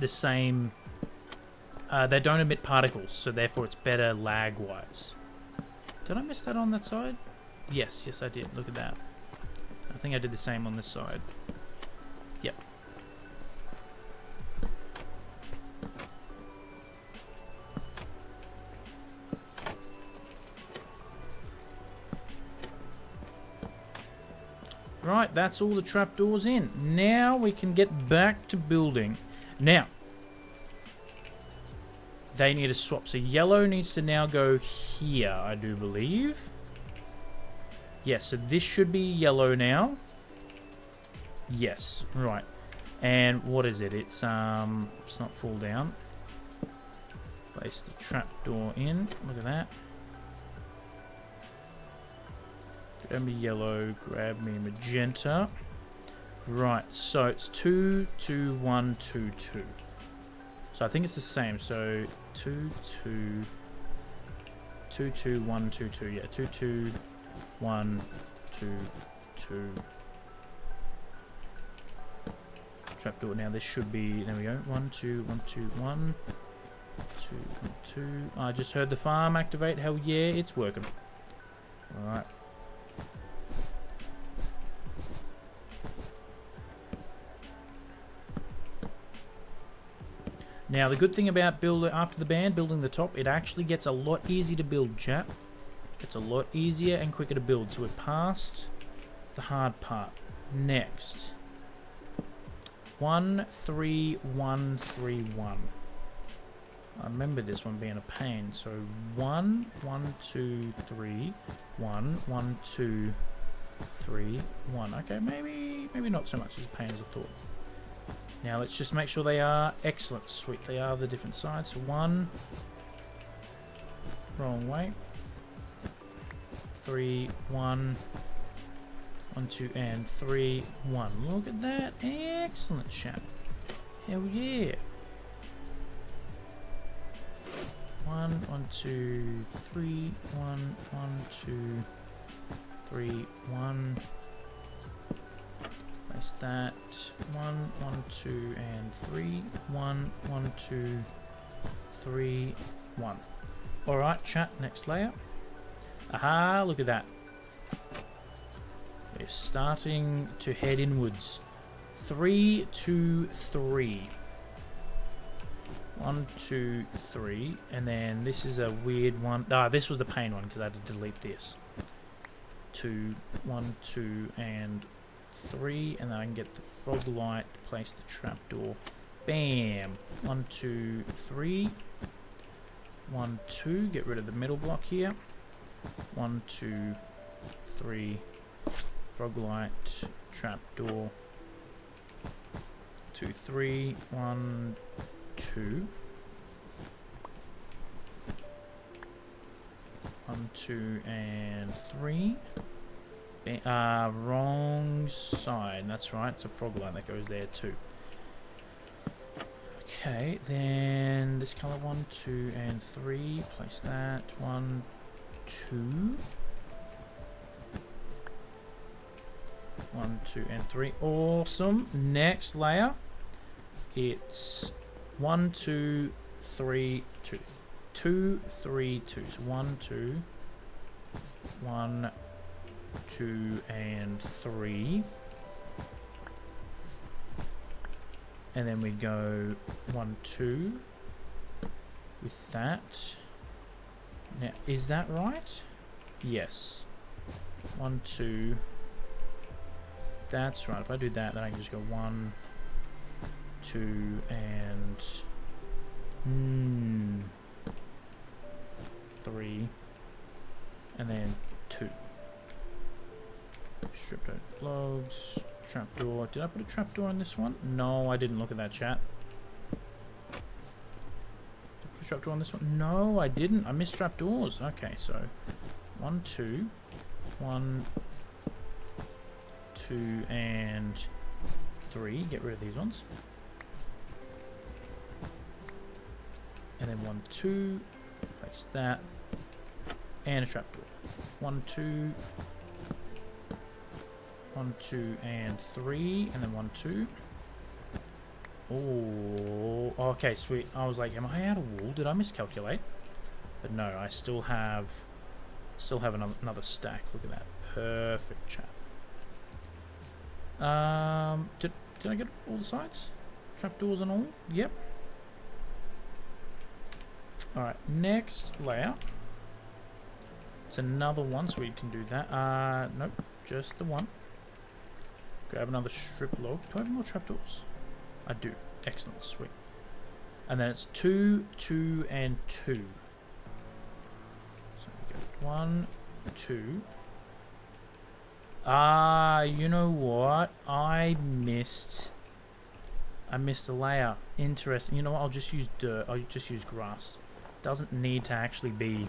same, they don't emit particles, so therefore it's better lag-wise. Did I miss that on that side? Yes, I did. Look at that. I think I did the same on this side. Yep. Right, that's all the trapdoors in. Now we can get back to building. Now, they need to swap. So yellow needs to now go here, I do believe. Yes, so this should be yellow now. Yes, right. And what is it? It's not fall down. Place the trapdoor in. Look at that. Grab me yellow, grab me magenta. Right, so it's 2, 2, 1, 2, 2. So I think it's the same. So 2, 2, 2, 2, 1, 2, 2. Yeah, 2, 2, 1, 2, 2. Trapdoor. Now this should be. There we go. 1, 2, 1, 2, 1, 2, 1, 2. I just heard the farm activate. Hell yeah, it's working. All right. Now, the good thing about after the band, building the top, it actually gets a lot easier to build, chat. Gets a lot easier and quicker to build. So we're past the hard part. Next. 1, 3, 1, 3, 1. I remember this one being a pain. So 1, 1, 2, 3, 1, 1, 2, 3, 1. Okay, maybe not so much as a pain as I thought. Now let's just make sure they are excellent. Sweet, they are the different sides. So 1, wrong way. 3, 1, 1, 2, and 3, 1. Look at that. Excellent, chat. Hell yeah. 1, 1, 2, 3, 1, 1, 2, 3, 1. Place that. 1, 1, 2, and 3. 1, 1, 2, 3, 1. Alright, chat, next layer. Aha, look at that. We're starting to head inwards. 3, 2, 3. 1, 2, 3. And then this is a weird one. Ah, this was the pain one because I had to delete this. 2, 1, 2, and 3. And then I can get the frog light, place the trapdoor. Bam! 1, 2, 3. 1, 2. Get rid of the middle block here. 1, 2, 3. Frog light, trapdoor. 2, 3. 1, 2. 1, 2, and 3. Wrong side. That's right. It's a frog light that goes there too. Okay, then this color 1, 2, and 3. Place that. 1, 2. 1, 2, and 3. Awesome. Next layer. It's 1, 2, 3, 2. 2, 3, 2. So 1, 2. 1, 2, and 3. And then we go 1, 2 with that. Now, is that right? Yes. 1, 2. That's right. If I do that, then I can just go 1, 2, and 3, and then 2. Stripped out plugs. Trapdoor. Did I put a trapdoor on this one? No, I didn't. Look at that, chat. Did I put a trapdoor on this one? No, I didn't. I missed trapdoors. Okay, so 1, 2, 1, 2, and 3. Get rid of these ones. And then 1, 2. Place that. And a trapdoor. 1, 2. 1, 2, and 3, and then 1, 2. Oh, okay, sweet. I was like, am I out of wool? Did I miscalculate? But no, I still have another stack. Look at that, perfect, chat. Did I get all the sides? Trapdoors and all? Yep. All right, next layout. It's another one, so we can do that. Nope, just the one. Grab another strip log. Do I have more trapdoors? I do. Excellent. Sweet. And then it's 2, 2, and 2. So we go 1, 2. You know what? I missed a layout. Interesting. You know what? I'll just use dirt. I'll just use grass. Doesn't need to actually be.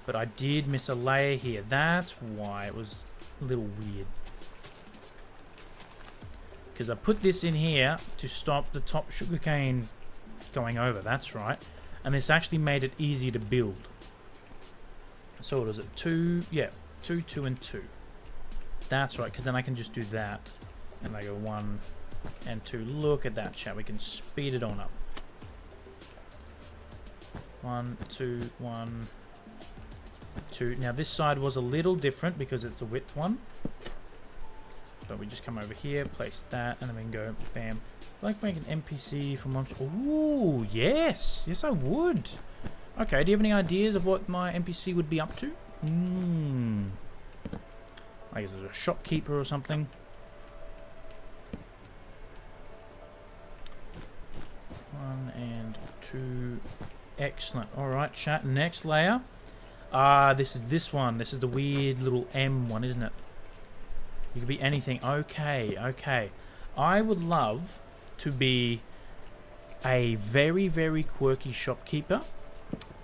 But I did miss a layer here. That's why it was a little weird. Because I put this in here to stop the top sugarcane going over. That's right. And this actually made it easy to build. So what is it? 2, yeah. 2, 2, and 2. That's right, because then I can just do that. And I go 1 and 2. Look at that, chat. We can speed it on up. 1, 2, 1, 2. Now this side was a little different because it's the width one. But we just come over here, place that, and then we can go, bam. I like make an NPC from one. Ooh, yes. Yes, I would. Okay, do you have any ideas of what my NPC would be up to? I guess there's a shopkeeper or something. 1 and 2. Excellent. Alright, chat. Next layer. This is this one. This is the weird little M one, isn't it? You could be anything. Okay, okay. I would love to be a very, very quirky shopkeeper.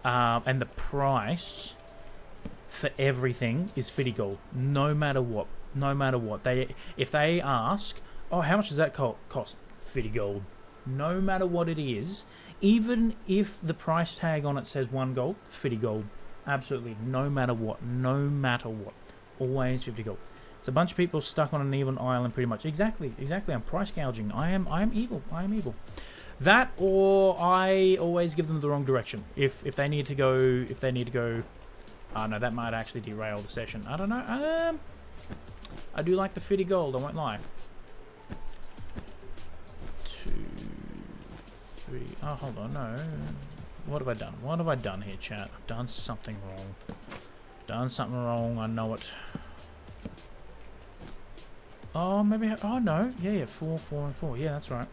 And the price for everything is 50 gold. No matter what. No matter what. If they ask, oh, how much does that cost? 50 gold. No matter what it is. Even if the price tag on it says 1 gold, 50 gold. Absolutely. No matter what. No matter what. Always 50 gold. It's a bunch of people stuck on an even island, pretty much. Exactly, exactly. I'm price gouging. I am evil. I am evil. That, or I always give them the wrong direction. If they need to go, no, that might actually derail the session. I don't know. I do like the 50 gold. I won't lie. 2, 3. Oh, hold on. No. What have I done? What have I done here, chat? I've done something wrong. Done something wrong. I know it. Oh, maybe. Oh, no. Yeah, 4, 4, and 4. Yeah, that's right.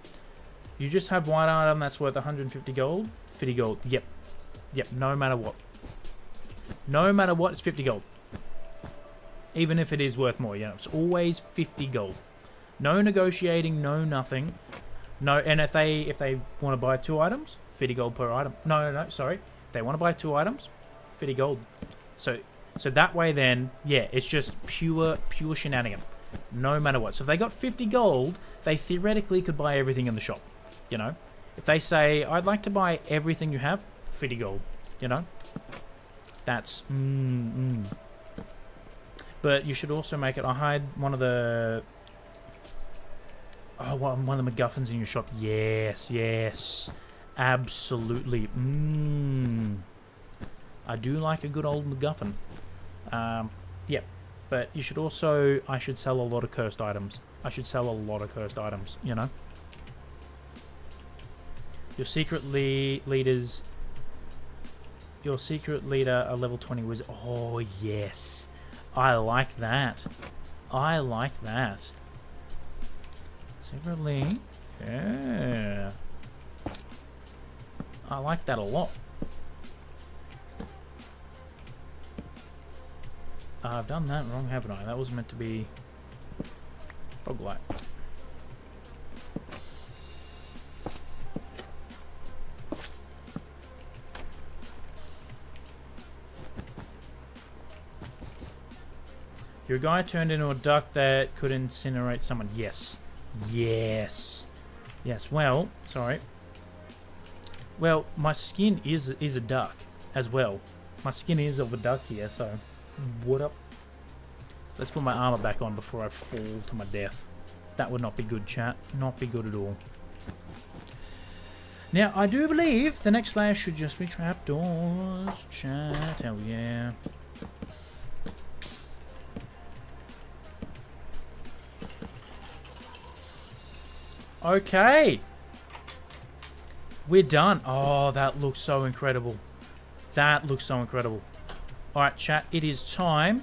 You just have one item that's worth 150 gold. 50 gold. Yep. Yep. No matter what. No matter what, it's 50 gold. Even if it is worth more, you know, it's always 50 gold. No negotiating, no nothing. No, and if they want to buy 2 items, 50 gold per item. No, sorry. If they want to buy 2 items, 50 gold. So that way then, yeah, it's just pure shenanigan. No matter what. So if they got 50 gold, they theoretically could buy everything in the shop. You know? If they say, I'd like to buy everything you have, 50 gold. You know? That's... But you should also make it... I hide one of the... Oh, one of the MacGuffins in your shop. Yes, yes. Absolutely. I do like a good old MacGuffin. Yep. But you should also... I should sell a lot of cursed items. I should sell a lot of cursed items, you know? Your secret leaders... Your secret leader, a level 20 wizard. Oh, yes. I like that. I like that. Secretly... Yeah. I like that a lot. I've done that wrong, haven't I? That was meant to be roguelike. Your guy turned into a duck that could incinerate someone. Yes. Yes. Yes. Well, sorry. Well, my skin is a duck as well. My skin is of a duck here, so... What up? Let's put my armor back on before I fall to my death. That would not be good, chat. Not be good at all. Now, I do believe the next layer should just be trapdoors. Chat, hell yeah. Okay. We're done. Oh, that looks so incredible. That looks so incredible. Alright, chat, it is time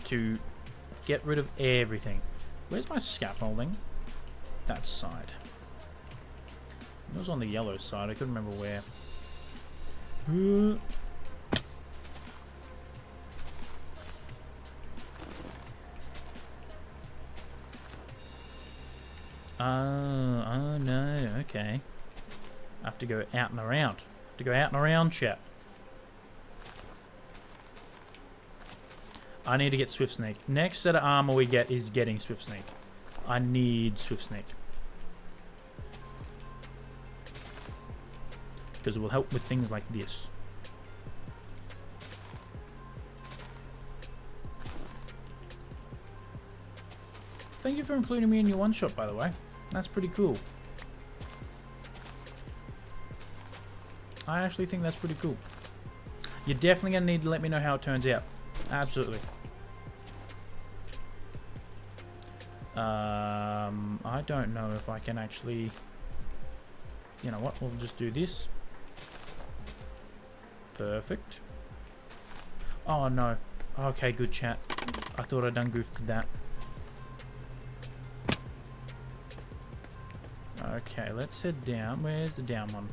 to get rid of everything. Where's my scaffolding? That side. It was on the yellow side. I couldn't remember where. Oh no, okay. I have to go out and around. To go out and around, chat. I need to get Swift Sneak. Next set of armor we get is getting Swift Sneak. I need Swift Sneak. Because it will help with things like this. Thank you for including me in your one-shot, by the way. That's pretty cool. I actually think that's pretty cool. You're definitely going to need to let me know how it turns out. Absolutely. I don't know if I can actually... You know what? We'll just do this. Perfect. Oh, no. Okay, good chat. I thought I'd done goofed with that. Okay, let's head down. Where's the down one?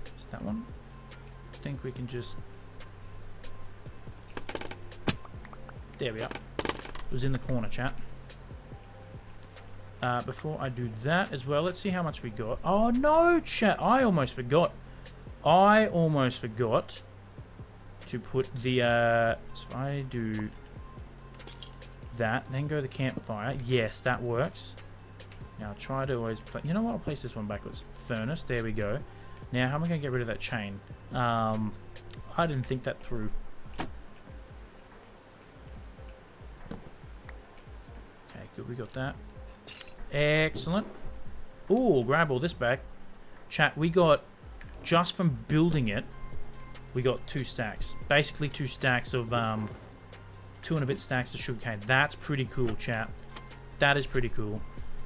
Is it that one? I think we can just... There we are. It was in the corner, chat. Before I do that as well, let's see how much we got. Oh, no, chat. I almost forgot. I almost forgot to put the... so if I do that, then go to the campfire. Yes, that works. Now, try to always... You know what? I'll place this one backwards. Furnace. There we go. Now, how am I going to get rid of that chain? I didn't think that through. Okay, good. We got that. Excellent. Ooh, grab all this back. Chat, we got... Just from building it, we got 2 stacks. Basically 2 stacks of... 2 and a bit stacks of sugarcane. That's pretty cool, chat. That is pretty cool.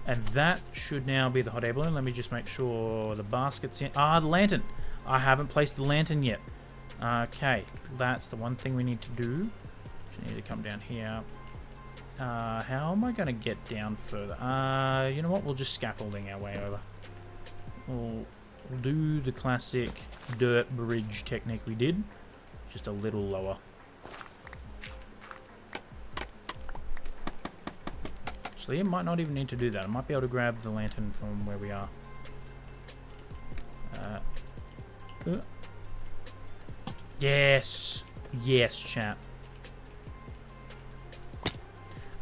And that should now be the hot air balloon. Let me just make sure the basket's in. Ah, the lantern. I haven't placed the lantern yet. Okay, that's the one thing we need to do. Just need to come down here. How am I going to get down further? You know what? We'll just scaffolding our way over. We'll do the classic dirt bridge technique we did. Just a little lower. Actually, I might not even need to do that. I might be able to grab the lantern from where we are. Yes! Yes, chat.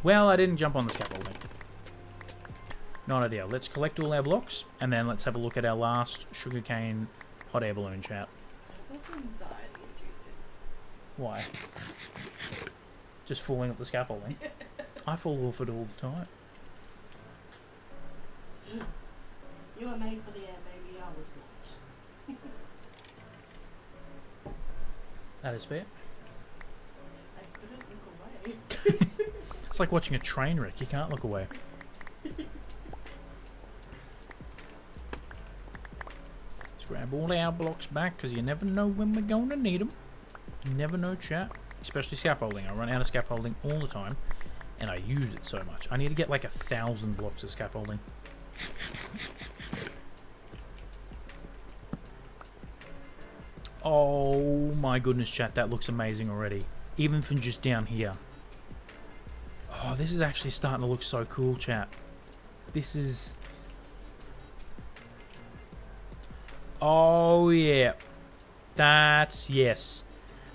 Well, I didn't jump on the scaffolding. Not ideal. Let's collect all our blocks, and then let's have a look at our last sugarcane hot air balloon, chat. What's anxiety inducing? Why? Just falling off the scaffolding. I fall off it all the time. You were made for the air, baby. I was not. That is fair. I couldn't look away. It's like watching a train wreck. You can't look away. Let's grab all our blocks back because you never know when we're going to need them. You never know, chat. Especially scaffolding. I run out of scaffolding all the time, and I use it so much. I need to get like 1,000 blocks of scaffolding. Oh my goodness, chat. That looks amazing already. Even from just down here. Oh, this is actually starting to look so cool, chat. This is... Oh, yeah. That's... Yes.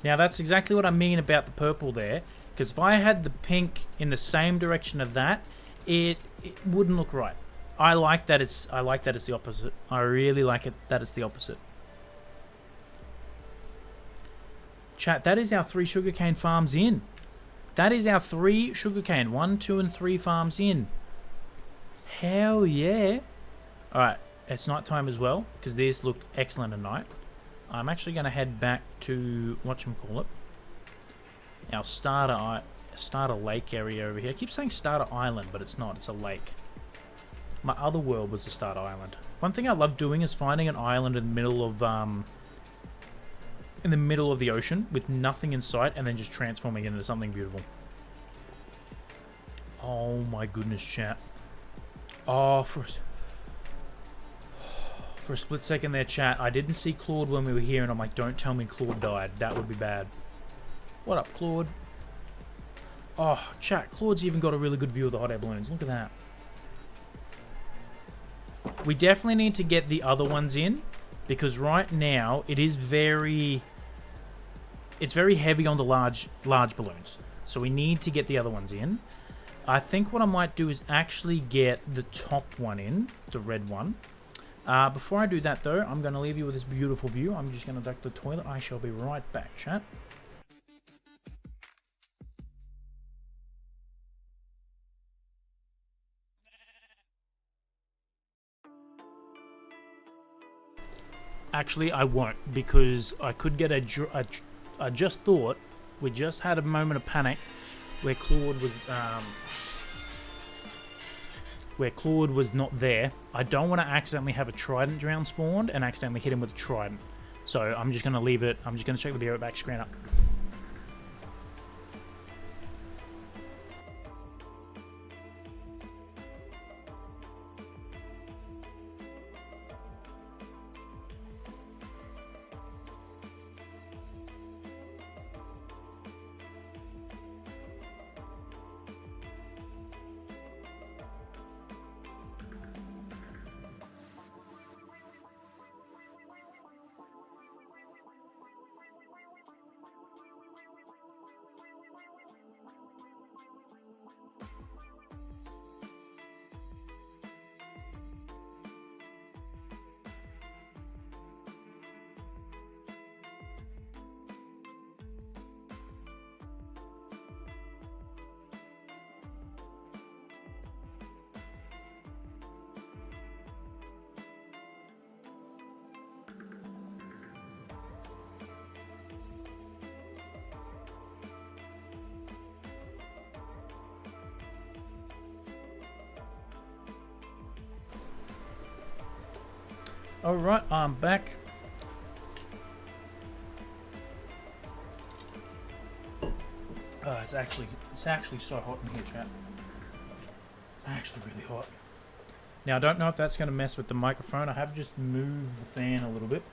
Now, that's exactly what I mean about the purple there. Because if I had the pink in the same direction of that, it wouldn't look right. I like that it's the opposite. I really like it that it's the opposite. Chat, that is our 3 sugarcane farms in. That is our 3 sugarcane. 1, 2, and 3 farms in. Hell yeah. Alright, it's night time as well, because this looked excellent at night. I'm actually going to head back to, whatchamacallit, our starter lake area over here. I keep saying starter island, but it's not. It's a lake. My other world was the starter island. One thing I love doing is finding an island in the middle of the ocean with nothing in sight and then just transforming it into something beautiful. Oh my goodness, chat. Oh, for a split second there, chat, I didn't see Claude when we were here, and I'm like, don't tell me Claude died. That would be bad. What up, Claude? Oh, chat, Claude's even got a really good view of the hot air balloons. Look at that. We definitely need to get the other ones in, because right now it is very heavy on the large balloons. So we need to get the other ones in. I think what I might do is actually get the top one in, the red one. Before I do that though, I'm going to leave you with this beautiful view. I'm just going to duck the toilet. I shall be right back, chat. Actually, I won't, because I could get I just thought, we just had a moment of panic where Claude was not there. I don't want to accidentally have a trident drown spawned and accidentally hit him with a trident. So I'm just going to leave it. I'm just going to check the back screen up. Alright, I'm back. It's actually so hot in here, chat. It's actually really hot. Now, I don't know if that's going to mess with the microphone. I have just moved the fan a little bit,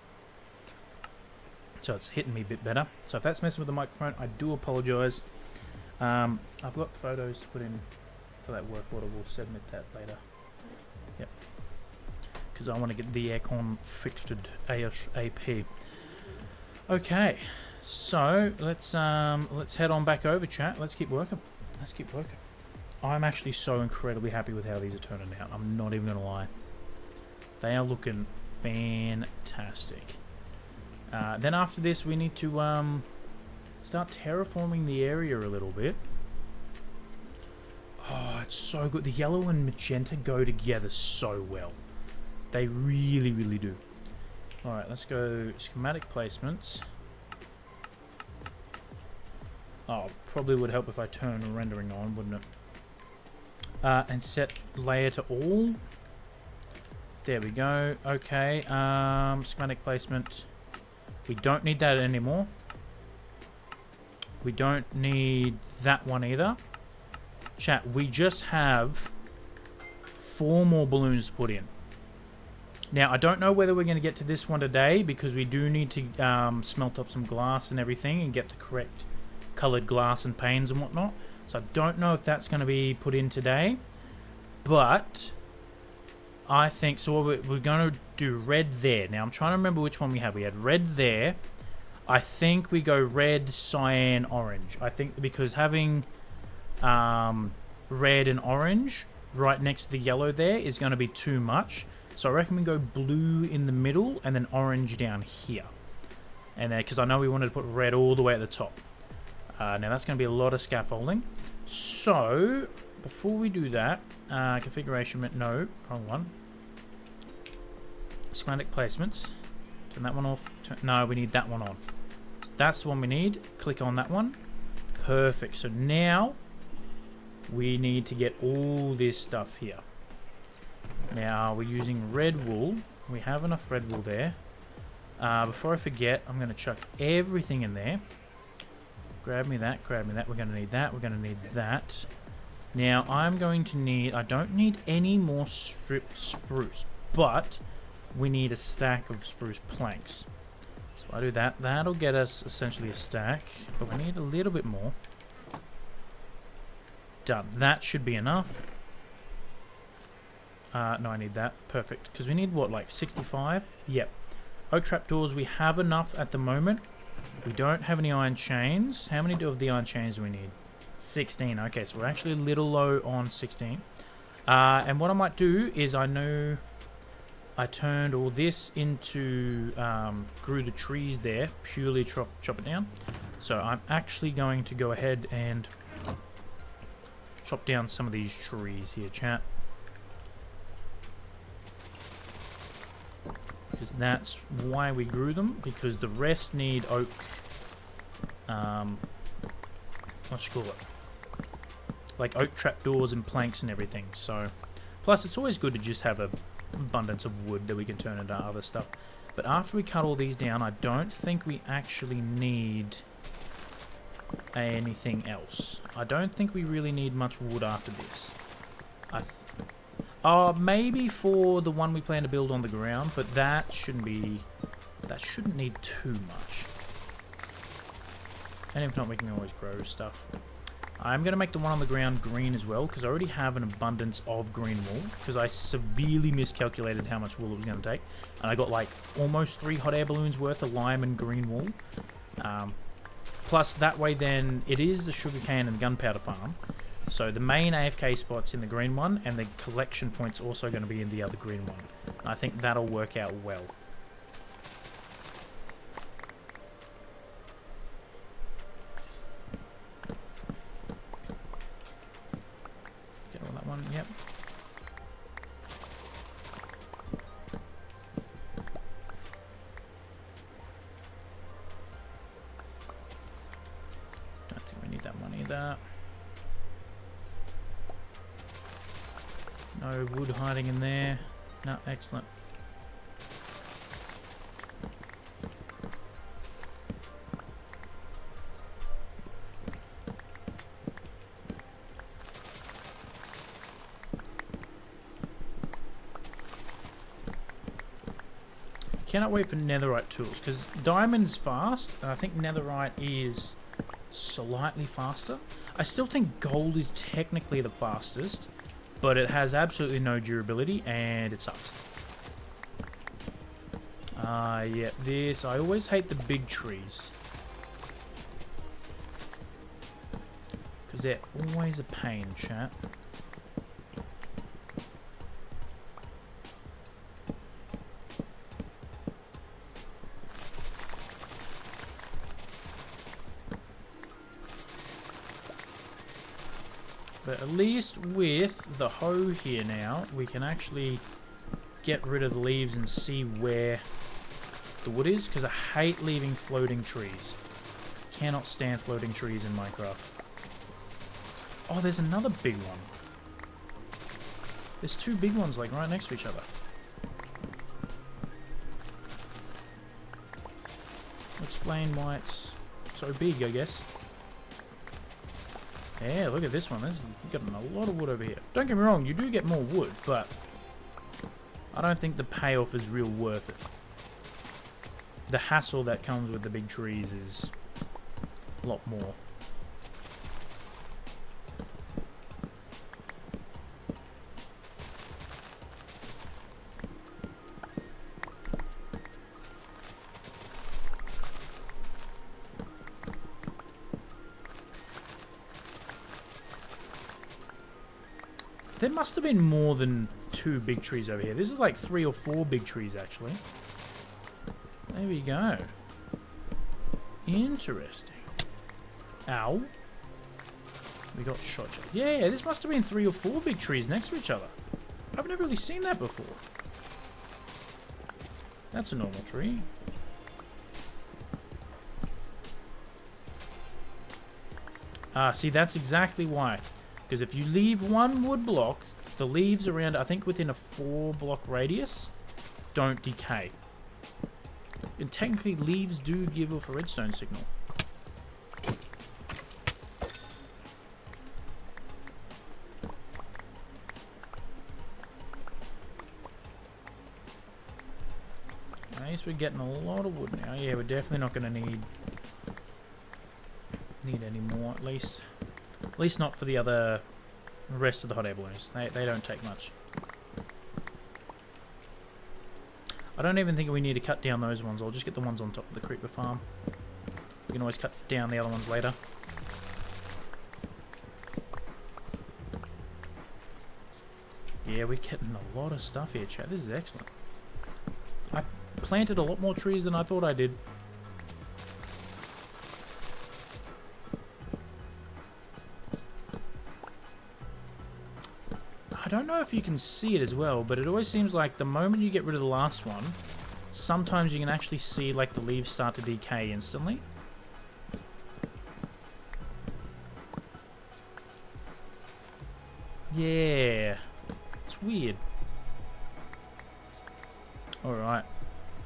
so it's hitting me a bit better. So if that's messing with the microphone, I do apologise. I've got photos to put in for that work order. We'll submit that later. Yep. Because I want to get the aircon fixed ASAP. Okay, so let's head on back over, chat. Let's keep working. I'm actually so incredibly happy with how these are turning out. I'm not even gonna lie. They are looking fantastic. Then after this, we need to start terraforming the area a little bit. Oh, it's so good. The yellow and magenta go together so well. They really, really do. Alright, let's go schematic placements. Oh, probably would help if I turn rendering on, wouldn't it? And set layer to all. There we go. Okay, schematic placement. We don't need that anymore. We don't need that one either. Chat, we just have 4 more balloons to put in. Now, I don't know whether we're going to get to this one today because we do need to smelt up some glass and everything and get the correct coloured glass and panes and whatnot. So I don't know if that's going to be put in today. But I think, so we're going to do red there. Now, I'm trying to remember which one we had. We had red there. I think we go red, cyan, orange. I think because having red and orange right next to the yellow there is going to be too much. So I reckon we go blue in the middle and then orange down here. And then, because I know we wanted to put red all the way at the top. Now that's going to be a lot of scaffolding. So before we do that, configuration, no, wrong one. Schematic placements. Turn that one off. No, we need that one on. So that's the one we need. Click on that one. Perfect. So now we need to get all this stuff here. Now we're using red wool. We have enough red wool there. Before I forget, I'm going to chuck everything in there. Grab me that, grab me that. We're going to need that. We're going to need that. Now I'm going to need... I don't need any more stripped spruce, but we need a stack of spruce planks. So I do that. That'll get us essentially a stack, but we need a little bit more. Done. That should be enough. No, I need that. Perfect. Because we need, what, like 65? Yep. Oak trapdoors, we have enough at the moment. We don't have any iron chains. How many of the iron chains do we need? 16. Okay, so we're actually a little low on 16. And what I might do is, I know I turned all this into, grew the trees there, purely chop it down. So I'm actually going to go ahead and chop down some of these trees here, chat. Because that's why we grew them, because the rest need oak, what you call it? Like oak trapdoors and planks and everything. So, plus it's always good to just have an abundance of wood that we can turn into other stuff. But after we cut all these down, I don't think we actually need anything else. I don't think we really need much wood after this. Maybe for the one we plan to build on the ground, but that shouldn't need too much. And if not, we can always grow stuff. I'm going to make the one on the ground green as well, because I already have an abundance of green wool, because I severely miscalculated how much wool it was going to take. And I got like almost 3 hot air balloons worth of lime and green wool. Plus, that way then, it is the sugarcane and the gunpowder farm. So the main AFK spot's in the green one, and the collection point's also going to be in the other green one. And I think that'll work out well. Get all that one, yep. Don't think we need that one either. No wood hiding in there. No, excellent. I cannot wait for netherite tools, because diamond's fast, and I think netherite is slightly faster. I still think gold is technically the fastest, but it has absolutely no durability, and it sucks. Yeah, this... I always hate the big trees, because they're always a pain, chat. But at least with the hoe here now, we can actually get rid of the leaves and see where the wood is, because I hate leaving floating trees. Cannot stand floating trees in Minecraft. Oh, there's another big one. There's two big ones like right next to each other. Explain why it's so big, I guess. Yeah, look at this one. You've got a lot of wood over here. Don't get me wrong, you do get more wood, but I don't think the payoff is real worth it. The hassle that comes with the big trees is a lot more. There must have been more than 2 big trees over here. This is like 3 or 4 big trees, actually. There we go. Interesting. Ow. We got shot. Yeah, this must have been 3 or 4 big trees next to each other. I've never really seen that before. That's a normal tree. Ah, see, that's exactly why. Because if you leave one wood block, the leaves around, I think within a 4-block radius, don't decay. And technically, leaves do give off a redstone signal. At least we're getting a lot of wood now. Yeah, we're definitely not going to need any more, at least. At least not for the rest of the hot air balloons. They don't take much. I don't even think we need to cut down those ones. I'll just get the ones on top of the creeper farm. We can always cut down the other ones later. Yeah, we're getting a lot of stuff here, chat. This is excellent. I planted a lot more trees than I thought I did. I don't know if you can see it as well, but it always seems like the moment you get rid of the last one, sometimes you can actually see like the leaves start to decay instantly. Yeah, it's weird. Alright,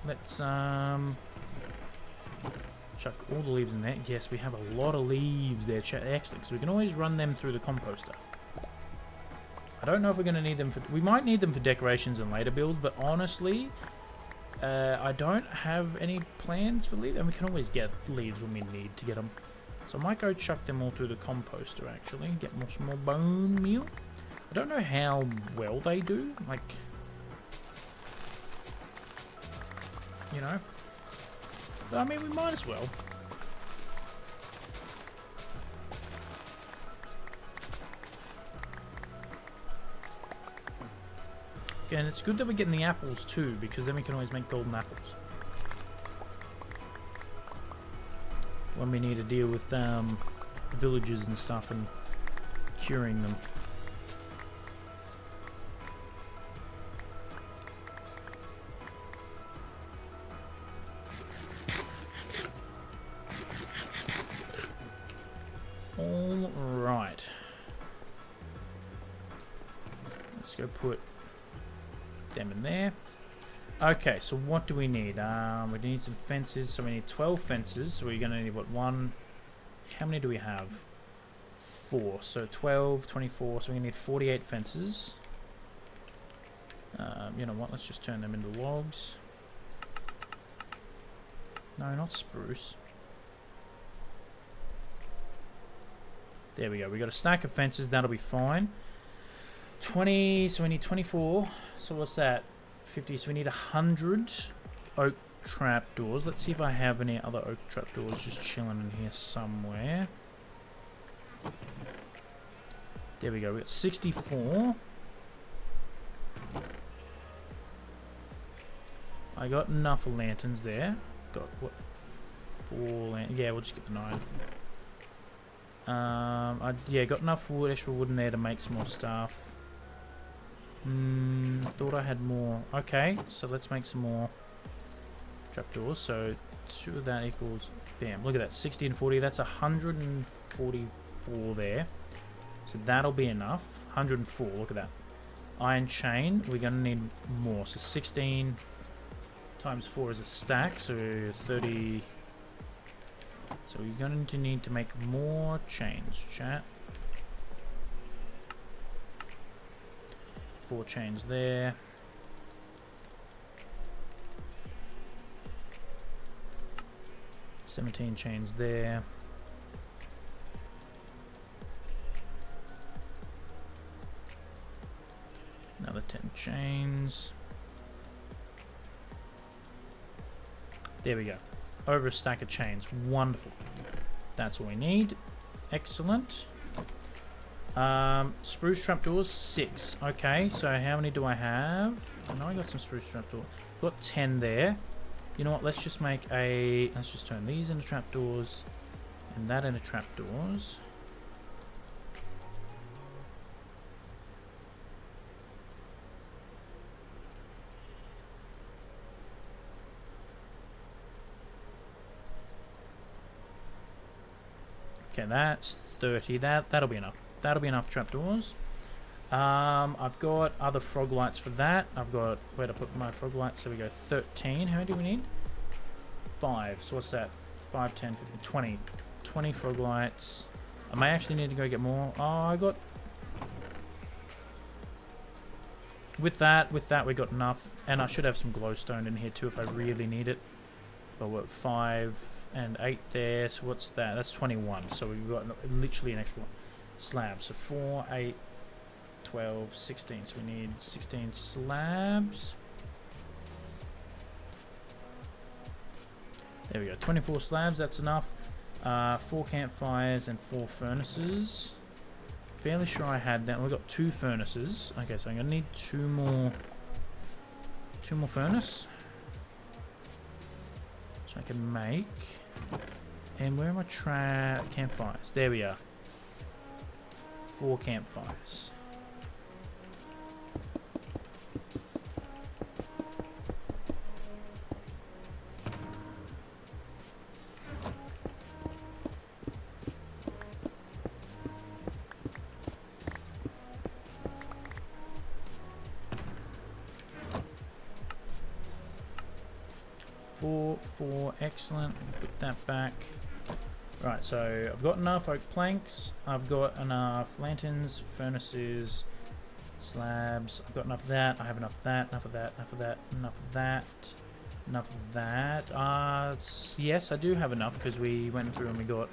let's chuck all the leaves in there. Yes, we have a lot of leaves there, chat. Excellent, so we can always run them through the composter. I don't know if we're going to need them for... We might need them for decorations and later builds, but honestly, I don't have any plans for leaves. And we can always get leaves when we need to get them. So I might go chuck them all through the composter, actually. Get some more bone meal. I don't know how well they do. Like... You know? But, I mean, we might as well. And it's good that we're getting the apples too, because then we can always make golden apples when we need to deal with villagers and stuff and curing them. All right, let's go put them in there. Okay, so what do we need? We need some fences, so we need 12 fences. So we're going to need, what, one? How many do we have? 4. So 12, 24, so we need 48 fences. You know what, let's just turn them into logs. No, not spruce. There we go, we got a stack of fences, that'll be fine. 20, so we need 24. So what's that? 50, so we need 100 oak trapdoors. Let's see if I have any other oak trapdoors just chilling in here somewhere. There we go, we got 64. I got enough lanterns there. Got, what, 4 lanterns? Yeah, we'll just get the 9. Yeah, got enough wood, extra wood in there to make some more stuff. Thought I had more. Okay, so let's make some more trapdoors. So 2 of that equals, bam, look at that, 60 and 40. That's 144 there. So that'll be enough. 104, look at that. Iron chain, we're going to need more. So 16 times 4 is a stack, so 30. So we're going to need to make more chains, chat. 4 chains there. $17 chains there. Another 10 chains. There we go. Over a stack of chains. Wonderful. That's all we need. Excellent. Spruce trapdoors, 6. Okay, so how many do I have? I know I got some spruce trapdoors. Got 10 there. You know what? Let's just make a... Let's just turn these into trapdoors and that into trapdoors. Okay, that's 30. That'll be enough. That'll be enough trapdoors. I've got other frog lights for that. I've got where to put my frog lights. So we go 13. How many do we need? 5. So what's that? 5, 10, 15, 20. 20 frog lights. I may actually need to go get more. Oh, I got... With that we got enough. And I should have some glowstone in here too if I really need it. But what, 5 and 8 there. So what's that? That's 21. So we've got literally an extra slab. So 4, 8, 12, 16. So we need 16 slabs. There we go. 24 slabs. That's enough. 4 campfires and 4 furnaces. Fairly sure I had that. We've got 2 furnaces. Okay, so I'm gonna need 2 more furnace. So I can make. And where are my campfires? There we are. 4 campfires. Four, excellent. Put that back. Right, so I've got enough oak planks. I've got enough lanterns, furnaces, slabs. I've got enough of that. I have enough of that. Enough of that. Enough of that. Enough of that. Enough of that. Yes, I do have enough because we went through and we got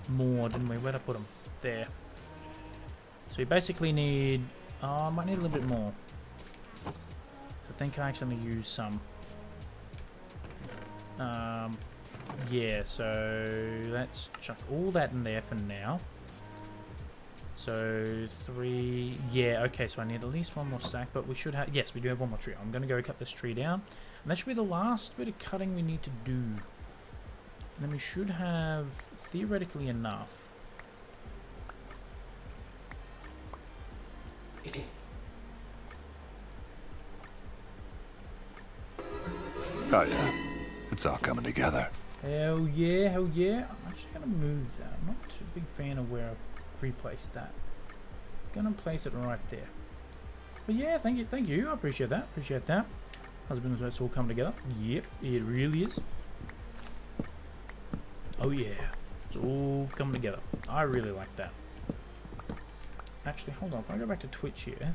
more, didn't we? Where'd I put them? There. So we basically need. I might need a little bit more. So I think I actually use some. Yeah, so let's chuck all that in there for now. So 3, yeah, okay, so I need at least 1 more stack, but we should have, yes, we do have 1 more tree. I'm going to go cut this tree down, and that should be the last bit of cutting we need to do. And then we should have, theoretically, enough. Oh yeah, it's all coming together. Hell yeah, hell yeah. I'm actually going to move that. I'm not too big fan of where I've replaced that. I'm going to place it right there. But yeah, thank you. I appreciate that. Husband, it's all come together. Yep, it really is. Oh yeah, it's all coming together. I really like that. Actually, hold on. If I go back to Twitch here,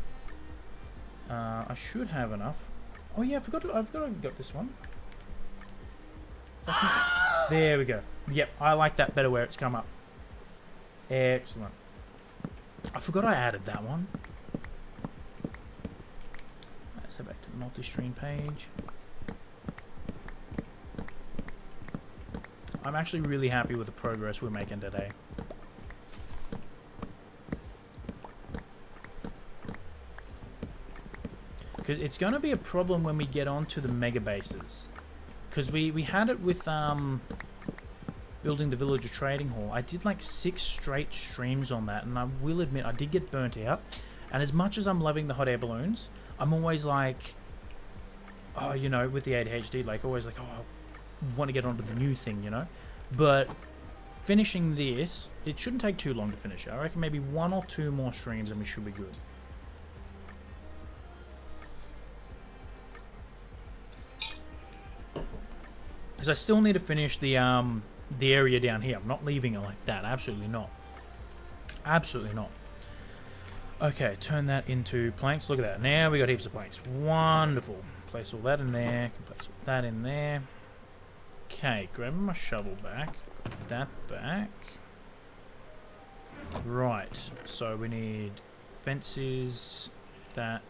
I should have enough. Oh yeah, I've got this one. There we go. Yep, I like that better where it's come up. Excellent. I forgot I added that one. Let's head back to the multi-stream page. I'm actually really happy with the progress we're making today. Because it's going to be a problem when we get onto the mega bases. Because we had it with building the villager trading hall. I did like 6 straight streams on that, and I will admit I did get burnt out. And as much as I'm loving the hot air balloons, I'm always like, oh, you know, with the ADHD, like always like, oh, I want to get onto the new thing, you know. But finishing this, it shouldn't take too long to finish it. I reckon maybe 1 or 2 more streams and we should be good. Because I still need to finish the area down here. I'm not leaving it like that. Absolutely not. Absolutely not. Okay, turn that into planks. Look at that. Now we got heaps of planks. Wonderful. Place all that in there. Can place all that in there. Okay, grab my shovel back. Put that back. Right. So we need fences. That.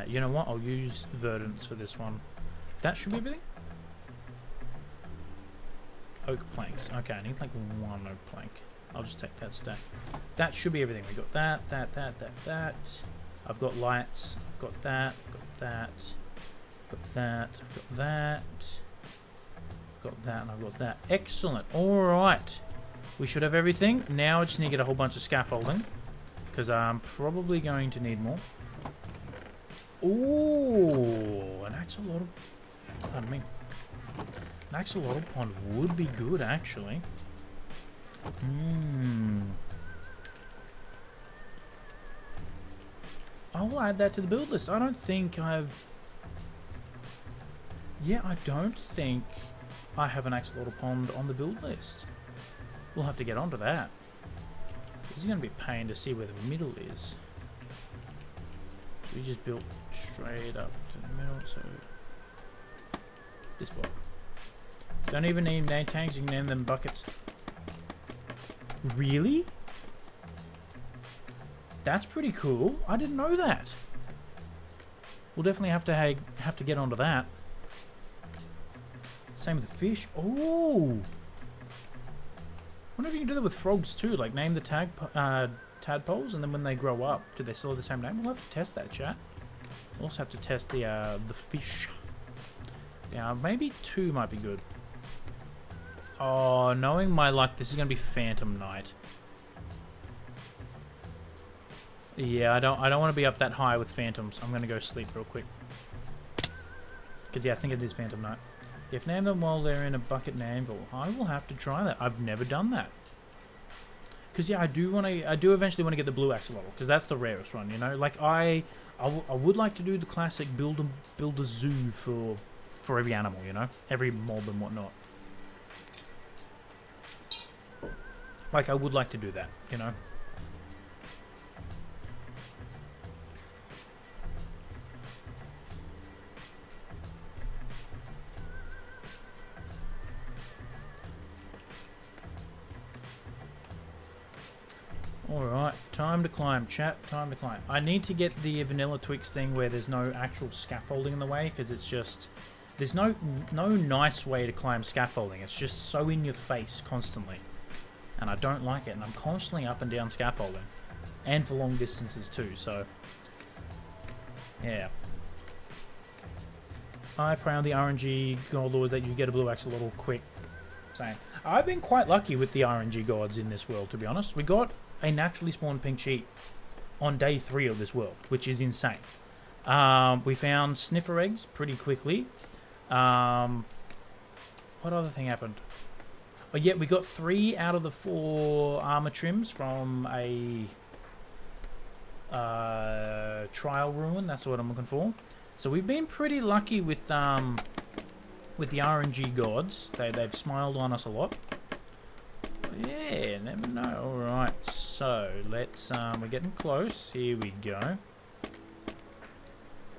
You know what? I'll use verdants for this one. That should be everything. Oak planks. Okay, I need like 1 oak plank. I'll just take that stack. That should be everything. We got that. I've got lights. I've got that. I've got that. I've got that. I've got that. I've got that, and I've got that. Excellent. All right. We should have everything. Now I just need to get a whole bunch of scaffolding, because I'm probably going to need more. Ooh, an axolotl. Pardon me. An axolotl pond would be good, actually. I'll add that to the build list. I don't think I've... Yeah, I don't think I have an axolotl pond on the build list. We'll have to get onto that. This is going to be a pain to see where the middle is. We just built straight up to the middle, so... This block. Don't even need name tanks, you can name them buckets. Really? That's pretty cool. I didn't know that. We'll definitely have to get onto that. Same with the fish. Oh! Wonder if you can do that with frogs too, like name the tadpoles, and then when they grow up, do they still have the same name? We'll have to test that, chat. We'll also have to test the fish. Yeah, maybe 2 might be good. Oh, knowing my luck, this is going to be Phantom Night. Yeah, I don't want to be up that high with phantoms. I'm going to go sleep real quick. Because, yeah, I think it is Phantom Night. If name them while they're in a bucket and anvil, I will have to try that. I've never done that. Because, yeah, I do eventually want to get the blue axolotl, because that's the rarest one, you know? Like, I would like to do the classic build a zoo for every animal, you know? Every mob and whatnot. Like, I would like to do that, you know? Alright, time to climb, chat. Time to climb. I need to get the Vanilla Twix thing where there's no actual scaffolding in the way, because it's just... There's no nice way to climb scaffolding. It's just so in your face constantly. And I don't like it. And I'm constantly up and down scaffolding. And for long distances too, so... Yeah. I pray on the RNG god lord that you get a blue axolotl quick. Same. I've been quite lucky with the RNG gods in this world, to be honest. We got a naturally spawned pink sheep on day 3 of this world, which is insane. We found sniffer eggs pretty quickly. What other thing happened? Oh yeah, we got 3 out of the 4 armor trims from a trial ruin. That's what I'm looking for. So we've been pretty lucky with the RNG gods. They've smiled on us a lot. Yeah, never know. Alright, so let's we're getting close. Here we go.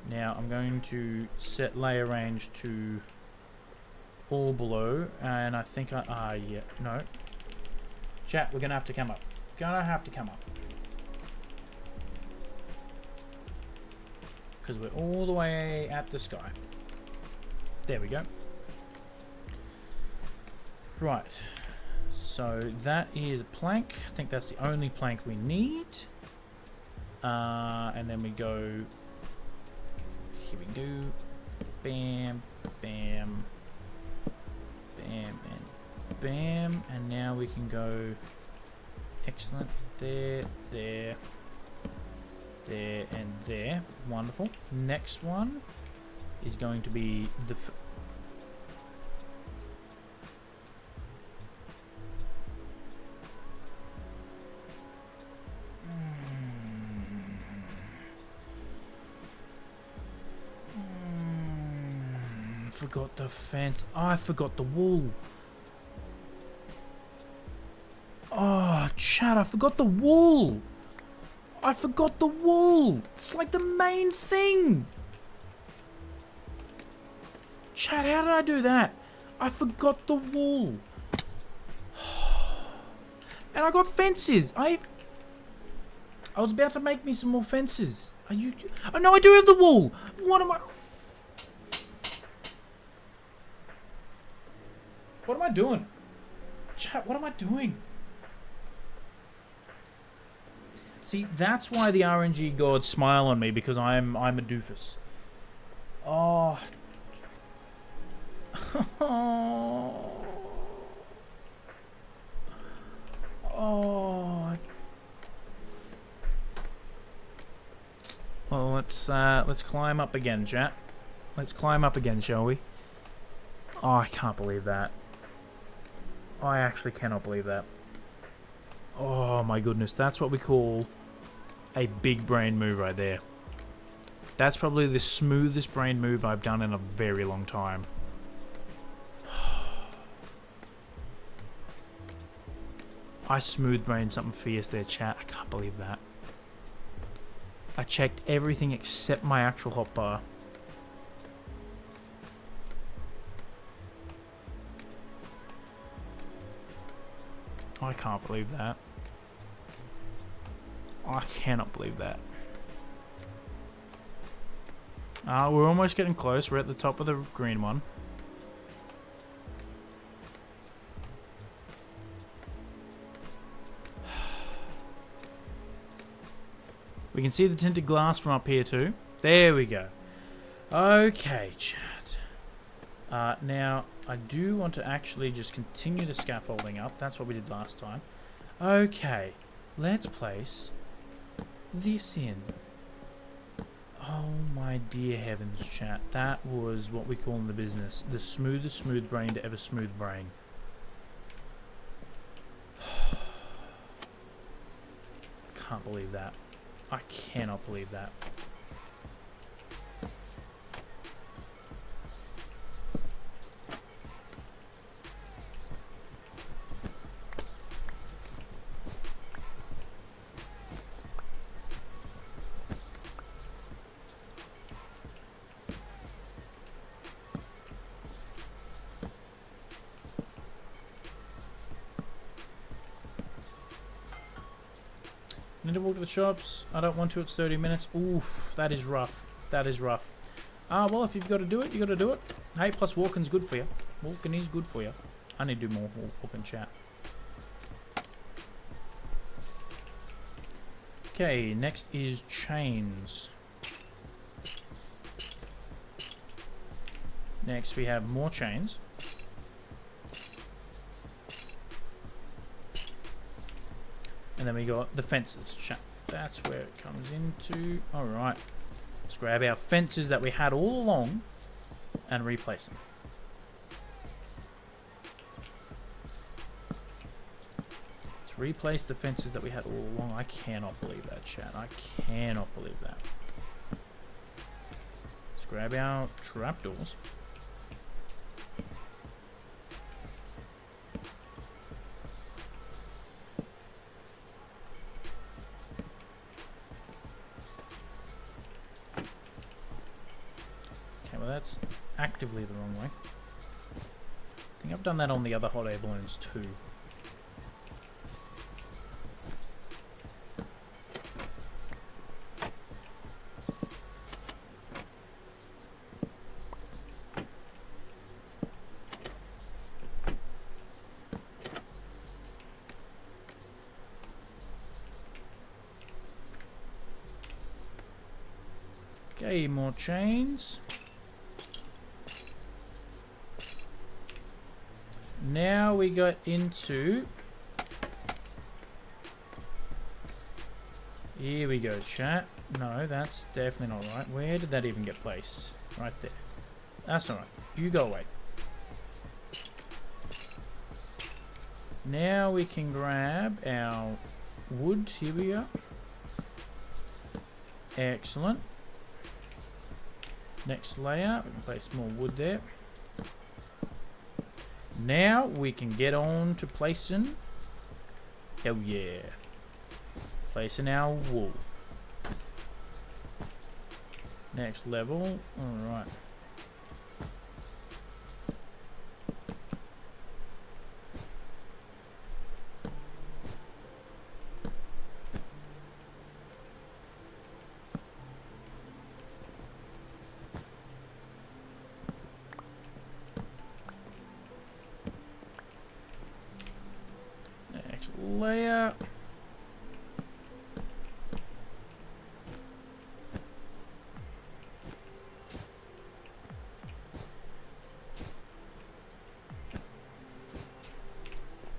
Now I'm going to set layer range to all below, and I think yeah, no. Chat, we're gonna have to come up. Because we're all the way at the sky. There we go. Right. So that is a plank. I think that's the only plank we need. And then we go... Here we go. Bam, bam, bam, and Bam. And now we can go. Excellent. There, there, there, and there. Wonderful. Next one is going to be the... Forgot the fence. I forgot the wool. Oh, Chad, I forgot the wool. I forgot the wool. It's like the main thing. Chad, how did I do that? I forgot the wool. And I got fences. I was about to make me some more fences. Are you... Oh, no, I do have the wool. What am I... What am I doing? Chat, what am I doing? See, that's why the RNG gods smile on me, because I'm a doofus. Oh. Oh. Well, let's climb up again, chat. Let's climb up again, shall we? Oh, I can't believe that. I actually cannot believe that. Oh my goodness, that's what we call a big brain move right there. That's probably the smoothest brain move I've done in a very long time. I smooth brained something fierce there, chat. I can't believe that. I checked everything except my actual hotbar. I can't believe that. I cannot believe that. We're almost getting close. We're at the top of the green one. We can see the tinted glass from up here too. There we go. Okay, chat. Now, I do want to actually just continue the scaffolding up. That's what we did last time. Okay, let's place this in. Oh my dear heavens, chat. That was what we call in the business the smoothest smooth brain to ever smooth brain. Can't believe that. I cannot believe that. Need to walk to the shops. I don't want to. It's 30 minutes. Oof, that is rough. That is rough. Well, if you've got to do it, you got to do it. Hey, plus walking's good for you. Walking is good for you. I need to do more walking chat. Okay, next is chains. Next we have more chains. And then we got the fences. That's where it comes into. Alright. Let's grab our fences that we had all along and replace them. Let's replace the fences that we had all along. I cannot believe that, chat. I cannot believe that. Let's grab our trapdoors. That's actively the wrong way. I think I've done that on the other hot air balloons too. Okay, more chains. Now we got into... Here we go, chat. No, that's definitely not right. Where did that even get placed? Right there. That's not right. You go away. Now we can grab our wood. Here we go. Excellent. Next layer. We can place more wood there. Now we can get on to placing. Hell yeah. Placing our wool. Next level. Alright. Next layer.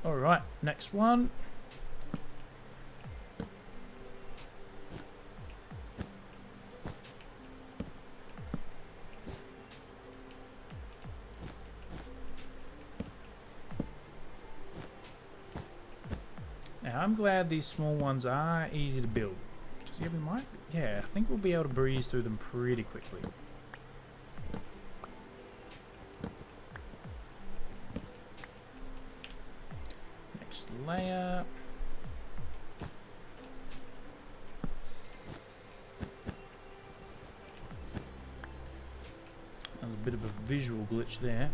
Alright, next one. Now, I'm glad these small ones are easy to build. Because yeah, we might, yeah, I think we'll be able to breeze through them pretty quickly. Layer. There's a bit of a visual glitch there.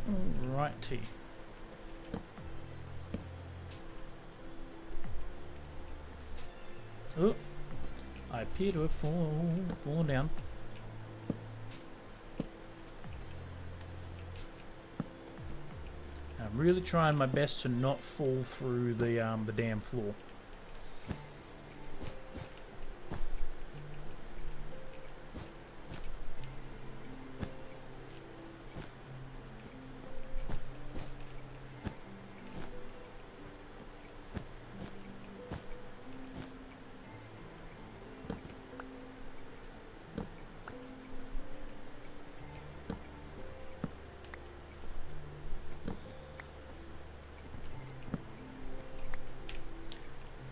Alrighty. Oh, I appear to have fallen down. I'm really trying my best to not fall through the damn floor.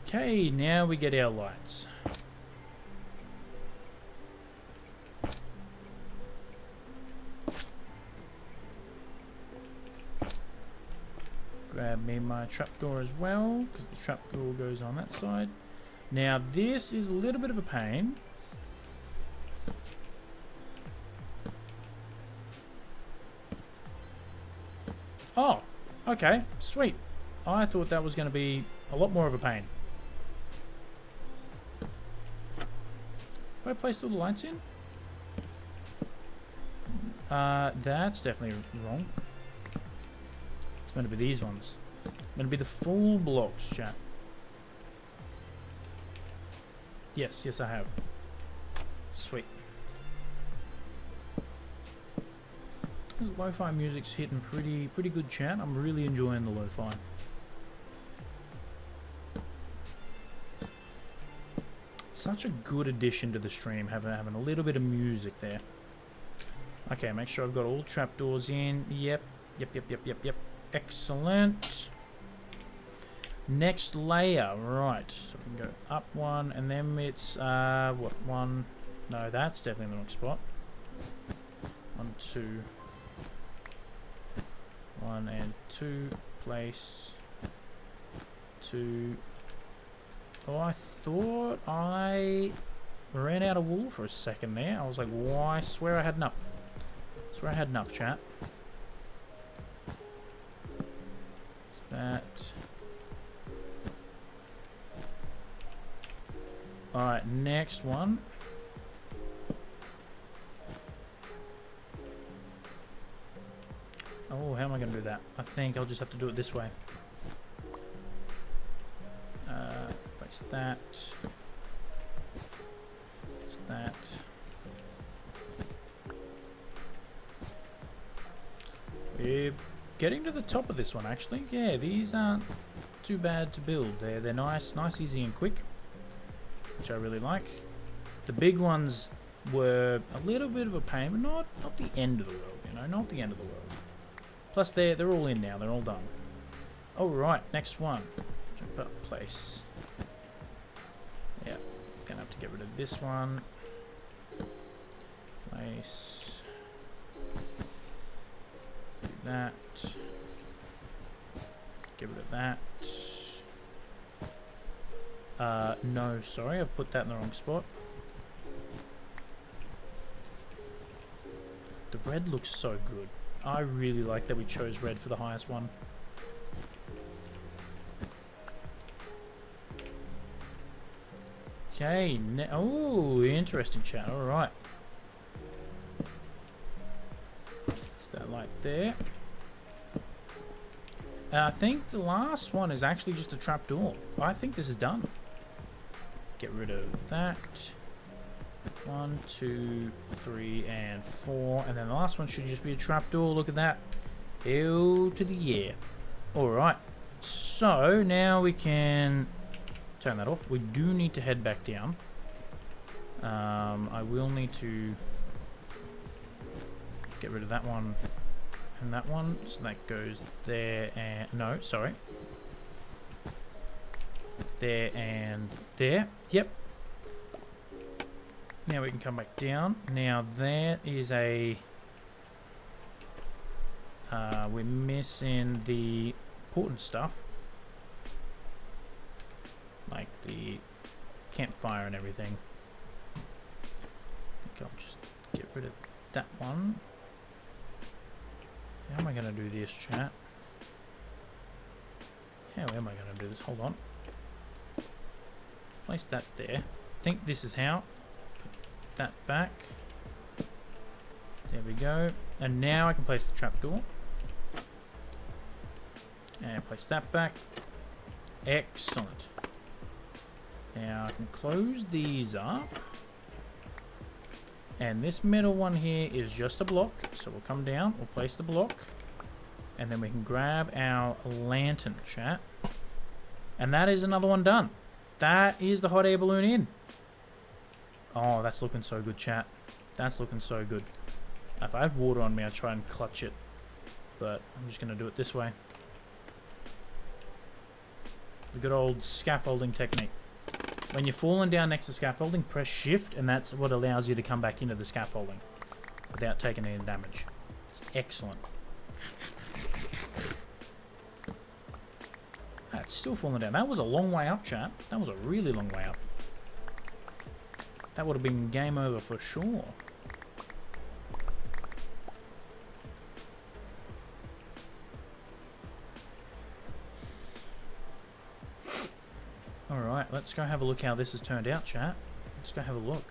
Okay, now we get our lights. Grab me my trapdoor as well, because the trapdoor goes on that side. Now this is a little bit of a pain. Oh, okay, sweet. I thought that was going to be a lot more of a pain. Have I placed all the lights in? That's definitely wrong. It's going to be these ones. It's going to be the full blocks, chat. Yes, yes I have. Sweet. This lo-fi music's hitting pretty good, chat. I'm really enjoying the lo-fi. Such a good addition to the stream, having a little bit of music there. Okay, make sure I've got all trapdoors in. Yep. Excellent. Next layer, right. So we can go up one, and then it's what, one? No, that's definitely the wrong spot. 1, 2. 1 and 2. Place 2. Oh, I thought I ran out of wool for a second there. I was like, why? I swear I had enough. I swear I had enough, chat. Is that... Alright, next one. Oh, how am I going to do that? I think I'll just have to do it this way. Place that. Place that. We're getting to the top of this one, actually. Yeah, these aren't too bad to build. They're nice, easy, and quick, which I really like. The big ones were a little bit of a pain, but not the end of the world. You know, not the end of the world. Plus, they're all in now. They're all done. All right, next one. Jump up, place. Yeah, gonna have to get rid of this one. Place. Do that. Get rid of that. No, sorry, I've put that in the wrong spot. The red looks so good. I really like that we chose red for the highest one. Okay, oh, interesting chat. All right. Is that light there? I think the last one is actually just a trapdoor. I think this is done. Get rid of that. 1, 2, 3, and 4. And then the last one should just be a trapdoor. Look at that. Ew to the air. Alright. So, now we can turn that off. We do need to head back down. I will need to get rid of that one and that one. So that goes there and... No, sorry. There and there. Yep. Now we can come back down. Now there is a... we're missing the important stuff. Like the campfire and everything. I think I'll just get rid of that one. How am I going to do this, chat? How am I going to do this? Hold on. Place that there. I think this is how. Put that back. There we go. And now I can place the trapdoor. And place that back. Excellent. Now I can close these up. And this middle one here is just a block. So we'll come down, we'll place the block. And then we can grab our lantern, chat. And that is another one done. That is the hot air balloon in. Oh, that's looking so good, chat. That's looking so good. If I had water on me, I'd try and clutch it. But I'm just going to do it this way. The good old scaffolding technique. When you're falling down next to scaffolding, press shift, and that's what allows you to come back into the scaffolding without taking any damage. It's excellent. It's still falling down. That was a long way up, chat. That was a really long way up. That would have been game over for sure. Alright, let's go have a look how this has turned out, chat. Let's go have a look.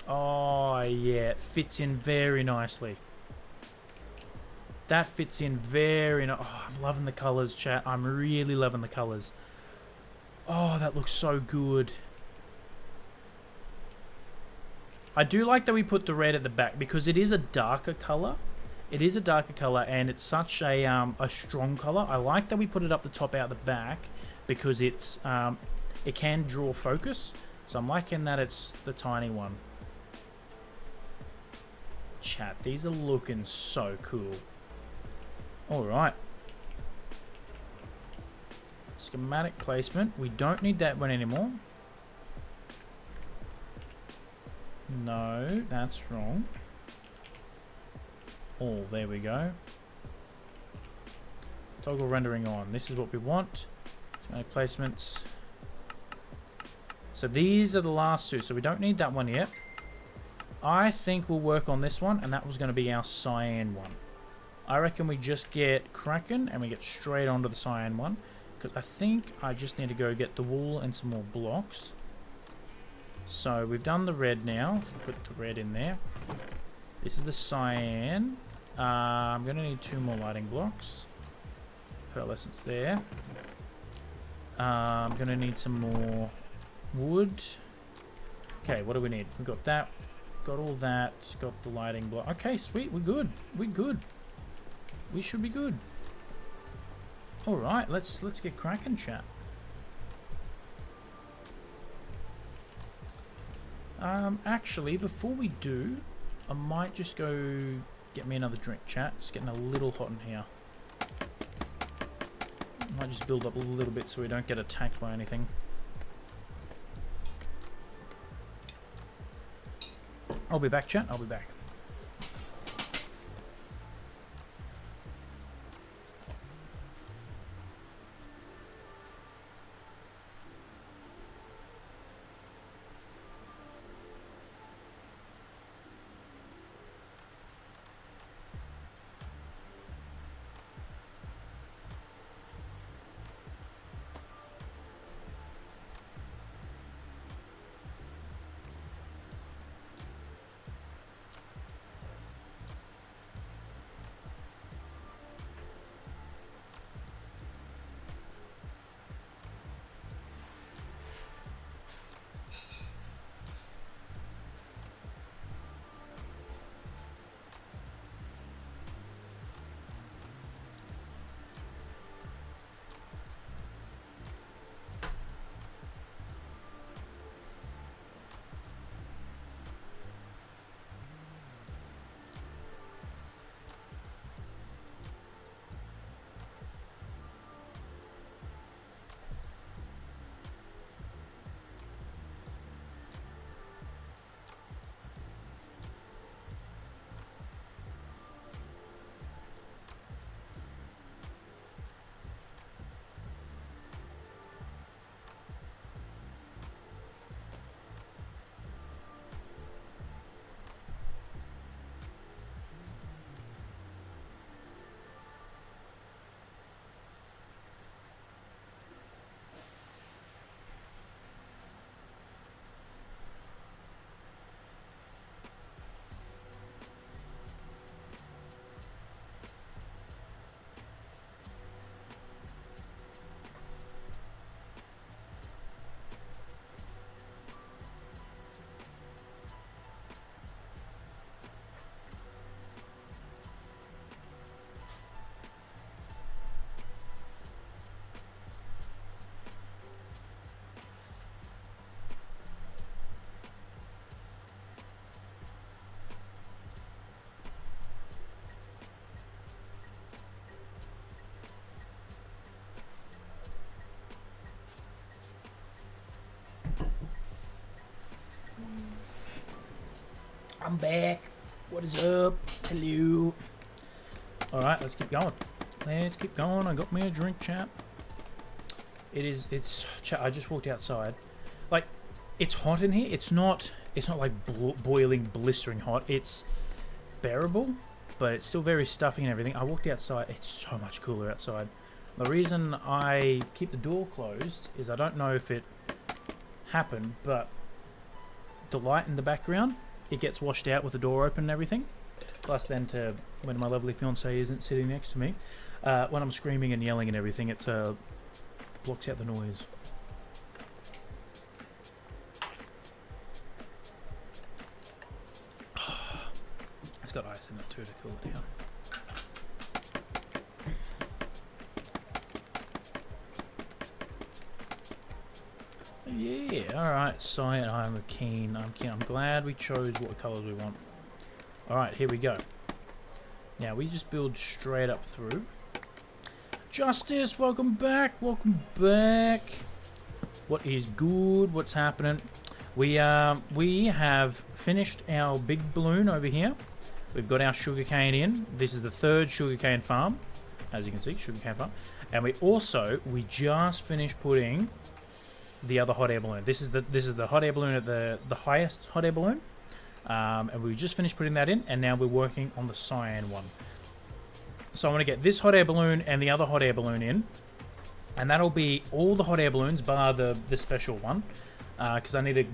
Oh, yeah, it fits in very nicely. That fits in very nice. Oh, I'm loving the colours, chat. I'm really loving the colours. Oh, that looks so good. I do like that we put the red at the back because it is a darker colour. It is a darker colour and it's such a strong colour. I like that we put it up the top out the back because it's it can draw focus. So I'm liking that it's the tiny one. Chat, these are looking so cool. Alright. Schematic placement. We don't need that one anymore. No, that's wrong. Oh, there we go. Toggle rendering on. This is what we want. Schematic placements. So these are the last two. So we don't need that one yet. I think we'll work on this one, and that was going to be our cyan one. I reckon we just get Kraken, and we get straight onto the cyan one. Because I think I just need to go get the wool and some more blocks. So we've done the red now. Put the red in there. This is the cyan. I'm going to need 2 more lighting blocks. Pearlescence there. I'm going to need some more wood. Okay, what do we need? We've got that. Got all that. Got the lighting block. Okay, sweet. We're good. We're good. We should be good. Alright, let's get cracking, chat. Actually, before we do, I might just go get me another drink, chat. It's getting a little hot in here. Might just build up a little bit so we don't get attacked by anything. I'll be back, chat. I'll be back. I'm back. What is up? Hello. Alright, let's keep going. Let's keep going. I got me a drink, chap. It's chat, I just walked outside. Like, it's hot in here. It's not like boiling, blistering hot. It's bearable, but it's still very stuffy and everything. I walked outside. It's so much cooler outside. The reason I keep the door closed is I don't know if it happened, but the light in the background, it gets washed out with the door open and everything. Plus then when my lovely fiance isn't sitting next to me, when I'm screaming and yelling and everything, it blocks out the noise. It's got ice in it too to cool it down. Yeah, alright, cyan, I'm keen. I'm glad we chose what colours we want. Alright, here we go. Now, we just build straight up through. Justice, welcome back, welcome back. What is good? What's happening? We have finished our big balloon over here. We've got our sugarcane in. This is the 3rd sugarcane farm. As you can see, sugarcane farm. And we just finished putting the other hot air balloon. This is the hot air balloon at the highest hot air balloon, and we just finished putting that in, and now we're working on the cyan one. So I want to get this hot air balloon and the other hot air balloon in, and that'll be all the hot air balloons bar the special one, because I need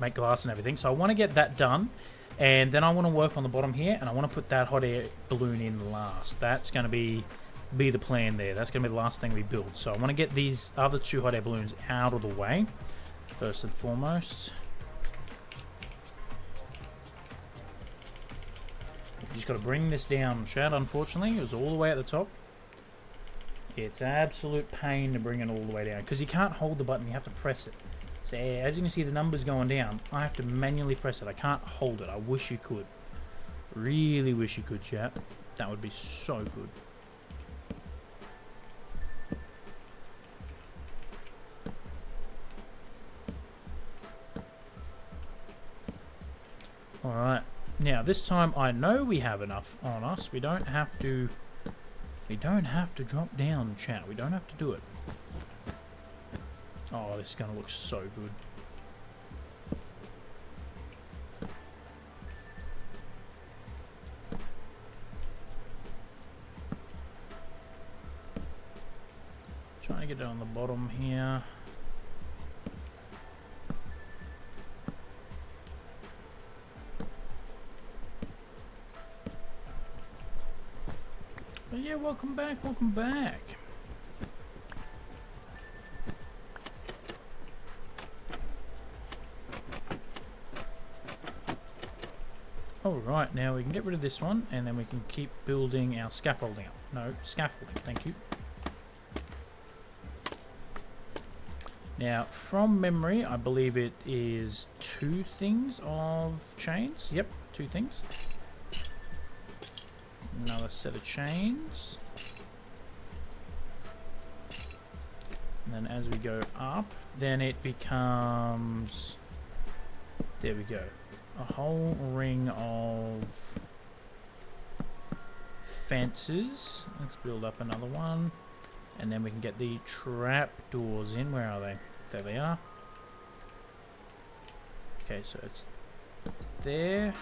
make glass and everything. So I want to get that done, and then I want to work on the bottom here, and I want to put that hot air balloon in last. That's going to be the plan there. That's going to be the last thing we build. So I want to get these other 2 hot air balloons out of the way first and foremost. You just got to bring this down, Chad. Unfortunately, it was all the way at the top. It's absolute pain to bring it all the way down because you can't hold the button. You have to press it. So as you can see, the number's going down. I have to manually press it. I can't hold it. I wish you could. Really wish you could, chat. That would be so good. Alright. Now, this time I know we have enough on us. We don't have to drop down, chat. We don't have to do it. Oh, this is going to look so good. Trying to get it on the bottom here. But yeah, welcome back, welcome back. Alright, now we can get rid of this one, and then we can keep building our scaffolding up. No, scaffolding, thank you. Now, from memory, I believe it is 2 things of chains. Yep, 2 things. Another set of chains. And then as we go up, then it becomes... There we go. A whole ring of fences. Let's build up another one. And then we can get the trap doors in. Where are they? There they are. Okay, so it's there.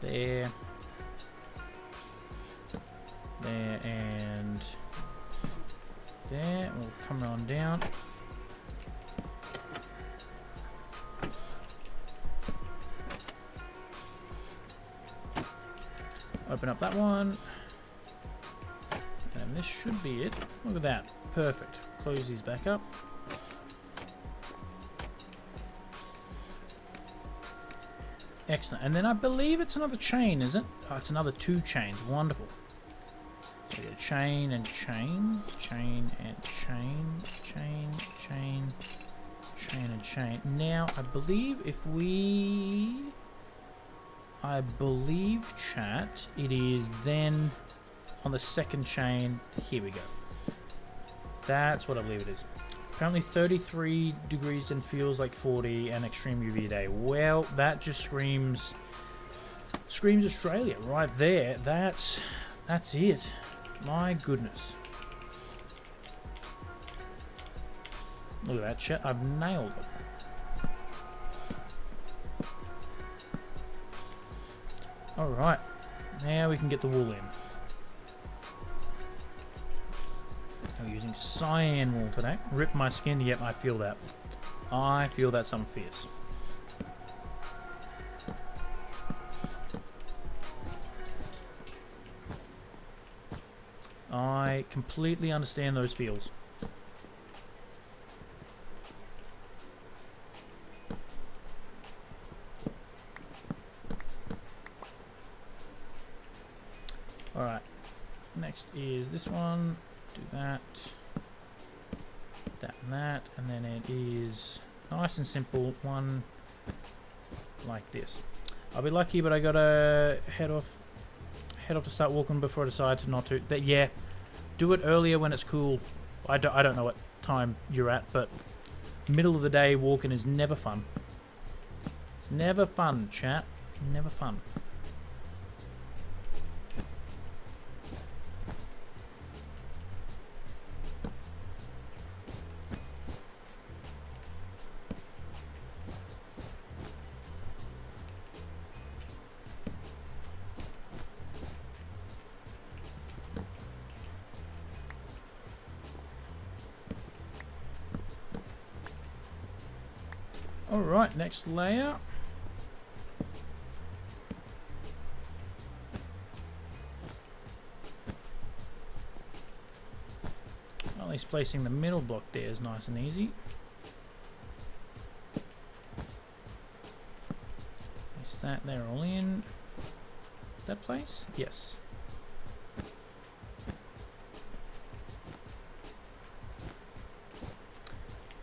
There. There and there. We'll come on down. Open up that one. And this should be it. Look at that. Perfect. Close these back up. Excellent. And then I believe it's another chain, is it? Oh, it's another 2 chains. Wonderful. So we get chain and chain. Chain and chain. Chain, chain. Chain and chain. Now, I believe if we... I believe, chat, it is then on the 2nd chain. Here we go. That's what I believe it is. Apparently 33 degrees and feels like 40 and extreme UV day. Well, that just screams Australia right there. That's it. My goodness. Look at that, chat. I've nailed it. Alright, now we can get the wool in. I'm using cyan wool today. Rip my skin, yep, I feel that. I feel that something fierce. I completely understand those feels. Alright, next is this one, do that, that and that, and then it is nice and simple, one like this. I'll be lucky, but I gotta head off to start walking before I decide to not to. Yeah, do it earlier when it's cool. I don't know what time you're at, but middle of the day walking is never fun. It's never fun, chat, never fun. Alright, next layer. At least placing the middle block there is nice and easy. Place that there all in. Is that place? Yes.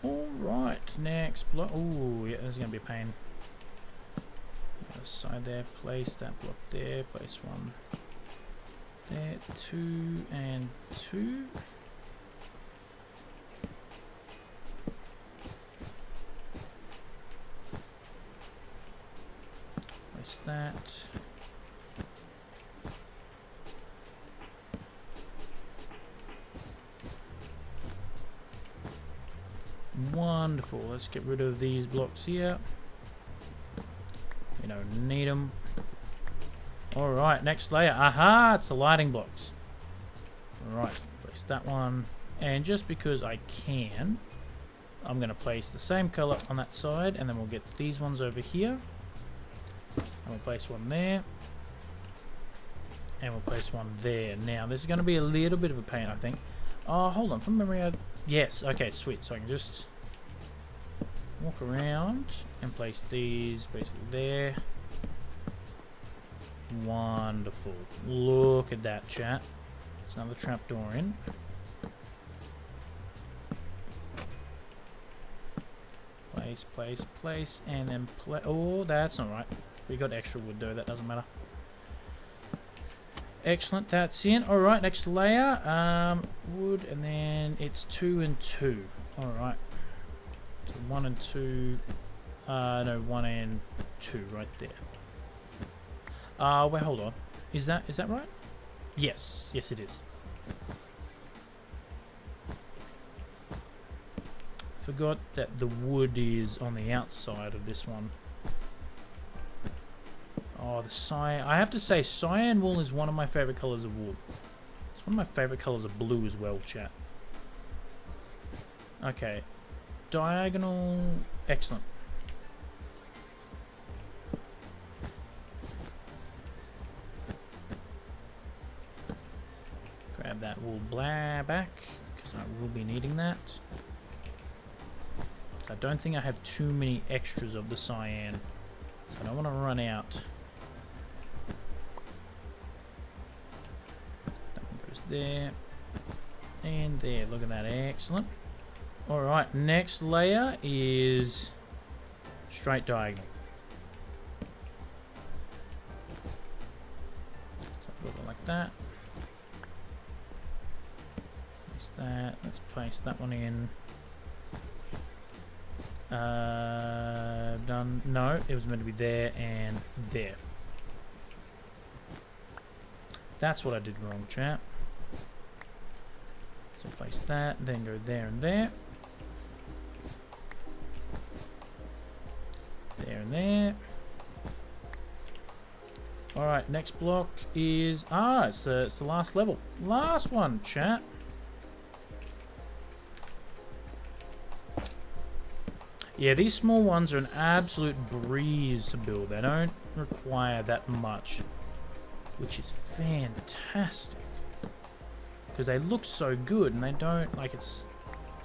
Alright, next block. Oh, yeah, this is going to be a pain. Other side there, place that block there, place one there, 2 and 2. Place that. Wonderful. Let's get rid of these blocks here. We don't need them. Alright, next layer. Aha! It's the lighting blocks. Alright, place that one. And just because I can, I'm going to place the same colour on that side, and then we'll get these ones over here. And we'll place one there. And we'll place one there. Now, this is going to be a little bit of a pain, I think. Oh, hold on. From memory, yes. Okay, sweet. So I can just walk around and place these basically there. Wonderful. Look at that, chat. There's another trapdoor in. Place, place, place, and then oh, that's not right. We got extra wood though, that doesn't matter. Excellent, that's in. Alright, next layer. Wood, and then it's 2 and 2. Alright. So 1 and 2. No, 1 and 2 right there. Wait, hold on. Is that right? Yes. Yes, it is. Forgot that the wood is on the outside of this one. Oh, the cyan. I have to say, cyan wool is one of my favorite colors of wool. It's one of my favorite colors of blue as well, chat. Okay. Diagonal. Excellent. Grab that wool back, because I will be needing that. I don't think I have too many extras of the cyan. I don't want to run out. That one goes there. And there. Look at that. Excellent. Alright, next layer is straight diagonal. So I'll build it like that. Place that. Let's place that one in. Done. No, it was meant to be there and there. That's what I did wrong, chat. So place that, then go there and there. There and there. Alright, next block is... it's the last level. Last one, chat. Yeah, these small ones are an absolute breeze to build. They don't require that much, which is fantastic. Because they look so good, and they don't, like, it's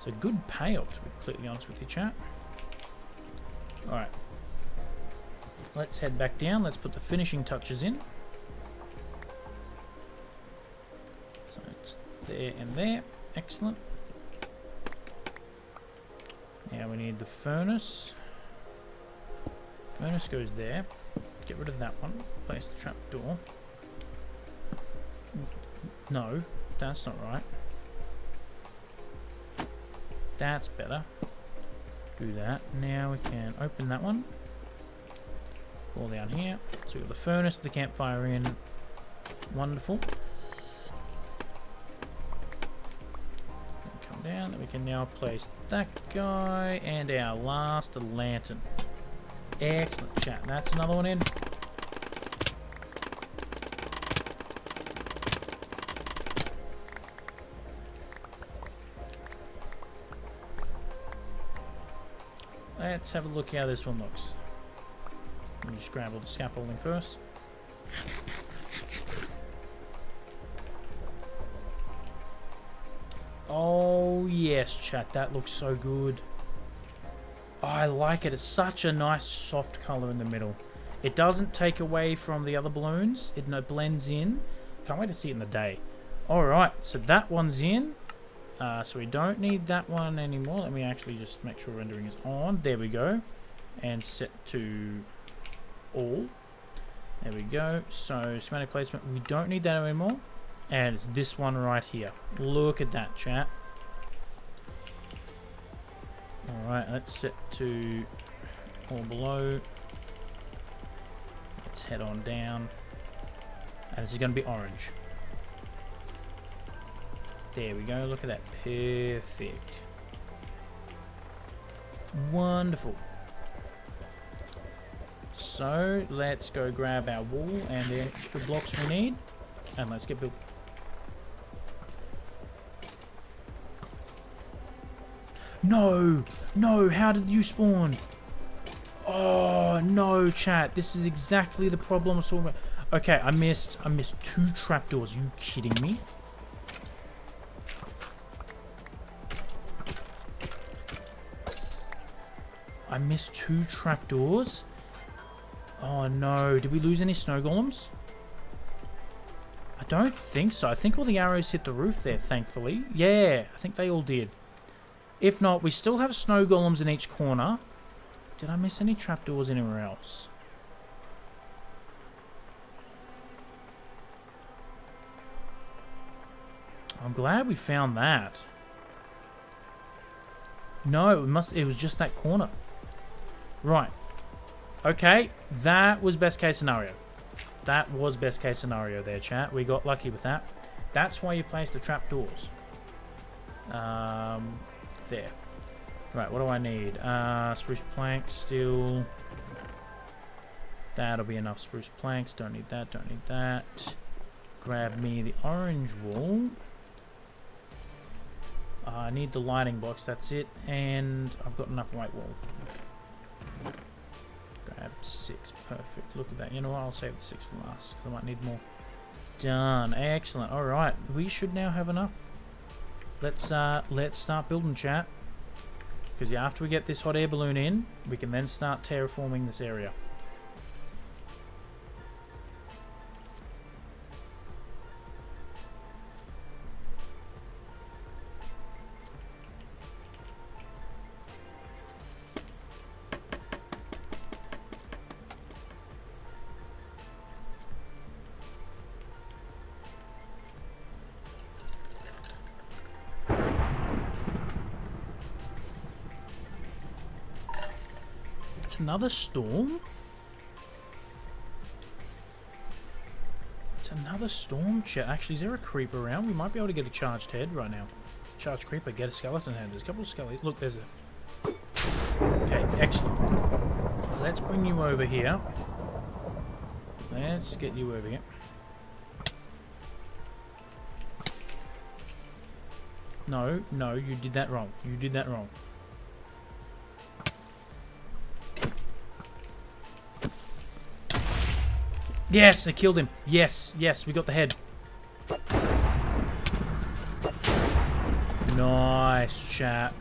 a good payoff, to be completely honest with you, chat. Alright. Let's head back down. Let's put the finishing touches in. So it's there and there. Excellent. Now we need the furnace. Furnace goes there. Get rid of that one. Place the trapdoor. No, that's not right. That's better. Do that. Now we can open that one. Fall down here. So we've got the furnace, the campfire in. Wonderful. Come down. Then we can now place that guy and our last lantern. Excellent, chat. That's another one in. let's have a look how this one looks. Let me just grab all the scaffolding first. Oh yes, chat, that looks so good. Oh, I like it. It's such a nice soft colour in the middle. It doesn't take away from the other balloons. It blends in. Can't wait to see it in the day. Alright, so that one's in. So we don't need that one anymore. Let me actually just make sure rendering is on. There we go. And set to all. There we go. So schematic placement, we don't need that anymore. And it's this one right here. Look at that, chat. Alright, let's set to all below. Let's head on down. And this is going to be orange. There we go. Look at that. Perfect. Wonderful. So, let's go grab our wall and the extra blocks we need. And let's get built. No! No! How did you spawn? Oh, no, chat. This is exactly the problem I was talking about. Okay, I missed 2 trapdoors. Are you kidding me? I missed 2 trapdoors? Oh, no. Did we lose any snow golems? I don't think so. I think all the arrows hit the roof there, thankfully. Yeah, I think they all did. If not, we still have snow golems in each corner. Did I miss any trapdoors anywhere else? I'm glad we found that. No, it was just that corner. Right. Okay, that was best case scenario. That was best case scenario there, chat. We got lucky with that. That's why you place the trapdoors. There. Right, what do I need? Spruce planks, steel. That'll be enough spruce planks. Don't need that, don't need that. Grab me the orange wool. I need the lighting box, that's it. And I've got enough white wool. Grab 6, perfect. Look at that. You know what, I'll save the 6 for last, because I might need more. Done. Excellent. Alright, we should now have enough. Let's start building, chat. Because after we get this hot air balloon in, we can then start terraforming this area. Another storm? It's another storm, chat. Actually, is there a creeper around? We might be able to get a charged head right now. Charged creeper, get a skeleton head. There's a couple of skeletons. Look, there's a... Okay, excellent. Let's bring you over here. Let's get you over here. No, no, you did that wrong. You did that wrong. Yes, I killed him. Yes, yes, we got the head. Nice, chat.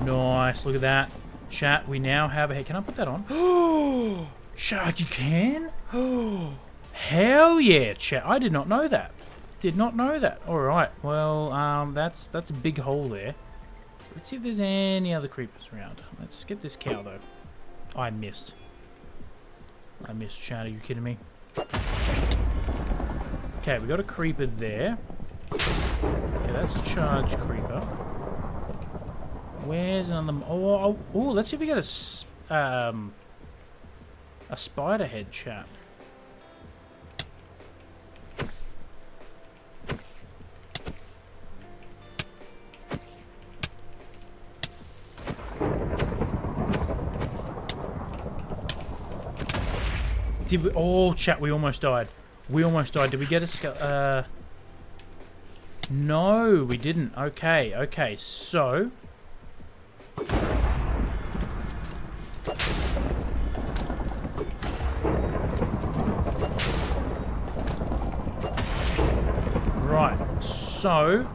Nice, look at that. Chat, we now have a head. Can I put that on? Oh, chat, you can? Oh, hell yeah, chat. I did not know that. Did not know that. Alright, well, that's a big hole there. Let's see if there's any other creepers around. Let's get this cow, though. I missed. I missed, chat. Are you kidding me? Okay, we got a creeper there. Okay, that's a charged creeper. Where's another... Oh, let's see if we get a spider head, chat. Did we... Oh, chat, we almost died. We almost died. Did we get a... No, we didn't. Okay, okay. So... So,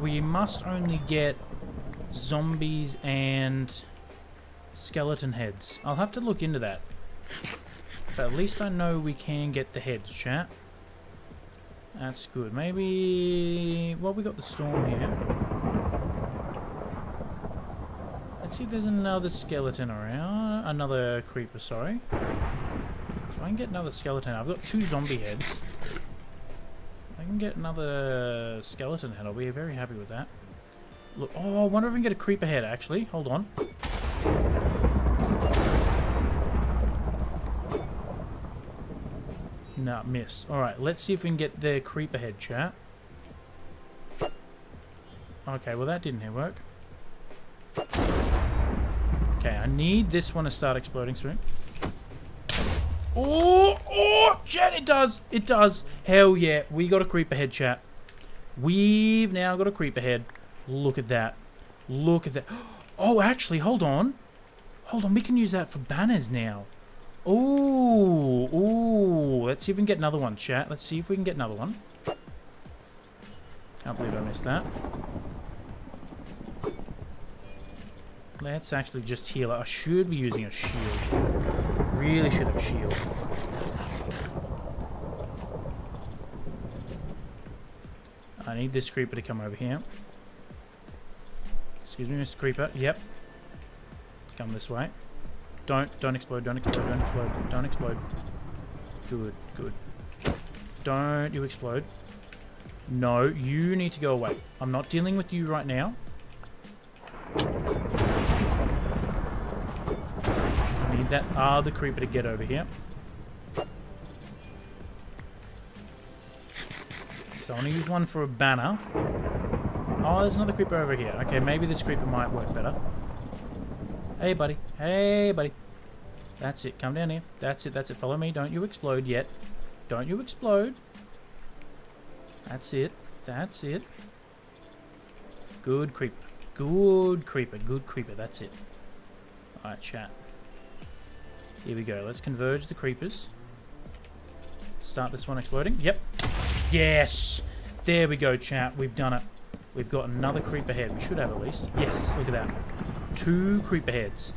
we must only get zombies and skeleton heads. I'll have to look into that. But at least I know we can get the heads, chat. That's good. Maybe... Well, we got the storm here. Let's see if there's another skeleton around. Another creeper, sorry. So I can get another skeleton. I've got 2 zombie heads. I can get another skeleton head. I'll be very happy with that. Look, oh, I wonder if I can get a creeper head, actually. Hold on. Nah, miss. Alright, let's see if we can get the creeper head, chat. Okay, well that didn't work. Okay, I need this one to start exploding soon. Oh, oh, chat, it does. It does. Hell yeah, we got a creeper head, chat. We've now got a creeper head. Look at that. Look at that. Oh, actually, hold on. Hold on, we can use that for banners now. Ooh, ooh. Let's see if we can get another one, chat. Let's see if we can get another one. Can't believe I missed that. Let's actually just heal. I should be using a shield. Really should have a shield. I need this creeper to come over here. Excuse me, Mr. Creeper. Yep. Come this way. Don't explode, don't explode, don't explode, don't explode. Good, good. Don't you explode. No, you need to go away. I'm not dealing with you right now. I need that other creeper to get over here. So I want to use one for a banner. Oh, there's another creeper over here. Okay, maybe this creeper might work better. Hey, buddy. Hey, buddy. That's it. Come down here. That's it. That's it. Follow me. Don't you explode yet. Don't you explode. That's it. That's it. Good creeper. Good creeper. Good creeper. That's it. Alright, chat. Here we go. Let's converge the creepers. Start this one exploding. Yep. Yes! There we go, chat. We've done it. We've got another creeper head. We should have at least. Yes, look at that. 2 creeper heads.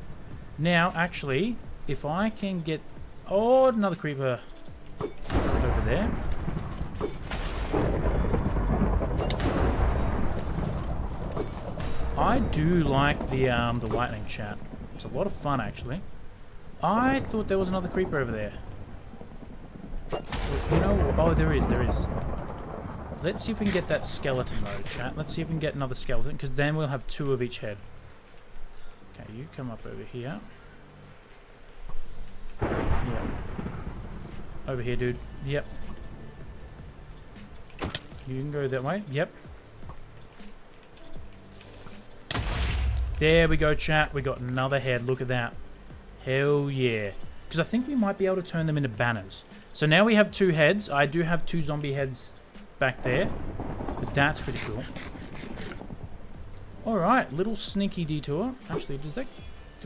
Now, actually, if I can get... Oh, another creeper over there. I do like the lightning, chat. It's a lot of fun, actually. I thought there was another creeper over there. You know... Oh, there is, there is. Let's see if we can get that skeleton though, chat. Let's see if we can get another skeleton, because then we'll have 2 of each head. Okay, you come up over here. Yeah. Over here, dude. Yep. You can go that way. Yep. There we go, chat. We got another head. Look at that. Hell yeah. Because I think we might be able to turn them into banners. So now we have 2 heads. I do have 2 zombie heads back there. But that's pretty cool. Alright, little sneaky detour. Actually, did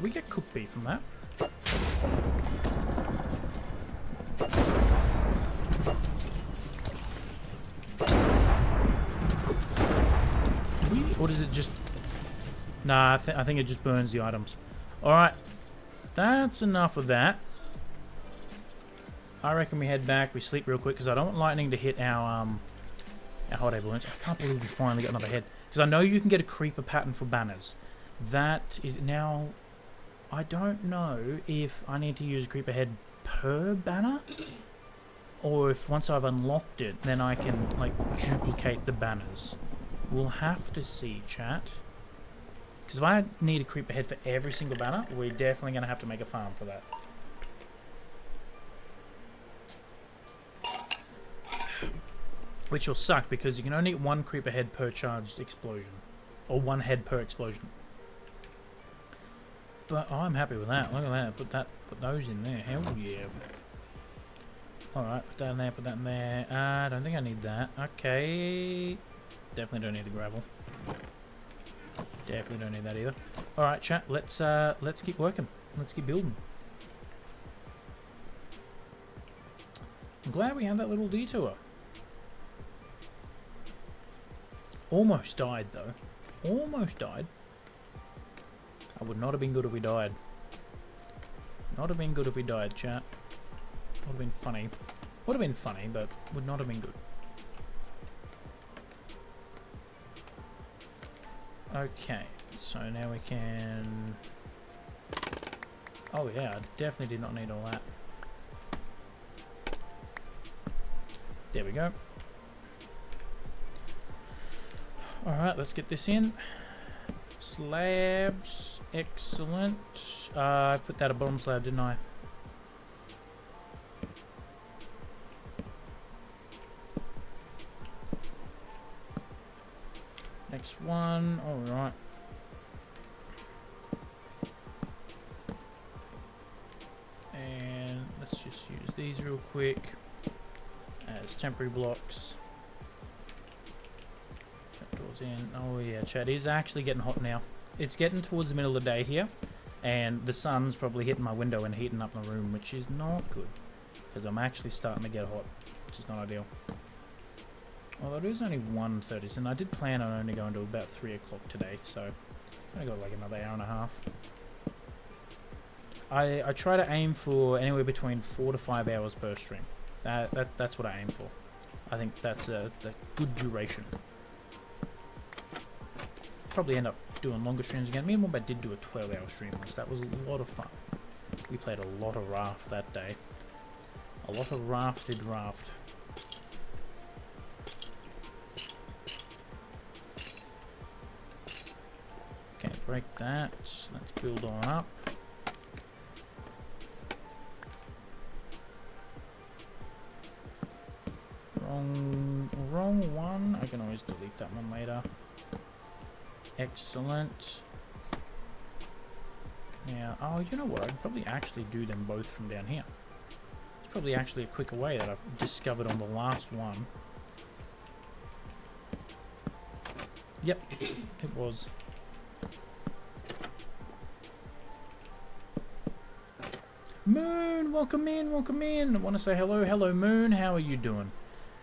we get cooked beef from that? Or does it just... Nah, I think it just burns the items. Alright, that's enough of that. I reckon we head back, we sleep real quick, because I don't want lightning to hit our hot air balloons. I can't believe we finally got another head. Because I know you can get a creeper pattern for banners. That is now... I don't know if I need to use a creeper head per banner, or if once I've unlocked it, then I can, like, duplicate the banners. We'll have to see, chat. Because if I need a creeper head for every single banner, we're definitely going to have to make a farm for that. Which will suck, because you can only get 1 creeper head per charged explosion. Or 1 head per explosion. But I'm happy with that. Look at that. Put those in there. Hell yeah. Alright, put that in there, put that in there. I don't think I need that. Okay. Definitely don't need the gravel. Definitely don't need that either. Alright, chat, let's keep working. Let's keep building. I'm glad we had that little detour. Almost died, though. Almost died. That would not have been good if we died. Not have been good if we died, chat. Would have been funny. Would have been funny, but would not have been good. Okay, so now we can... Oh yeah, I definitely did not need all that. There we go. Alright, let's get this in. Slabs. Excellent. I put that a bottom slab, didn't I? Next one. Alright. And let's just use these real quick as temporary blocks. Doors in. Oh yeah, chat, is actually getting hot now. It's getting towards the middle of the day here, and the sun's probably hitting my window and heating up my room, which is not good, because I'm actually starting to get hot, which is not ideal. Although it is only 1:30, and I did plan on only going to about 3 o'clock today, so I got like another hour and a half. I try to aim for anywhere between 4 to 5 hours per stream. That's what I aim for. I think that's a good duration. Probably end up doing longer streams again. Me and Wombat did do a 12-hour stream once. That was a lot of fun. We played a lot of Raft that day. A lot of rafted Raft. Okay, break that. Let's build on up. Wrong one. I can always delete that one later. Excellent. Now, oh, you know what? I could probably actually do them both from down here. It's probably actually a quicker way that I've discovered on the last one. Yep, it was. Moon, welcome in, welcome in. I want to say hello, hello Moon. How are you doing?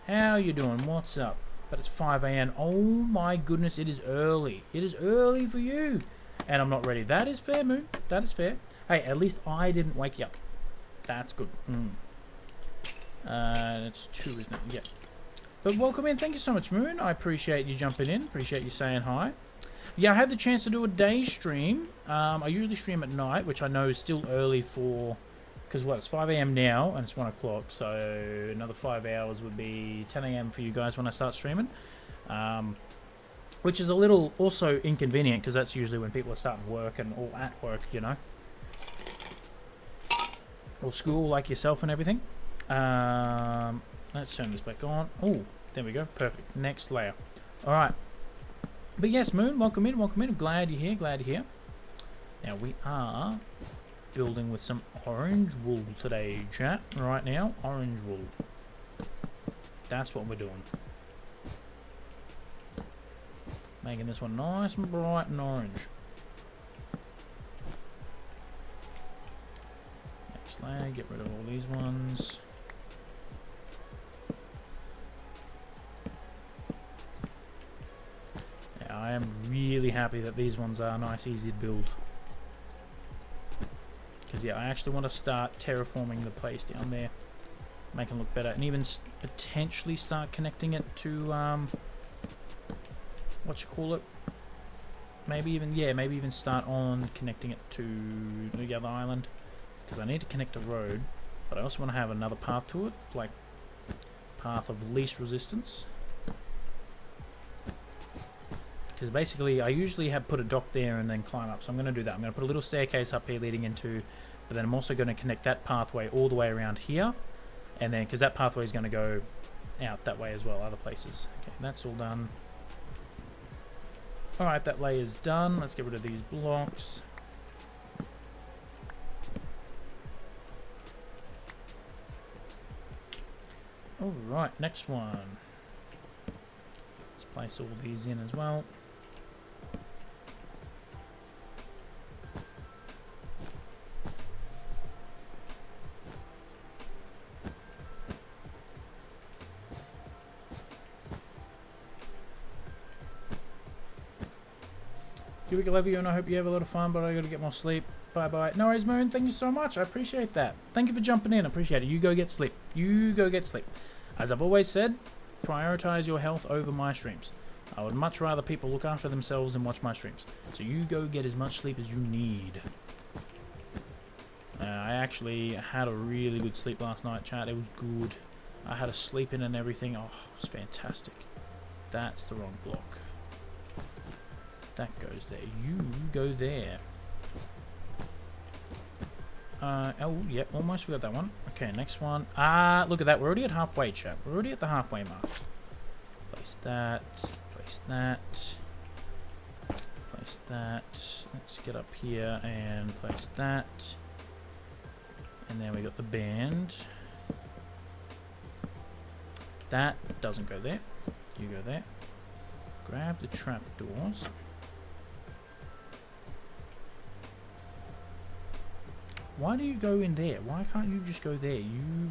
How you doing? What's up? But it's 5 a.m. Oh my goodness, it is early. It is early for you. And I'm not ready. That is fair, Moon. That is fair. Hey, at least I didn't wake you up. That's good. It's 2, isn't it? Yeah. But welcome in. Thank you so much, Moon. I appreciate you jumping in. Appreciate you saying hi. Yeah, I had the chance to do a day stream. I usually stream at night, which I know is still early for... Because what, it's 5 a.m. now, and it's 1 o'clock, so another 5 hours would be 10 a.m. for you guys when I start streaming. Which is a little also inconvenient, because that's usually when people are starting work and all at work, you know. Or school, like yourself and everything. Let's turn this back on. Oh, there we go. Perfect. Next layer. Alright. But yes, Moon, welcome in, welcome in. I'm glad you're here, glad you're here. Now, we are... building with some orange wool today, chat. Right now, orange wool. That's what we're doing. Making this one nice and bright and orange. Next layer, get rid of all these ones. Yeah, I am really happy that these ones are nice, easy to build. Because yeah, I actually want to start terraforming the place down there, make it look better, and even potentially start connecting it to what you call it? Maybe even start on connecting it to the other island, because I need to connect a road, but I also want to have another path to it, like path of least resistance. Because basically, I usually have put a dock there and then climb up. So I'm going to do that. I'm going to put a little staircase up here leading into... But then I'm also going to connect that pathway all the way around here. And then, because that pathway is going to go out that way as well, other places. Okay, that's all done. Alright, that layer's done. Let's get rid of these blocks. Alright, next one. Let's place all these in as well. Cubic, I love you, and I hope you have a lot of fun, but I gotta get more sleep. Bye-bye. No worries, Moon. Thank you so much. I appreciate that. Thank you for jumping in. I appreciate it. You go get sleep. You go get sleep. As I've always said, prioritize your health over my streams. I would much rather people look after themselves and watch my streams. So you go get as much sleep as you need. I actually had a really good sleep last night, chat. It was good. I had a sleep in and everything. Oh, it was fantastic. That's the wrong block. That goes there. You go there. Oh, yeah, almost forgot that one. Okay, next one. Look at that. We're already at halfway, chat. We're already at the halfway mark. Place that. Place that. Place that. Let's get up here and place that. And then we got the band. That doesn't go there. You go there. Grab the trapdoors. Why do you go in there? Why can't you just go there? You...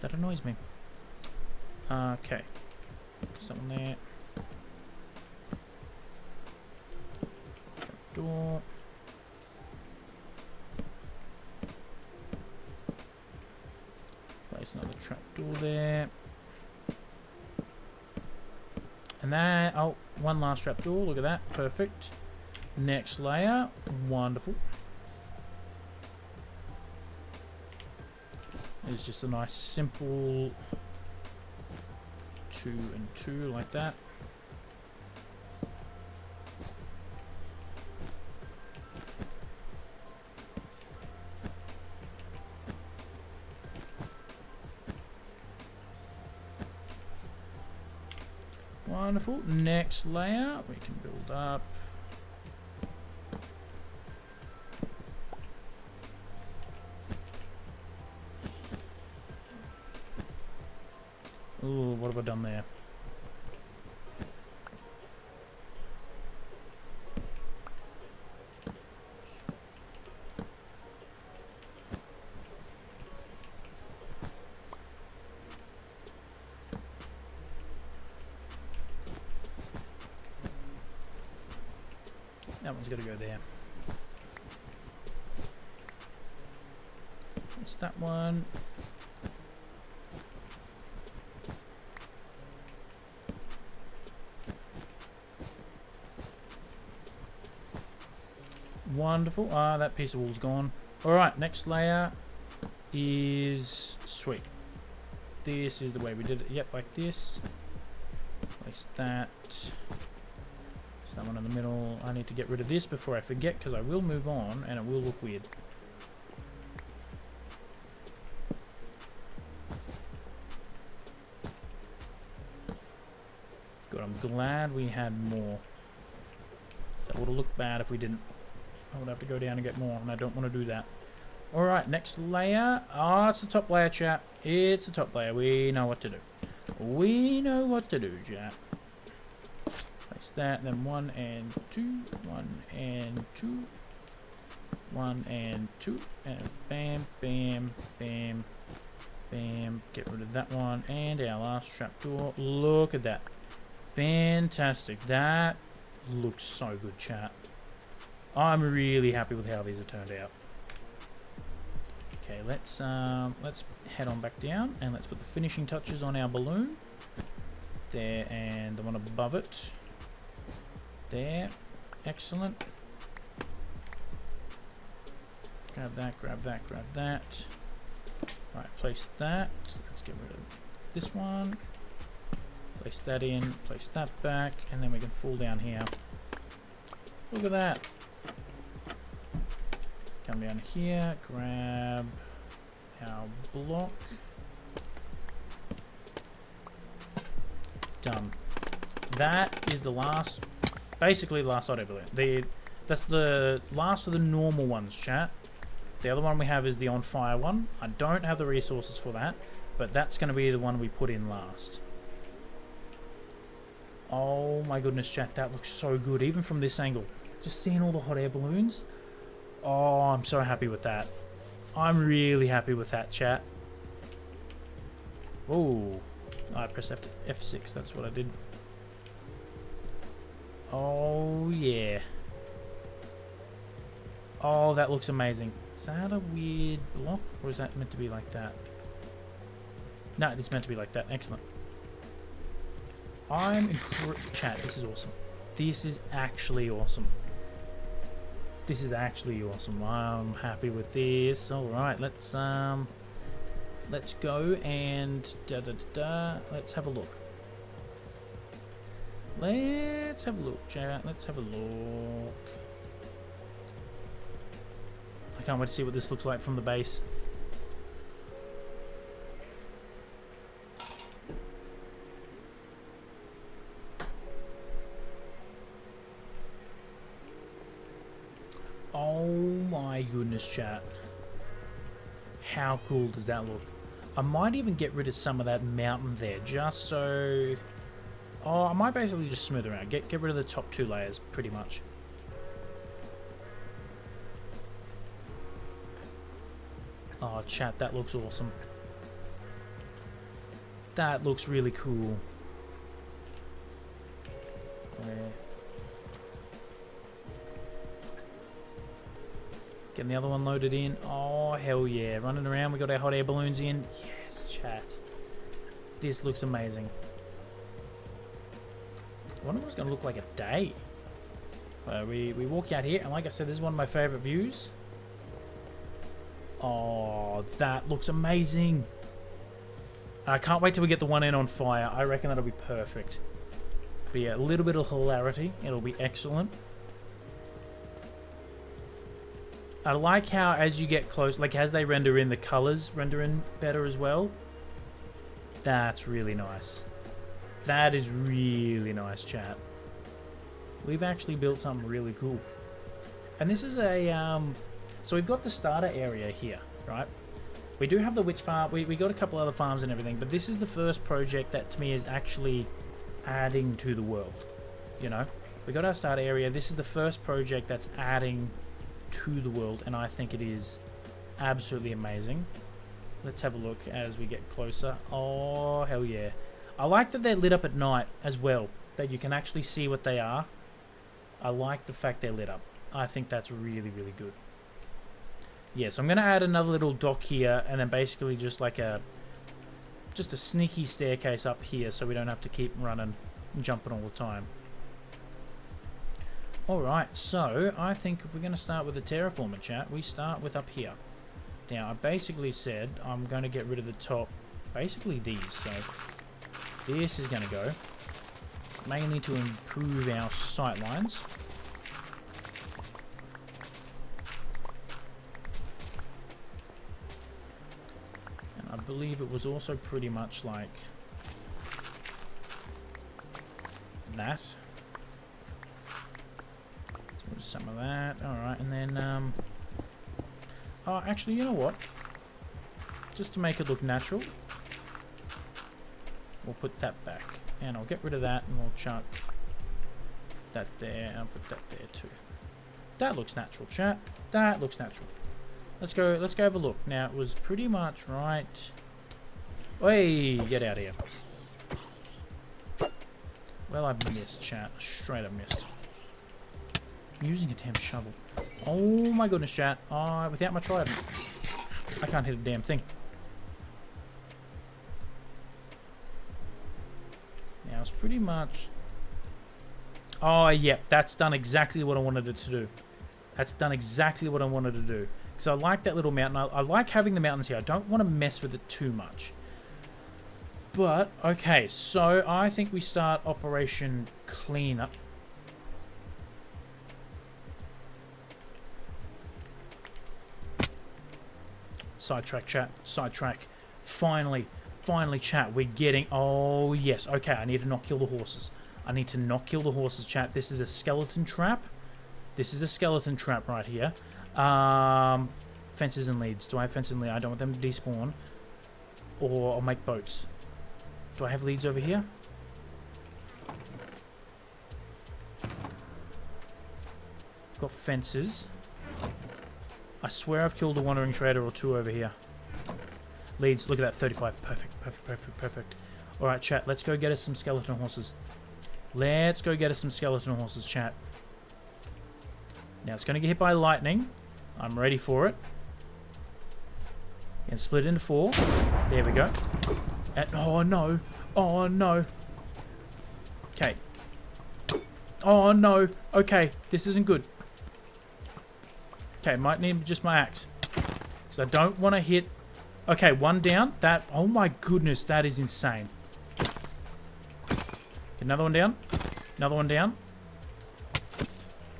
That annoys me. Okay. Something there. Trapdoor. Place another trapdoor there. And that... Oh, one last trapdoor. Look at that. Perfect. Next layer. Wonderful. It's just a nice simple 2 and 2 like that. Wonderful. Next layer we can build up. Ooh, what have I done there? That one's got to go there. What's that one? Wonderful. That piece of wall's gone. Alright, next layer is sweet. This is the way we did it. Yep, like this. Place that. Place that one in the middle. I need to get rid of this before I forget, because I will move on and it will look weird. Good, I'm glad we had more. That would have looked bad if we didn't. I would have to go down and get more, and I don't want to do that. Alright, next layer. Oh, it's the top layer, chat. It's the top layer. We know what to do. We know what to do, chat. Place that, then 1 and 2. 1 and 2. 1 and 2. And bam, bam, bam, bam. Get rid of that one. And our last trapdoor. Look at that. Fantastic. That looks so good, chat. I'm really happy with how these have turned out. Okay, let's head on back down and let's put the finishing touches on our balloon. There, and the one above it. There. Excellent. Grab that, grab that, grab that. Alright, place that. Let's get rid of this one. Place that in, place that back, and then we can fall down here. Look at that. Come down here, grab our block. Done. That is the last, basically the last auto balloon. That's the last of the normal ones, chat. The other one we have is the on fire one. I don't have the resources for that, but that's going to be the one we put in last. Oh my goodness, chat, that looks so good, even from this angle. Just seeing all the hot air balloons. Oh, I'm so happy with that. I'm really happy with that, chat. Oh, I pressed F6, that's what I did. Oh, yeah. Oh, that looks amazing. Is that a weird block? Or is that meant to be like that? No, it's meant to be like that. Excellent. Chat, this is awesome. This is actually awesome. This is actually awesome. I'm happy with this. Alright, let's go and let's have a look. Let's have a look, chat. Let's have a look. I can't wait to see what this looks like from the base. Oh my goodness, chat. How cool does that look? I might even get rid of some of that mountain there, just so... Oh, I might basically just smooth around. Get rid of the top 2 layers, pretty much. Oh, chat, that looks awesome. That looks really cool. Getting the other one loaded in. Oh, hell yeah. Running around. We got our hot air balloons in. Yes, chat. This looks amazing. I wonder what it's going to look like a day. We walk out here, and like I said, this is one of my favorite views. Oh, that looks amazing. I can't wait till we get the one end on fire. I reckon that'll be perfect. Be a little bit of hilarity. It'll be excellent. I like how as you get close, like as they render in, the colors render in better as well. That's really nice. That is really nice, chat. We've actually built something really cool. And this is a, so we've got the starter area here, right? We do have the witch farm. We got a couple other farms and everything, but this is the first project that to me is actually adding to the world. You know, we got our starter area. This is the first project that's adding to the world, and I think it is absolutely amazing. Let's have a look as we get closer. Oh, hell yeah. I like that they're lit up at night as well, that you can actually see what they are. I like the fact they're lit up. I think that's really, really good. Yeah, so I'm going to add another little dock here, and then basically just like just a sneaky staircase up here so we don't have to keep running and jumping all the time. Alright, so I think if we're going to start with the terraformer, chat, we start with up here. Now, I basically said I'm going to get rid of the top, basically these, so this is going to go, mainly to improve our sight lines. And I believe it was also pretty much like that. Some of that. Alright, and then oh, actually, you know what, just to make it look natural, we'll put that back, and I'll get rid of that, and we'll chuck that there, and I'll put that there too. That looks natural, chat. That looks natural. Let's go have a look. Now, it was pretty much right. Hey, get out of here. Well, I missed, chat. Straight up missed. I'm using a damn shovel. Oh my goodness, chat. Without my trident, I can't hit a damn thing. Now, it's pretty much... Oh, yeah. That's done exactly what I wanted it to do. That's done exactly what I wanted to do. Because I like that little mountain. I like having the mountains here. I don't want to mess with it too much. But, okay. So, I think we start Operation Cleanup. Sidetrack, chat. Sidetrack. Finally, chat. We're getting... Oh, yes. Okay, I need to not kill the horses. I need to not kill the horses, chat. This is a skeleton trap. This is a skeleton trap right here. Fences and leads. Do I have fences and leads? I don't want them to despawn. Or I'll make boats. Do I have leads over here? Got fences. I swear I've killed a wandering trader or two over here. Leads, look at that, 35. Perfect, perfect, perfect, perfect. Alright, chat, let's go get us some skeleton horses. Let's go get us some skeleton horses, chat. Now it's going to get hit by lightning. I'm ready for it. And split into 4. There we go. And, oh no. Oh no. Okay. Oh no. Okay, this isn't good. Okay, might need just my axe. Because I don't want to hit... Okay, 1 down. That... Oh my goodness, that is insane. Okay, another one down. Another one down.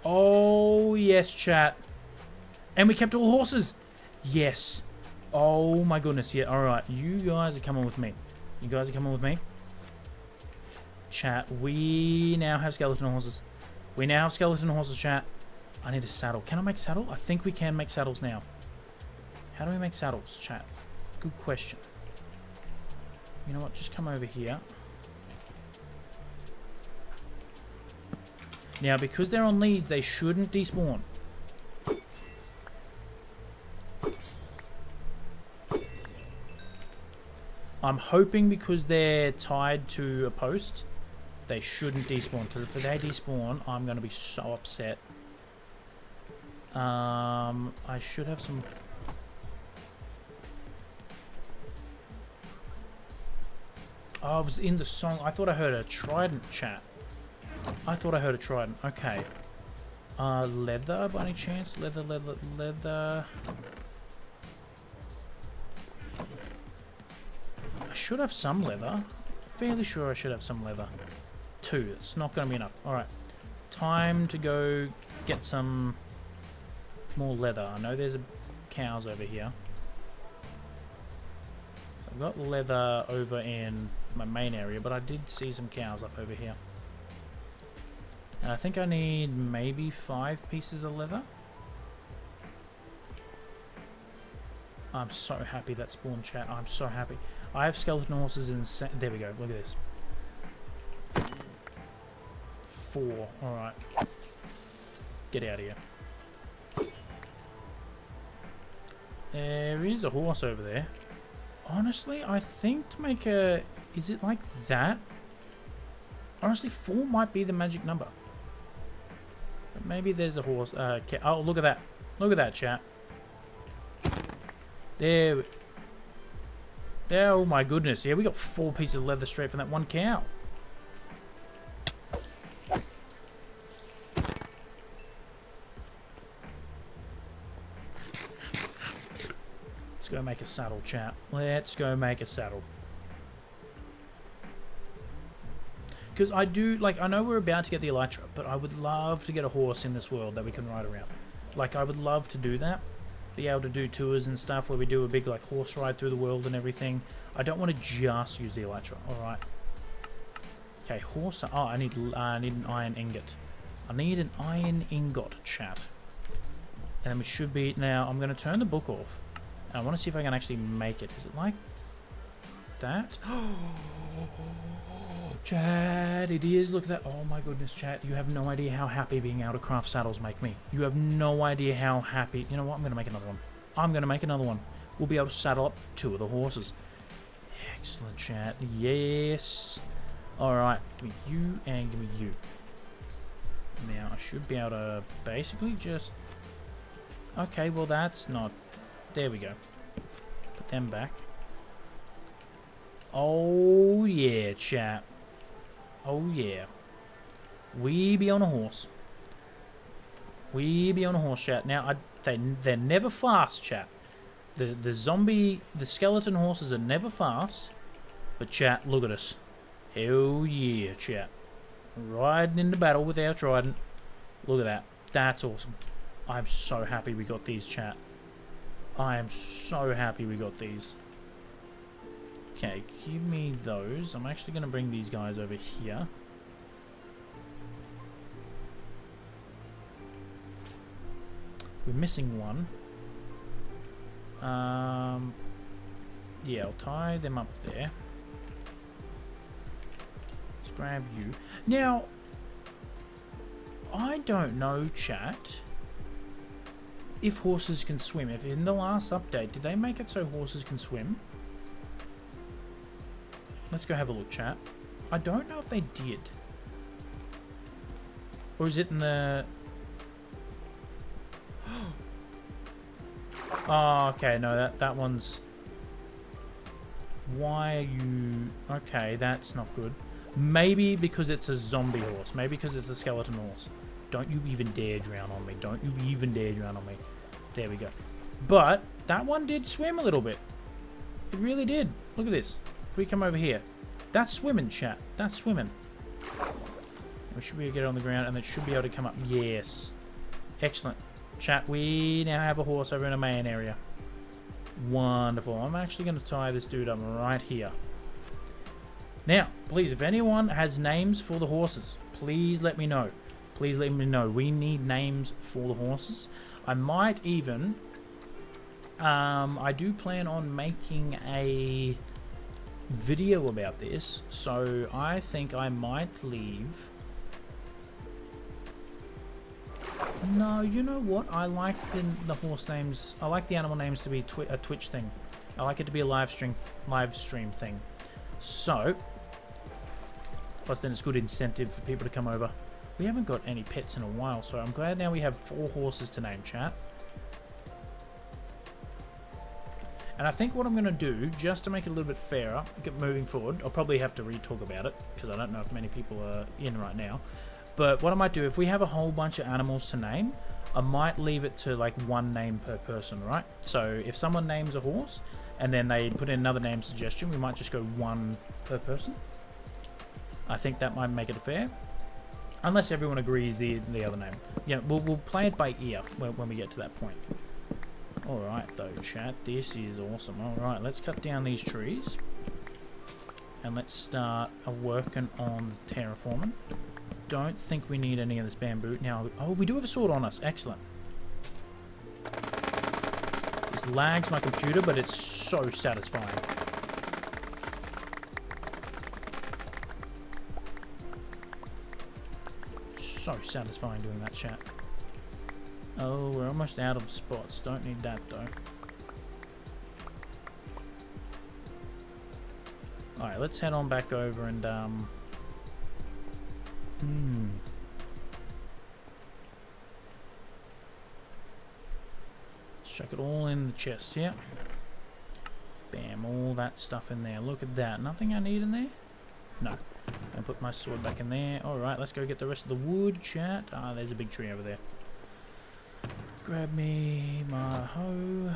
Oh, yes, chat. And we kept all horses. Yes. Oh my goodness, yeah. Alright, you guys are coming with me. You guys are coming with me. Chat, we now have skeleton horses. We now have skeleton horses, chat. I need a saddle. Can I make saddle? I think we can make saddles now. How do we make saddles, chat? Good question. You know what? Just come over here. Now, because they're on leads, they shouldn't despawn. I'm hoping because they're tied to a post, they shouldn't despawn. Because if they despawn, I'm going to be so upset. I should have some... Oh, I was in the song. I thought I heard a trident, chat. I thought I heard a trident. Okay. Leather by any chance? Leather. I should have some leather. Fairly sure I should have some leather. 2. It's not going to be enough. Alright. Time to go get some more leather. I know there's cows over here. So I've got leather over in my main area, but I did see some cows up over here. And I think I need maybe 5 pieces of leather. I'm so happy that spawned, chat. I'm so happy. I have skeleton horses in... There we go. Look at this. 4. Alright. Get out of here. There is a horse over there. Honestly, I think to make a... Is it like that? Honestly, 4 might be the magic number. But maybe there's a horse... oh, look at that. Look at that, chat. There. Oh my goodness. Yeah, we got 4 pieces of leather straight from that one cow. Let's go make a saddle, chat. Let's go make a saddle. Because I do, like, I know we're about to get the Elytra, but I would love to get a horse in this world that we can ride around. Like, I would love to do that. Be able to do tours and stuff where we do a big, like, horse ride through the world and everything. I don't want to just use the Elytra. Alright. Okay, horse... Oh, I need an iron ingot. I need an iron ingot, chat. And then we should be... Now, I'm going to turn the book off. And I want to see if I can actually make it. Is it like that? Chat, it is. Look at that. Oh my goodness, chat. You have no idea how happy being able to craft saddles make me. You have no idea how happy... You know what? I'm going to make another one. I'm going to make another one. We'll be able to saddle up 2 of the horses. Excellent, chat. Yes. Alright. Give me you and give me you. Now, I should be able to basically just... Okay, well that's not... There we go. Put them back. Oh yeah, chat. Oh yeah. We be on a horse. We be on a horse, chat. Now, they're never fast, chat. The skeleton horses are never fast. But chat, look at us. Hell yeah, chat. Riding into battle with our trident. Look at that. That's awesome. I'm so happy we got these, chat. I am so happy we got these. Okay, give me those. I'm actually going to bring these guys over here. We're missing one. Yeah, I'll tie them up there. Let's grab you. Now, I don't know, chat, if horses can swim. If in the last update, did they make it so horses can swim? Let's go have a look, chat. I don't know if they did. Or is it in the... Oh, okay, no, that one's... Why are you... Okay, that's not good. Maybe because it's a zombie horse. Maybe because it's a skeleton horse. Don't you even dare drown on me. Don't you even dare drown on me. There we go. But that one did swim a little bit. It really did. Look at this. If we come over here. That's swimming, chat. That's swimming. We should be able to get it on the ground and it should be able to come up. Yes. Excellent. Chat, we now have a horse over in a main area. Wonderful. I'm actually going to tie this dude up right here. Now, please, if anyone has names for the horses, please let me know. Please let me know. We need names for the horses. I might even... I do plan on making a video about this, so I think I might leave... No, you know what? I like the horse names. I like the animal names to be a Twitch thing. I like it to be a live stream thing. So, plus then it's good incentive for people to come over. We haven't got any pets in a while, so I'm glad now we have 4 horses to name, chat. And I think what I'm going to do, just to make it a little bit fairer, moving forward, I'll probably have to re-talk about it, because I don't know if many people are in right now. But what I might do, if we have a whole bunch of animals to name, I might leave it to like 1 name per person, right? So if someone names a horse, and then they put in another name suggestion, we might just go 1 per person. I think that might make it fair. Unless everyone agrees the other name. Yeah, we'll play it by ear when we get to that point. Alright though, chat, this is awesome. Alright, let's cut down these trees. And let's start working on the terraforming. Don't think we need any of this bamboo. Now, oh, we do have a sword on us. Excellent. This lags my computer, but it's so satisfying. So satisfying doing that, chat. Oh, we're almost out of spots. Don't need that, though. Alright, let's head on back over and, chuck it all in the chest here. Bam, all that stuff in there. Look at that. Nothing I need in there? No. And put my sword back in there. Alright, let's go get the rest of the wood, chat. Ah, there's a big tree over there. Grab me my hoe.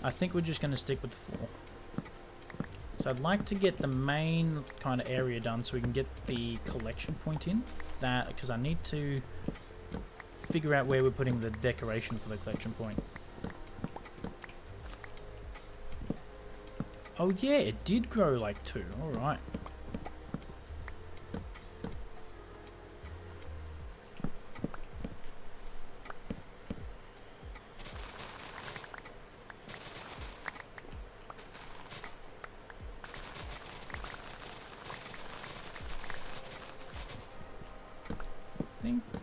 I think we're just going to stick with the 4. So I'd like to get the main kind of area done so we can get the collection point in. That, because I need to figure out where we're putting the decoration for the collection point. Oh yeah, it did grow like 2. Alright.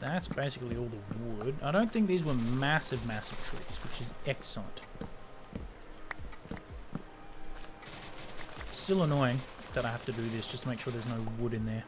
That's basically all the wood. I don't think these were massive trees, which is excellent. Still annoying that I have to do this just to make sure there's no wood in there.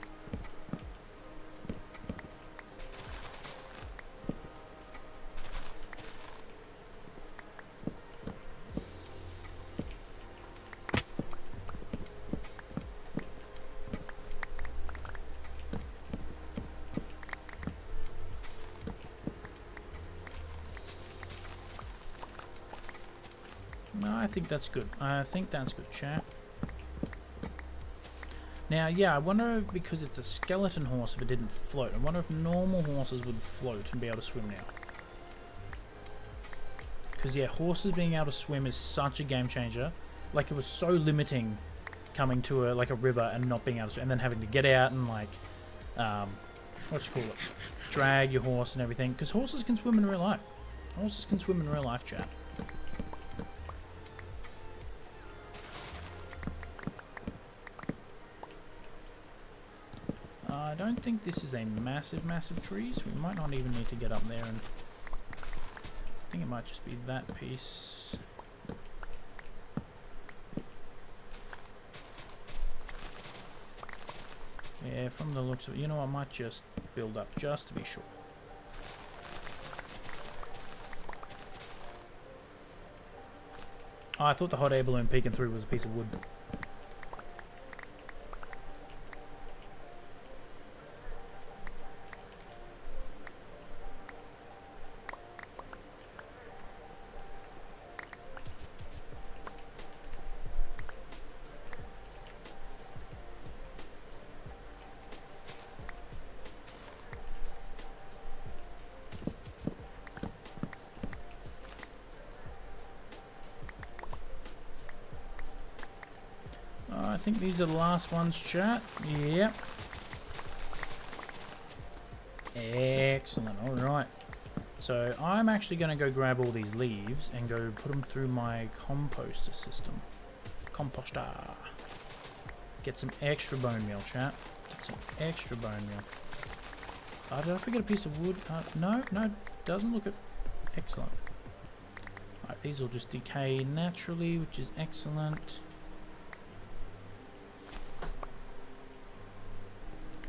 No, I think that's good. I think that's good, chat. Now, yeah, I wonder if, because it's a skeleton horse, if it didn't float. I wonder if normal horses would float and be able to swim now. Because, yeah, horses being able to swim is such a game changer. Like, it was so limiting coming to a river and not being able to swim, and then having to get out and, like, what you call it? Drag your horse and everything. Because horses can swim in real life. Horses can swim in real life, chat. I don't think this is a massive tree, so we might not even need to get up there, and I think it might just be that piece. Yeah, from the looks of it, you know, I might just build up just to be sure. Oh, I thought the hot air balloon peeking through was a piece of wood. I think these are the last ones, chat. Yep. Excellent. Alright. So I'm actually going to go grab all these leaves and go put them through my composter system. Composter. Get some extra bone meal, chat. Get some extra bone meal. Did I forget a piece of wood? No, doesn't look it. Excellent. Alright, these will just decay naturally, which is excellent.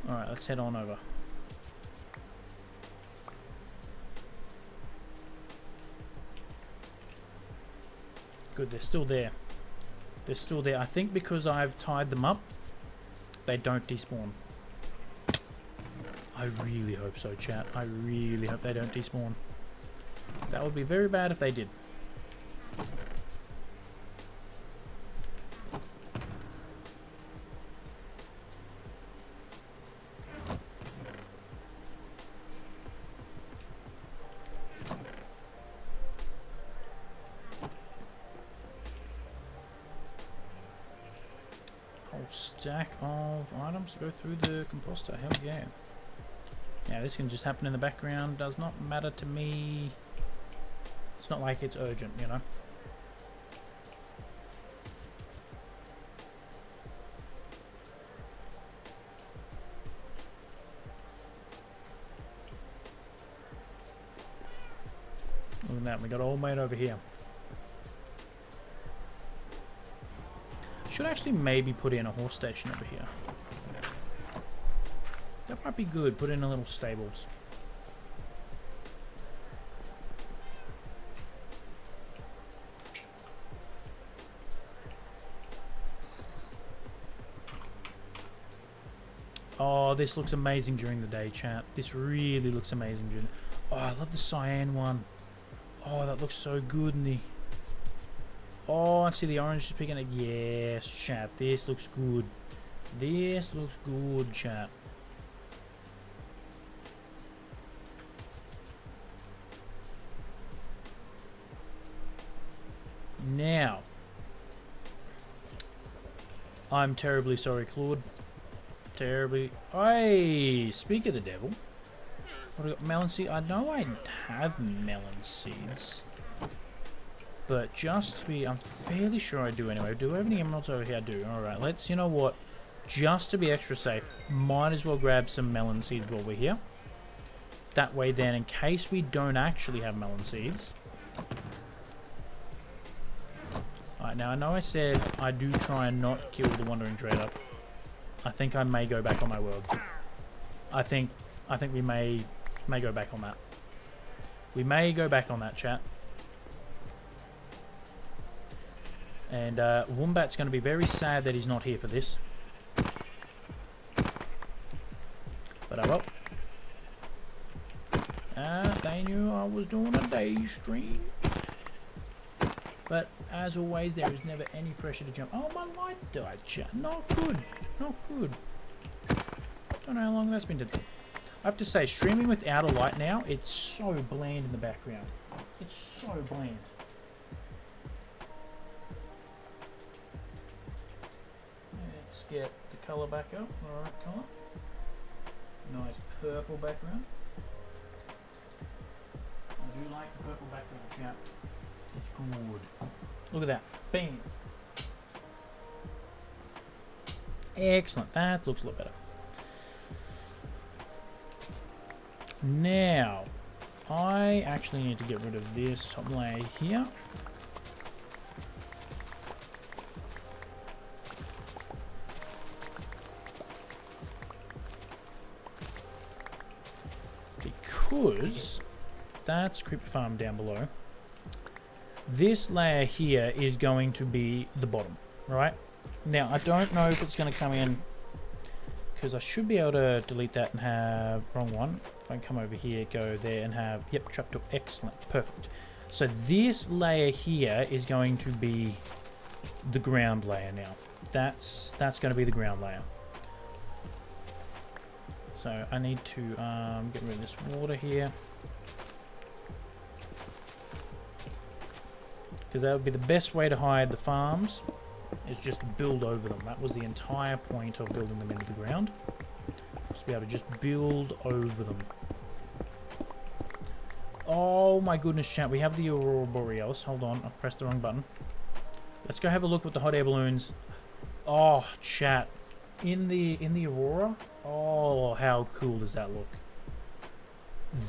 Alright, let's head on over. Good, they're still there. They're still there. I think because I've tied them up, they don't despawn. I really hope so, chat. I really hope they don't despawn. That would be very bad if they did. Stack of items to go through the composter. Hell yeah. Now this can just happen in the background. Does not matter to me. It's not like it's urgent, you know. Look at that. We got old mate over here. Should actually maybe put in a horse station over here. That might be good. Put in a little stables. Oh, this looks amazing during the day, chat. This really looks amazing during. Oh, I love the cyan one. Oh, that looks so good in the. Oh, I see the orange is picking it. Yes, chat. This looks good. This looks good, chat. Now, I'm terribly sorry, Claude. Terribly. Hey, speak of the devil. What have I got? Melon seed. I know I have melon seeds. But just to be, I'm fairly sure I do anyway. Do I have any emeralds over here? I do. Alright, let's, you know what? Just to be extra safe, might as well grab some melon seeds while we're here. That way then, in case we don't actually have melon seeds. Alright, now I know I said I do try and not kill the wandering trader. I think I may go back on my word. I think we may go back on that. We may go back on that, chat. And Wombat's going to be very sad that he's not here for this. But I will. They knew I was doing a day stream. But as always, there is never any pressure to jump. Oh, my light died, chat. Not good. Not good. Don't know how long that's been done. I have to say, streaming without a light now, it's so bland in the background. It's so bland. Let's get the colour back up. Alright, colour. Nice purple background. I do like the purple background, chat. It's good. Look at that. Bam. Excellent. That looks a lot better. Now, I actually need to get rid of this top layer here. because that's creeper farm down below. This layer here is going to be the bottom, right? Now, I don't know if it's going to come in, because I should be able to delete that and have, wrong one. If I can come over here, go there and have, yep, trapdoor, excellent, perfect. So this layer here is going to be the ground layer now. That's going to be the ground layer. So I need to get rid of this water here, because that would be the best way to hide the farms, is just build over them. That was the entire point of building them into the ground. Just be able to just build over them. Oh my goodness, chat, we have the Aurora Borealis. Hold on, I pressed the wrong button. Let's go have a look with the hot air balloons. Oh, chat, in the Aurora. Oh, how cool does that look?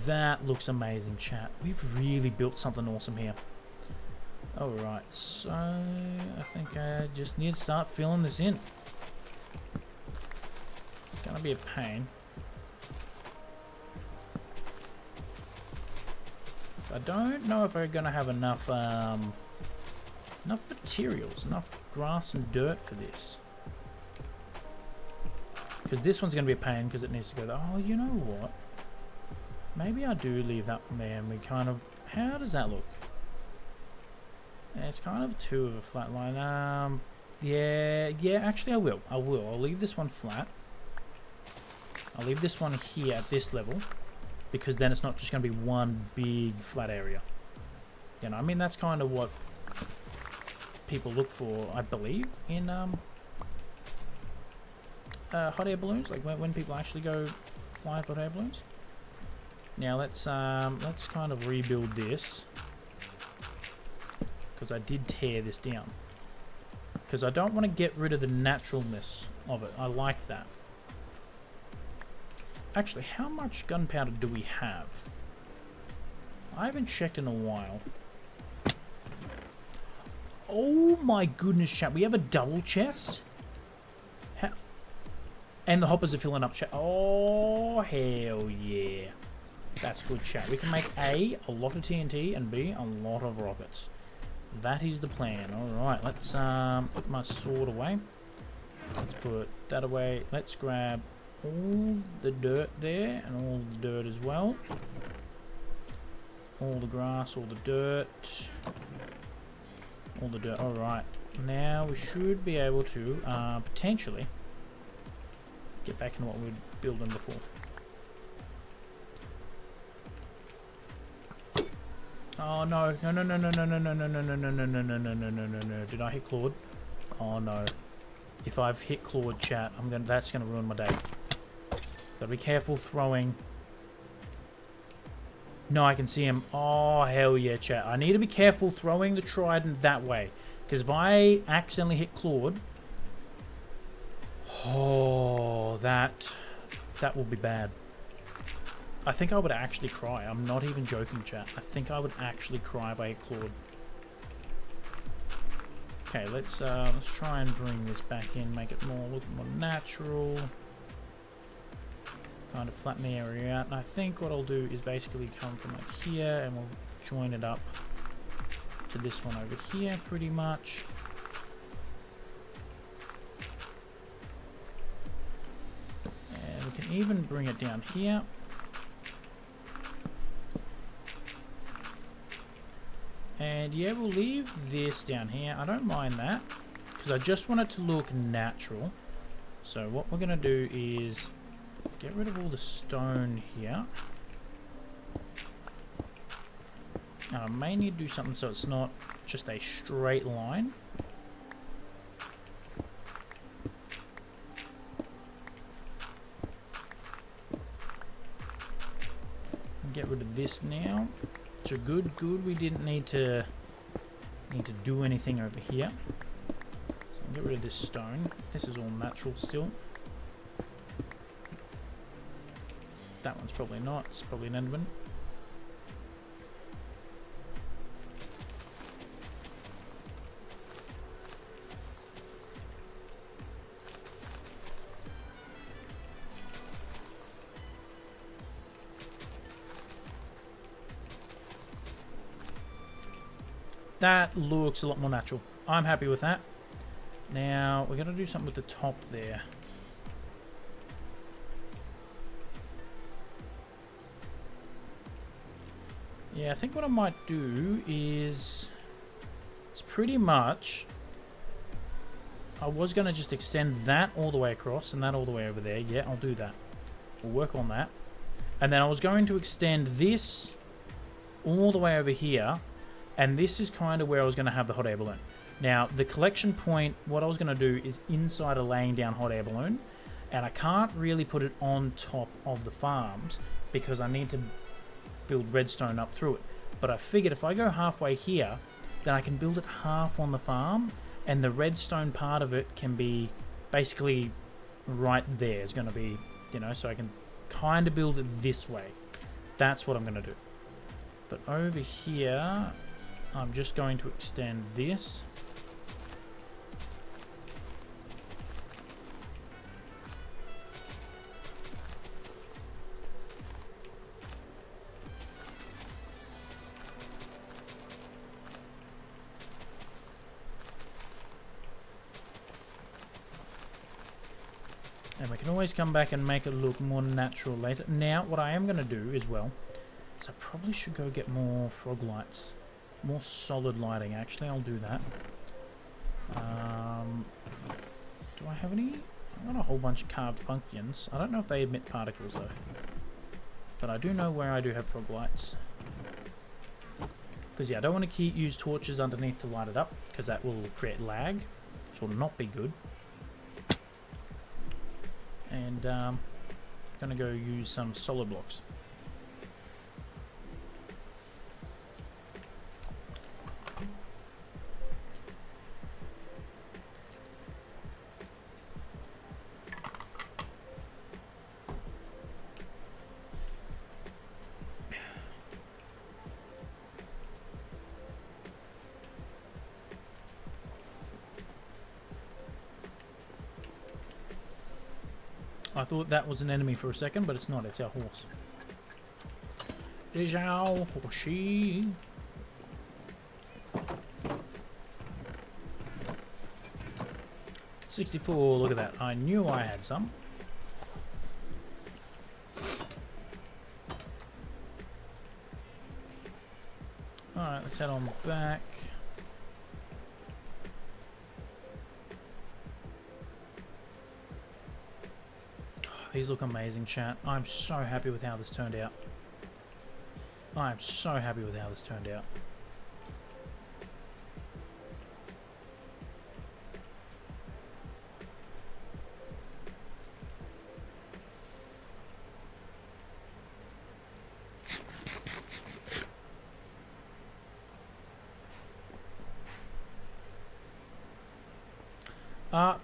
That looks amazing, chat. We've really built something awesome here. Alright, so I think I just need to start filling this in. It's gonna be a pain. I don't know if I'm gonna have enough enough materials, enough grass and dirt for this. Because this one's going to be a pain because it needs to go there. Oh, you know what? Maybe I do leave that one there and we kind of... How does that look? Yeah, it's kind of two of a flat line. Yeah, actually I will. I'll leave this one flat. I'll leave this one here at this level, because then it's not just going to be one big flat area. You know, I mean, that's kind of what people look for, I believe, in hot air balloons, like when people actually go fly with hot air balloons. Now let's kind of rebuild this, because I did tear this down, because I don't want to get rid of the naturalness of it. I like that. Actually, how much gunpowder do we have? I haven't checked in a while. Oh my goodness, chat, we have a double chest? And the hoppers are filling up, chat. Oh, hell yeah. That's good, chat. We can make A, a lot of TNT, and B, a lot of rockets. That is the plan. Alright, let's put my sword away. Let's put that away. Let's grab all the dirt there, and all the dirt as well. All the grass, all the dirt. All the dirt. Alright, now we should be able to potentially get back into what we were building before. Oh no, no, no, no, no, no, no, no, no, no, no, no, no, no, no, no, no, no, no, no. Did I hit Claude? Oh no. If I've hit Claude, chat, that's gonna ruin my day. Gotta be careful throwing. No, I can see him. Oh, hell yeah, chat. I need to be careful throwing the trident that way, because if I accidentally hit Claude, oh, that will be bad. I think I would actually cry. I'm not even joking, chat. I think I would actually cry if I hit Claude. Okay, let's try and bring this back in, make it look more natural. Kind of flatten the area out. And I think what I'll do is basically come from like here, and we'll join it up to this one over here, pretty much. And we can even bring it down here. And yeah, we'll leave this down here. I don't mind that, because I just want it to look natural. So what we're going to do is get rid of all the stone here. Now I may need to do something so it's not just a straight line. Get rid of this now. So good, we didn't need to do anything over here. So get rid of this stone. This is all natural still. That one's probably not. It's probably an Enderman. That looks a lot more natural. I'm happy with that. Now, we're going to do something with the top there. Yeah, I think what I might do is... It's pretty much... I was going to just extend that all the way across and that all the way over there. Yeah, I'll do that. We'll work on that. And then I was going to extend this all the way over here. And this is kind of where I was going to have the hot air balloon. Now, the collection point, what I was going to do is inside a laying down hot air balloon. And I can't really put it on top of the farms because I need to build redstone up through it. But I figured if I go halfway here, then I can build it half on the farm. And the redstone part of it can be basically right there. It's going to be, you know, so I can kind of build it this way. That's what I'm going to do. But over here, I'm just going to extend this. And we can always come back and make it look more natural later. Now, what I am going to do as well is I probably should go get more frog lights. More solid lighting, actually. I'll do that. Do I have any? I've got a whole bunch of carved pumpkins. I don't know if they emit particles, though. But I do know where I do have frog lights. Because, yeah, I don't want to use torches underneath to light it up, because that will create lag, which will not be good. And gonna go use some solid blocks. I thought that was an enemy for a second, but it's not. It's our horse. It's our horsey. $64. Look at that. I knew I had some. Alright, let's head on back. These look amazing, chat. I'm so happy with how this turned out. I'm so happy with how this turned out.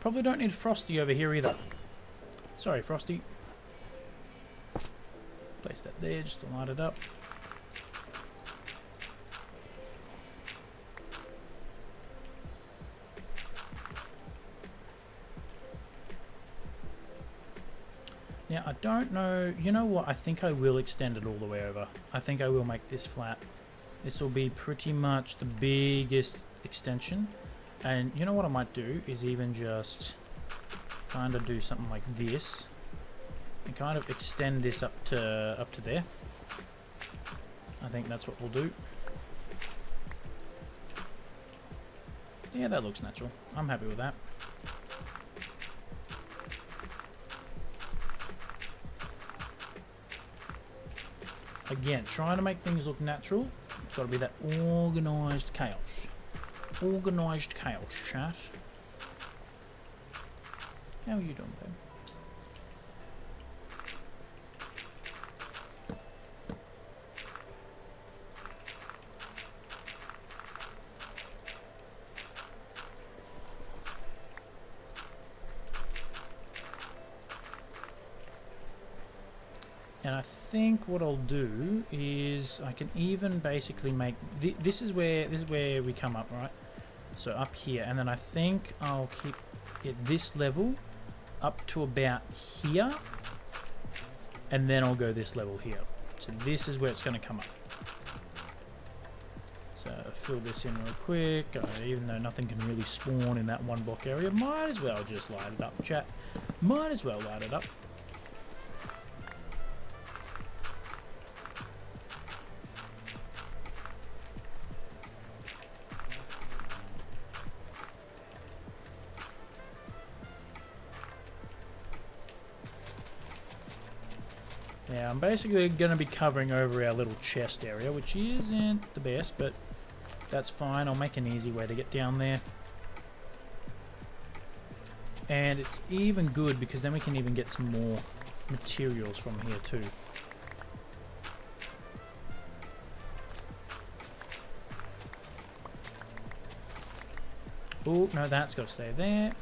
Probably don't need Frosty over here either. Sorry, Frosty. Place that there just to light it up. Now, I don't know. You know what? I think I will extend it all the way over. I think I will make this flat. This will be pretty much the biggest extension. And you know what I might do is even just kind of do something like this and kind of extend this up to there. I think that's what we'll do. Yeah, that looks natural. I'm happy with that. Again, trying to make things look natural. It's got to be that organised chaos. Organised chaos, chat. How are you doing, babe? And I think what I'll do is I can even basically make this is where we come up, right? So up here, and then I think I'll keep it this level up to about here, and then I'll go this level here. So this is where it's going to come up. So fill this in real quick. Even though nothing can really spawn in that one block area, might as well just light it up, chat. Might as well light it up. Yeah, I'm basically going to be covering over our little chest area, which isn't the best, but that's fine. I'll make an easy way to get down there. And it's even good because then we can even get some more materials from here too. Oh, no, that's got to stay there.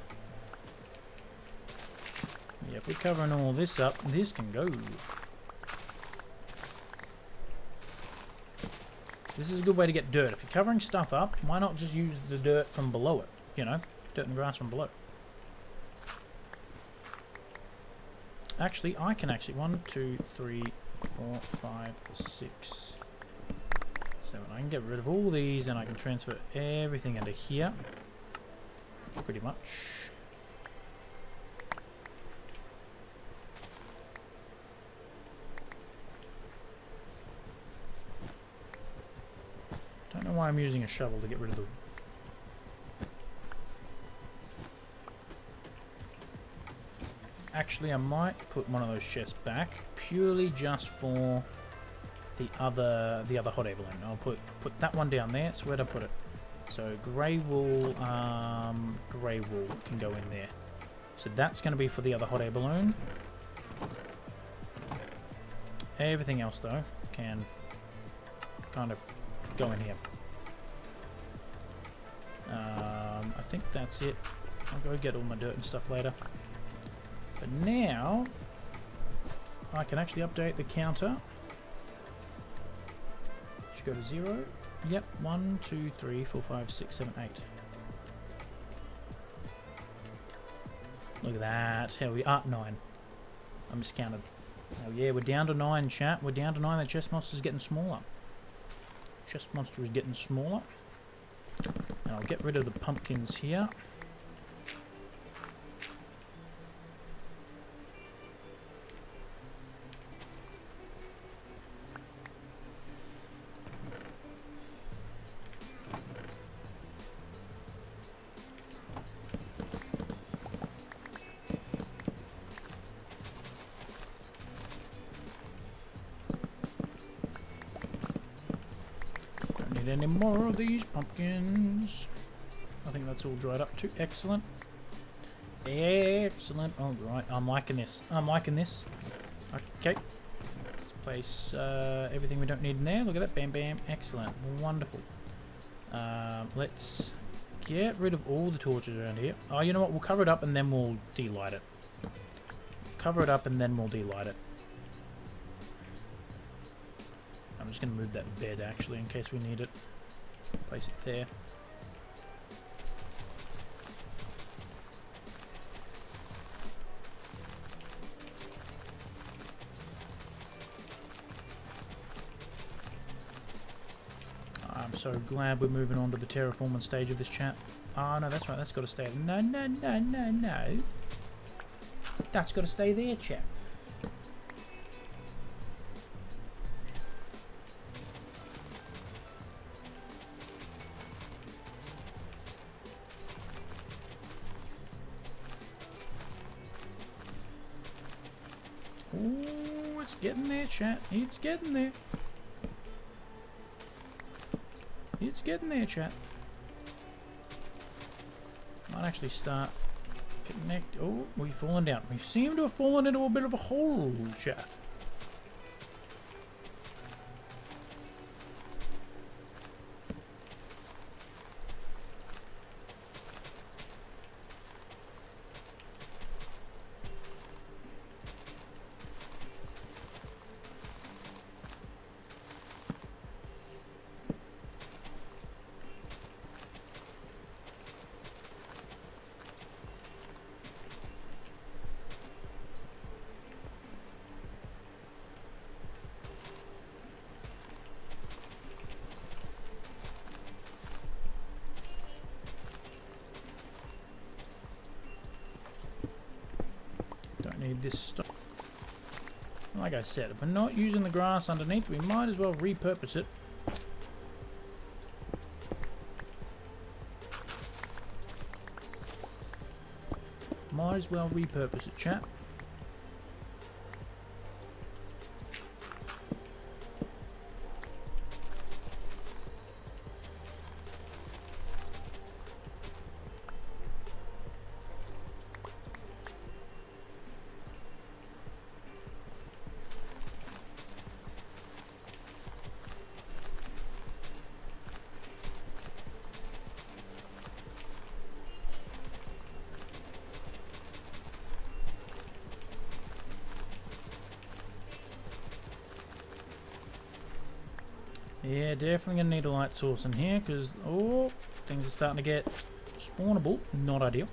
Yeah, if we're covering all this up, this can go. This is a good way to get dirt. If you're covering stuff up, why not just use the dirt from below it? You know, dirt and grass from below. Actually, I can actually 1, 2, 3, 4, 5, 6, 7. I can get rid of all these and I can transfer everything into here. Pretty much. Don't know why I'm using a shovel to get rid of the... Actually, I might put one of those chests back purely just for the other hot air balloon. I'll put that one down there. So where'd I put it? So grey wool can go in there. So that's going to be for the other hot air balloon. Everything else though can kind of go in here. I think that's it. I'll go get all my dirt and stuff later. But now I can actually update the counter. Should go to 0. Yep, 1, 2, 3, 4, 5, 6, 7, 8. Look at that. Here we are. 9. I miscounted. Oh yeah, we're down to 9, chat. We're down to 9. The chest monster's getting smaller. Chest monster is getting smaller. And I'll get rid of the pumpkins here. Any more of these pumpkins? I think that's all dried up too. Excellent. Excellent. All right, I'm liking this. I'm liking this. Okay. Let's place everything we don't need in there. Look at that. Bam, bam. Excellent. Wonderful. Let's get rid of all the torches around here. Oh, you know what? We'll cover it up and then we'll delight it. Cover it up and then we'll delight it. I'm just going to move that bed actually in case we need it. Place it there. I'm so glad we're moving on to the terraforming stage of this chat. Oh no, that's right, that's got to stay. No, no, no, no, no. That's got to stay there, chat. Oh, it's getting there, chat. It's getting there. It's getting there, chat. Might actually start connect. Oh, we've fallen down. We seem to have fallen into a bit of a hole, chat. this stuff. Like I said, if we're not using the grass underneath, we might as well repurpose it. Might as well repurpose it, chat. Yeah, definitely gonna need a light source in here because things are starting to get spawnable. Not ideal.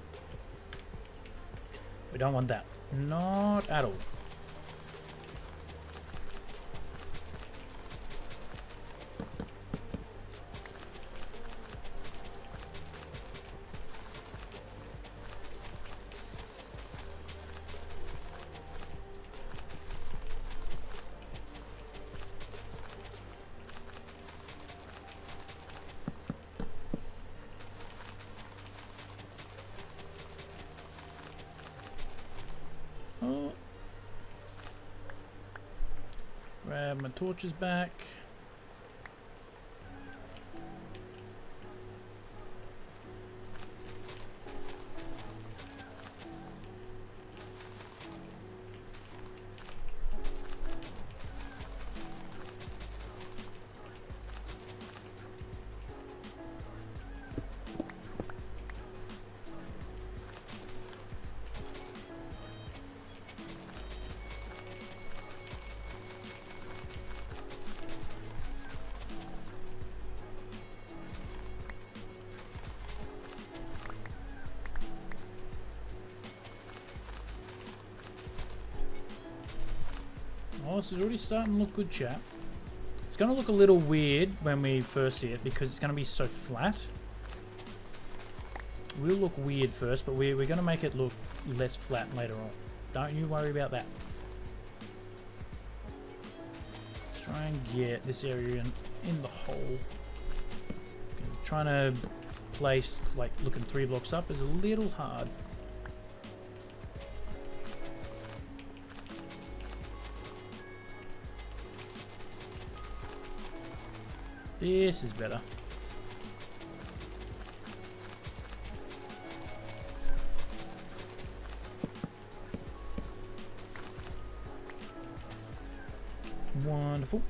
We don't want that. Not at all. Grab my torches back. Oh, this is already starting to look good, chat. It's going to look a little weird when we first see it because it's going to be so flat. It will look weird first, but we're going to make it look less flat later on. Don't you worry about that. Let's try and get this area in the hole. Trying to place, like, looking 3 blocks up is a little hard. This is better. Wonderful.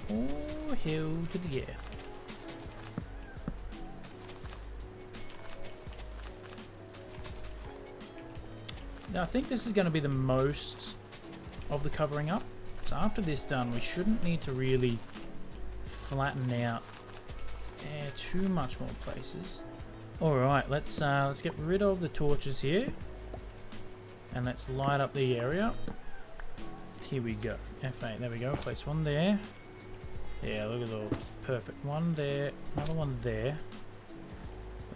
Oh, hell to the yeah. Now, I think this is going to be the most of the covering up. So after this done, we shouldn't need to really flatten out too much more places. All right, let's get rid of the torches here, and let's light up the area. Here we go. F8. There we go. Place one there. Yeah, look at the perfect one there. Another one there.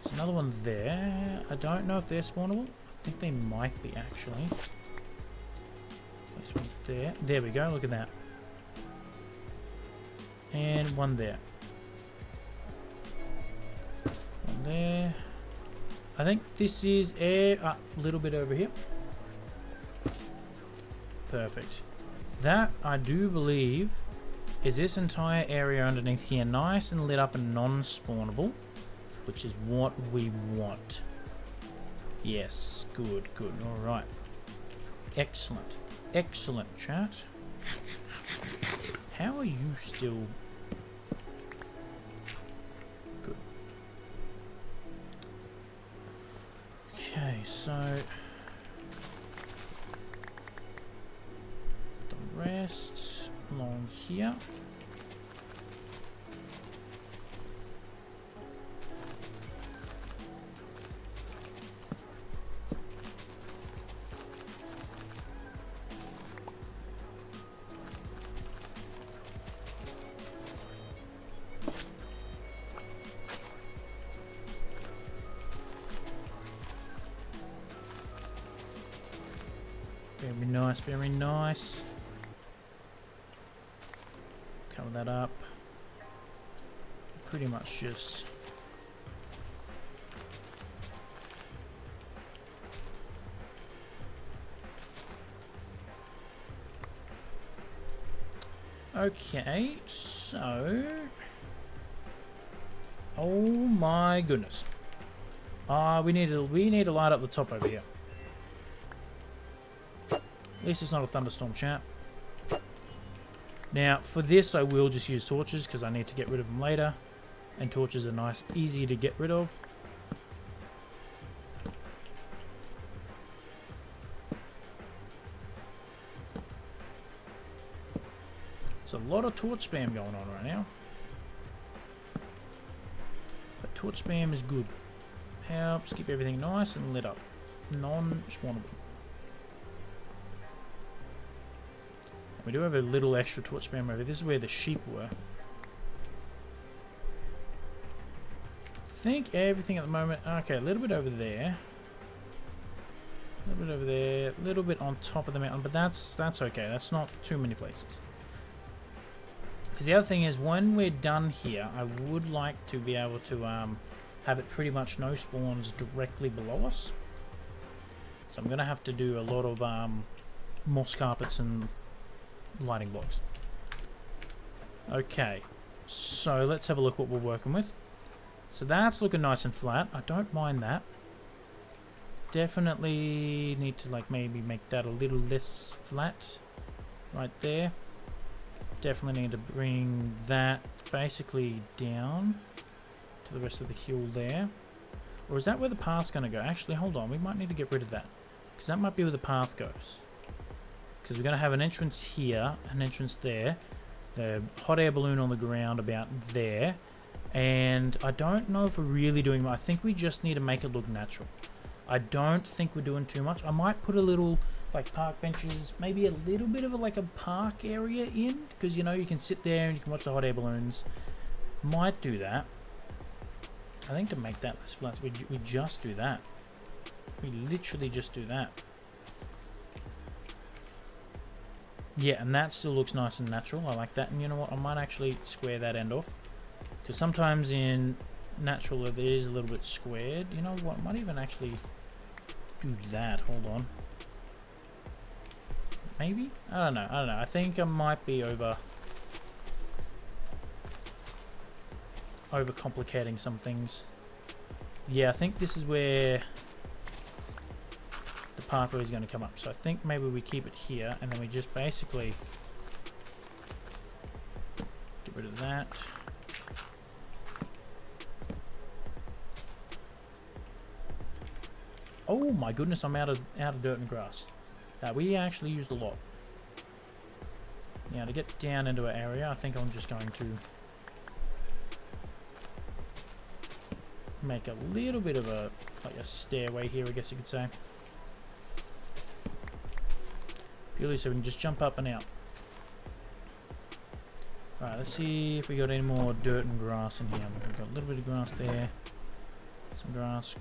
There's another one there. I don't know if they're spawnable. I think they might be actually. Place one there. There we go. Look at that. And one there. One there. I think this is a little bit over here. Perfect. That, I do believe, is this entire area underneath here, nice and lit up and non-spawnable, which is what we want. Yes, good, good. All right. Excellent. Excellent, chat. How are you still... Good. Okay, so... the rest along here. Very nice, very nice. Cover that up. Pretty much just... Okay, so... Oh my goodness. We need to light up the top over here. At least it's not a thunderstorm, chat. Now, for this, I will just use torches because I need to get rid of them later. And torches are nice, easy to get rid of. There's a lot of torch spam going on right now. But torch spam is good. Helps keep everything nice and lit up. Non-spawnable. We do have a little extra torch spam over here. This is where the sheep were. I think everything at the moment... Okay, a little bit over there. A little bit over there. A little bit on top of the mountain. But that's okay. That's not too many places. Because the other thing is, when we're done here, I would like to be able to have it pretty much no spawns directly below us. So I'm going to have to do a lot of moss carpets and lighting blocks. Okay, so let's have a look what we're working with. So that's looking nice and flat. I don't mind that. Definitely need to like maybe make that a little less flat right there. Definitely need to bring that basically down to the rest of the hill there. Or is that where the path's going to go? Actually, hold on. We might need to get rid of that. Because that might be where the path goes. Because we're going to have an entrance here, an entrance there. The hot air balloon on the ground about there. And I don't know if we're really doing... I think we just need to make it look natural. I don't think we're doing too much. I might put a little... like park benches, maybe a little bit of like a park area in, because you know you can sit there and you can watch the hot air balloons. Might do that. I think to make that less flat, we just do that. We literally just do that. Yeah, and that still looks nice and natural. I like that. And you know what? I might actually square that end off, because sometimes in natural it is a little bit squared. You know what? I might even actually do that. Hold on. Maybe? I don't know. I think I might be overcomplicating some things. Yeah, I think this is where the pathway is going to come up. So I think maybe we keep it here and then we just basically get rid of that. Oh my goodness, I'm out of dirt and grass. That we actually used a lot. Now to get down into an area, I think I'm just going to make a little bit of a stairway here, I guess you could say. Purely so we can just jump up and out. Alright, let's see if we got any more dirt and grass in here. We've got a little bit of grass there. Some grass,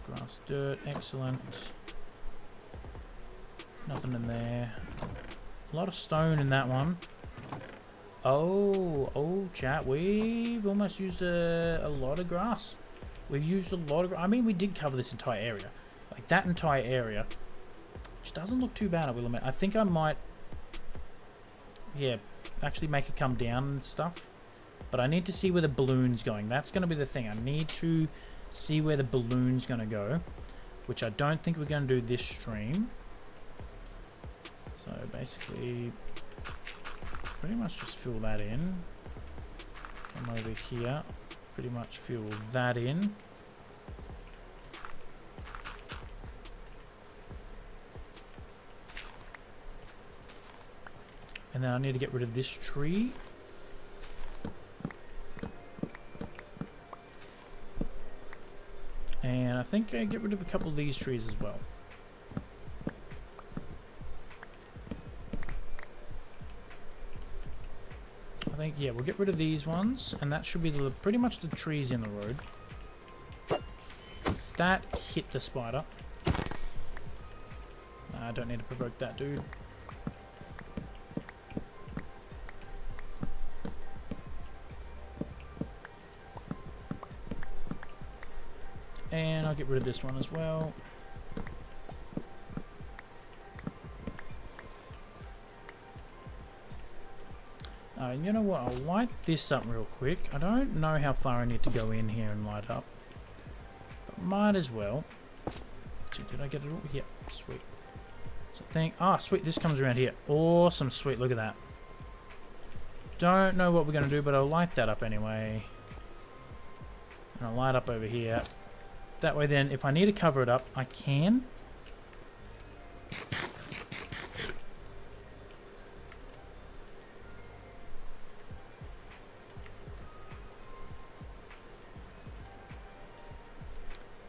dirt, excellent. Nothing in there. A lot of stone in that one. Oh, chat. We've almost used a lot of grass. We've used a lot of... I mean, we did cover this entire area. Like, that entire area. Which doesn't look too bad, I will admit. I think I might... Yeah, actually make it come down and stuff. But I need to see where the balloon's going. That's going to be the thing. I need to see where the balloon's going to go. Which I don't think we're going to do this stream. So basically, pretty much just fill that in. Come over here, pretty much fill that in. And then I need to get rid of this tree. And I think I get rid of a couple of these trees as well. Yeah, we'll get rid of these ones, and that should be pretty much the trees in the road. That hit the spider. I don't need to provoke that dude. get rid of this one as well. You know what? I'll light this up real quick. I don't know how far I need to go in here and light up. But might as well. Did I get it all? Yep, sweet. So thing. Ah, sweet. This comes around here. Awesome, sweet. Look at that. Don't know what we're going to do, but I'll light that up anyway. And I'll light up over here. That way then, if I need to cover it up, I can.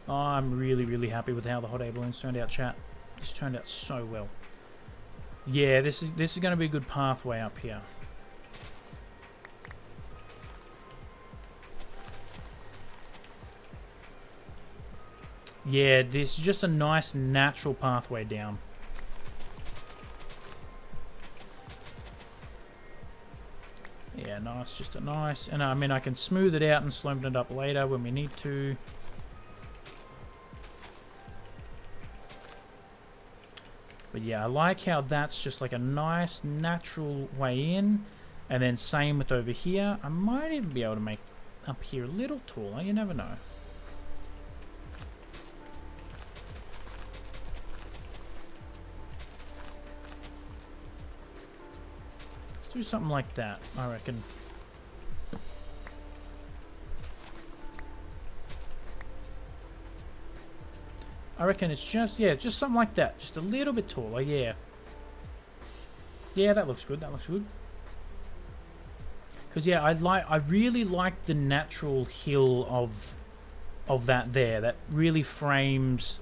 Oh, I'm really, really happy with how the hot air balloons turned out, chat. This turned out so well. Yeah, this is going to be a good pathway up here. Yeah, this is just a nice natural pathway down. Yeah, nice, just a nice, and I mean I can smooth it out and slow it up later when we need to. But yeah, I like how that's just like a nice natural way in, and then same with over here. I might even be able to make up here a little taller, you never know. Do something like that, I reckon. I reckon it's just, yeah, just something like that. Just a little bit taller, yeah. Yeah, that looks good, that looks good. Because, yeah, I really like the natural hill of that there. That really frames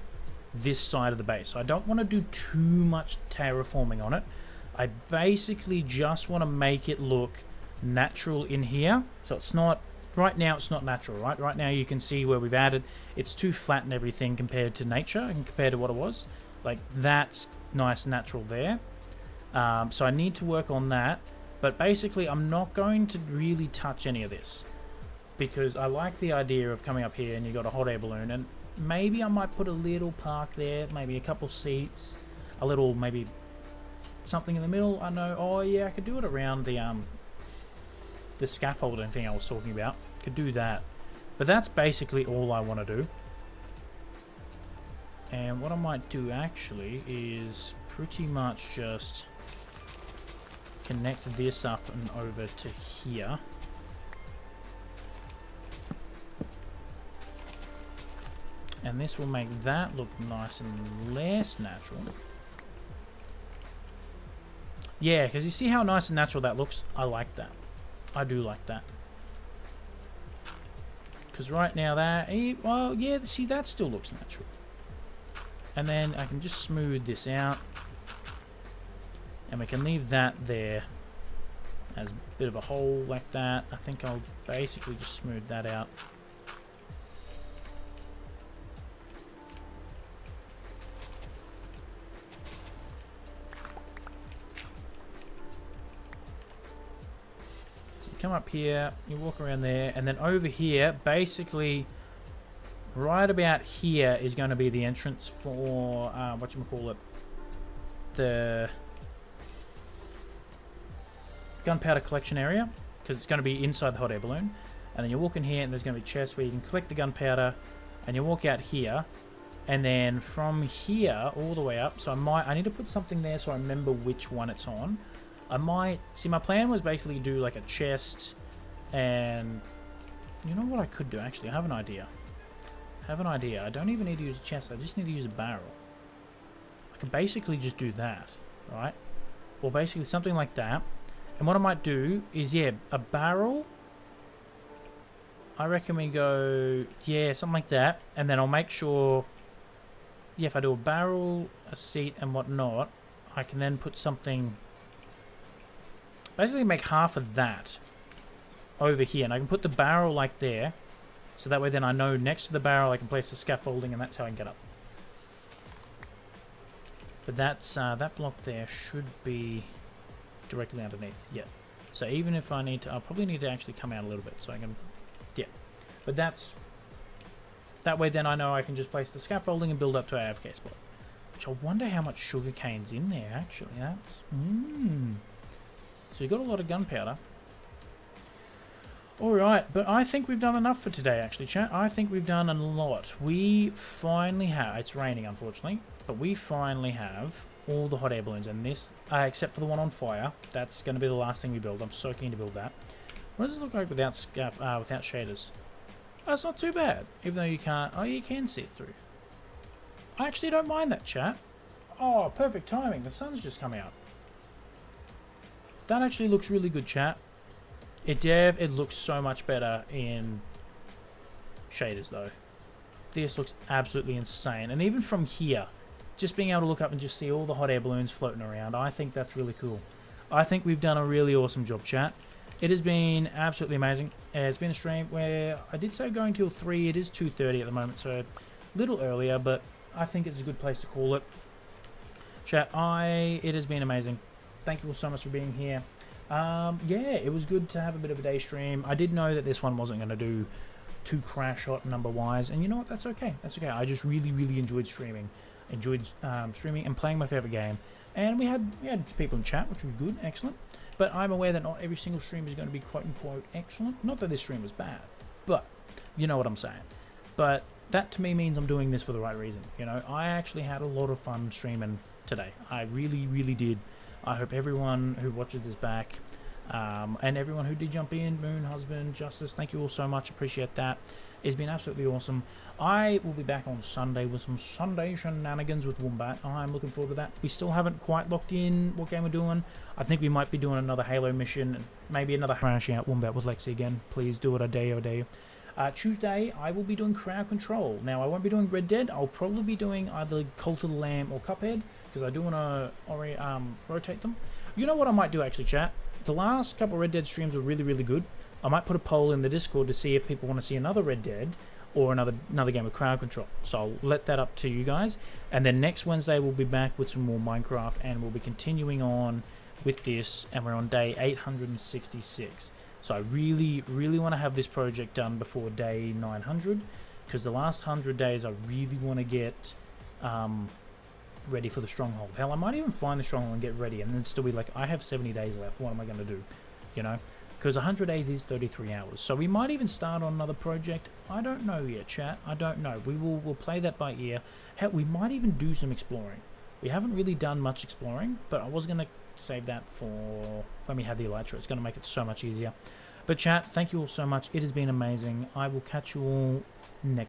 this side of the base. I don't want to do too much terraforming on it. I basically just want to make it look natural in here. So it's not, right now it's not natural, right? Right now you can see where we've added, it's too flat and everything compared to nature and compared to what it was. Like, that's nice and natural there. So I need to work on that. But basically I'm not going to really touch any of this, because I like the idea of coming up here and you got a hot air balloon, and maybe I might put a little park there, maybe a couple seats, a little maybe something in the middle. I know, oh yeah, I could do it around the scaffolding thing I was talking about. Could do that. But that's basically all I want to do. And what I might do actually is pretty much just connect this up and over to here. And this will make that look nice and less natural. Yeah, because you see how nice and natural that looks? I like that. I do like that. Because right now that, well, yeah, see, that still looks natural. And then I can just smooth this out. And we can leave that there as a bit of a hole like that. I think I'll basically just smooth that out. Come up here, you walk around there, and then over here, basically, right about here is going to be the entrance for, whatchamacallit, the gunpowder collection area, because it's going to be inside the hot air balloon. And then you walk in here, and there's going to be chests where you can collect the gunpowder, and you walk out here, and then from here all the way up, so I need to put something there so I remember which one it's on. I might, see, my plan was basically to do like a chest, and you know what I could do actually? I have an idea. I don't even need to use a chest, I just need to use a barrel. I can basically just do that, right? Or basically something like that. And what I might do is, yeah, a barrel. I reckon we go, yeah, something like that. And then I'll make sure, yeah, if I do a barrel, a seat and whatnot, I can then put something, basically make half of that over here, and I can put the barrel like there, so that way then I know next to the barrel I can place the scaffolding, and that's how I can get up. But that's that block there should be directly underneath. Yeah. So even if I need to, I'll probably need to actually come out a little bit so I can, yeah. But that's That way then I know I can just place the scaffolding and build up to our AFK spot. Which I wonder how much sugar cane's in there, actually. That's... So you got a lot of gunpowder. Alright, but I think we've done enough for today, actually, chat. I think we've done a lot. We finally have... It's raining, unfortunately. But we finally have all the hot air balloons. And this, except for the one on fire, that's going to be the last thing we build. I'm so keen to build that. What does it look like without without shaders? That's not too bad. Even though you can't... Oh, you can see it through. I actually don't mind that, chat. Oh, perfect timing. The sun's just come out. That actually looks really good, chat. It looks so much better in shaders though. This looks absolutely insane. And even from here, just being able to look up and just see all the hot air balloons floating around, I think that's really cool. I think we've done a really awesome job, chat. It has been absolutely amazing. It's been a stream where I did say going till 3. It is 2:30 at the moment, so a little earlier, but I think it's a good place to call it. Chat, it has been amazing. Thank you all so much for being here. Yeah, it was good to have a bit of a day stream. I did know that this one wasn't going to do too crash hot number-wise, and you know what? That's okay. That's okay. I just really, really enjoyed streaming. Streaming and playing my favorite game. And we had people in chat, which was good, excellent. But I'm aware that not every single stream is going to be quote-unquote excellent. Not that this stream was bad, but you know what I'm saying. But that to me means I'm doing this for the right reason. You know, I actually had a lot of fun streaming today. I really, really did. I hope everyone who watches this back, and everyone who did jump in, Moon, Husband, Justice, thank you all so much. Appreciate that. It's been absolutely awesome. I will be back on Sunday with some Sunday shenanigans with Wombat. I'm looking forward to that. We still haven't quite locked in what game we're doing. I think we might be doing another Halo mission, and maybe another crashing out Wombat with Lexi again. Please do it a day or a day. Tuesday, I will be doing Crowd Control. Now, I won't be doing Red Dead. I'll probably be doing either Cult of the Lamb or Cuphead, because I do want to rotate them. You know what I might do, actually, chat? The last couple of Red Dead streams were really, really good. I might put a poll in the Discord to see if people want to see another Red Dead or another game of Crowd Control. So I'll let that up to you guys. And then next Wednesday, we'll be back with some more Minecraft, and we'll be continuing on with this, and we're on day 866. So I really, really want to have this project done before day 900, because the last 100 days I really want to get ready for the stronghold. Hell, I might even find the stronghold and get ready, and then still be like, I have 70 days left. What am I going to do? You know, because 100 days is 33 hours. So we might even start on another project. I don't know yet, chat. I don't know. We'll play that by ear. Hell, we might even do some exploring. We haven't really done much exploring, but I was going to save that for when we have the Elytra. It's going to make it so much easier. But chat, thank you all so much. It has been amazing. I will catch you all next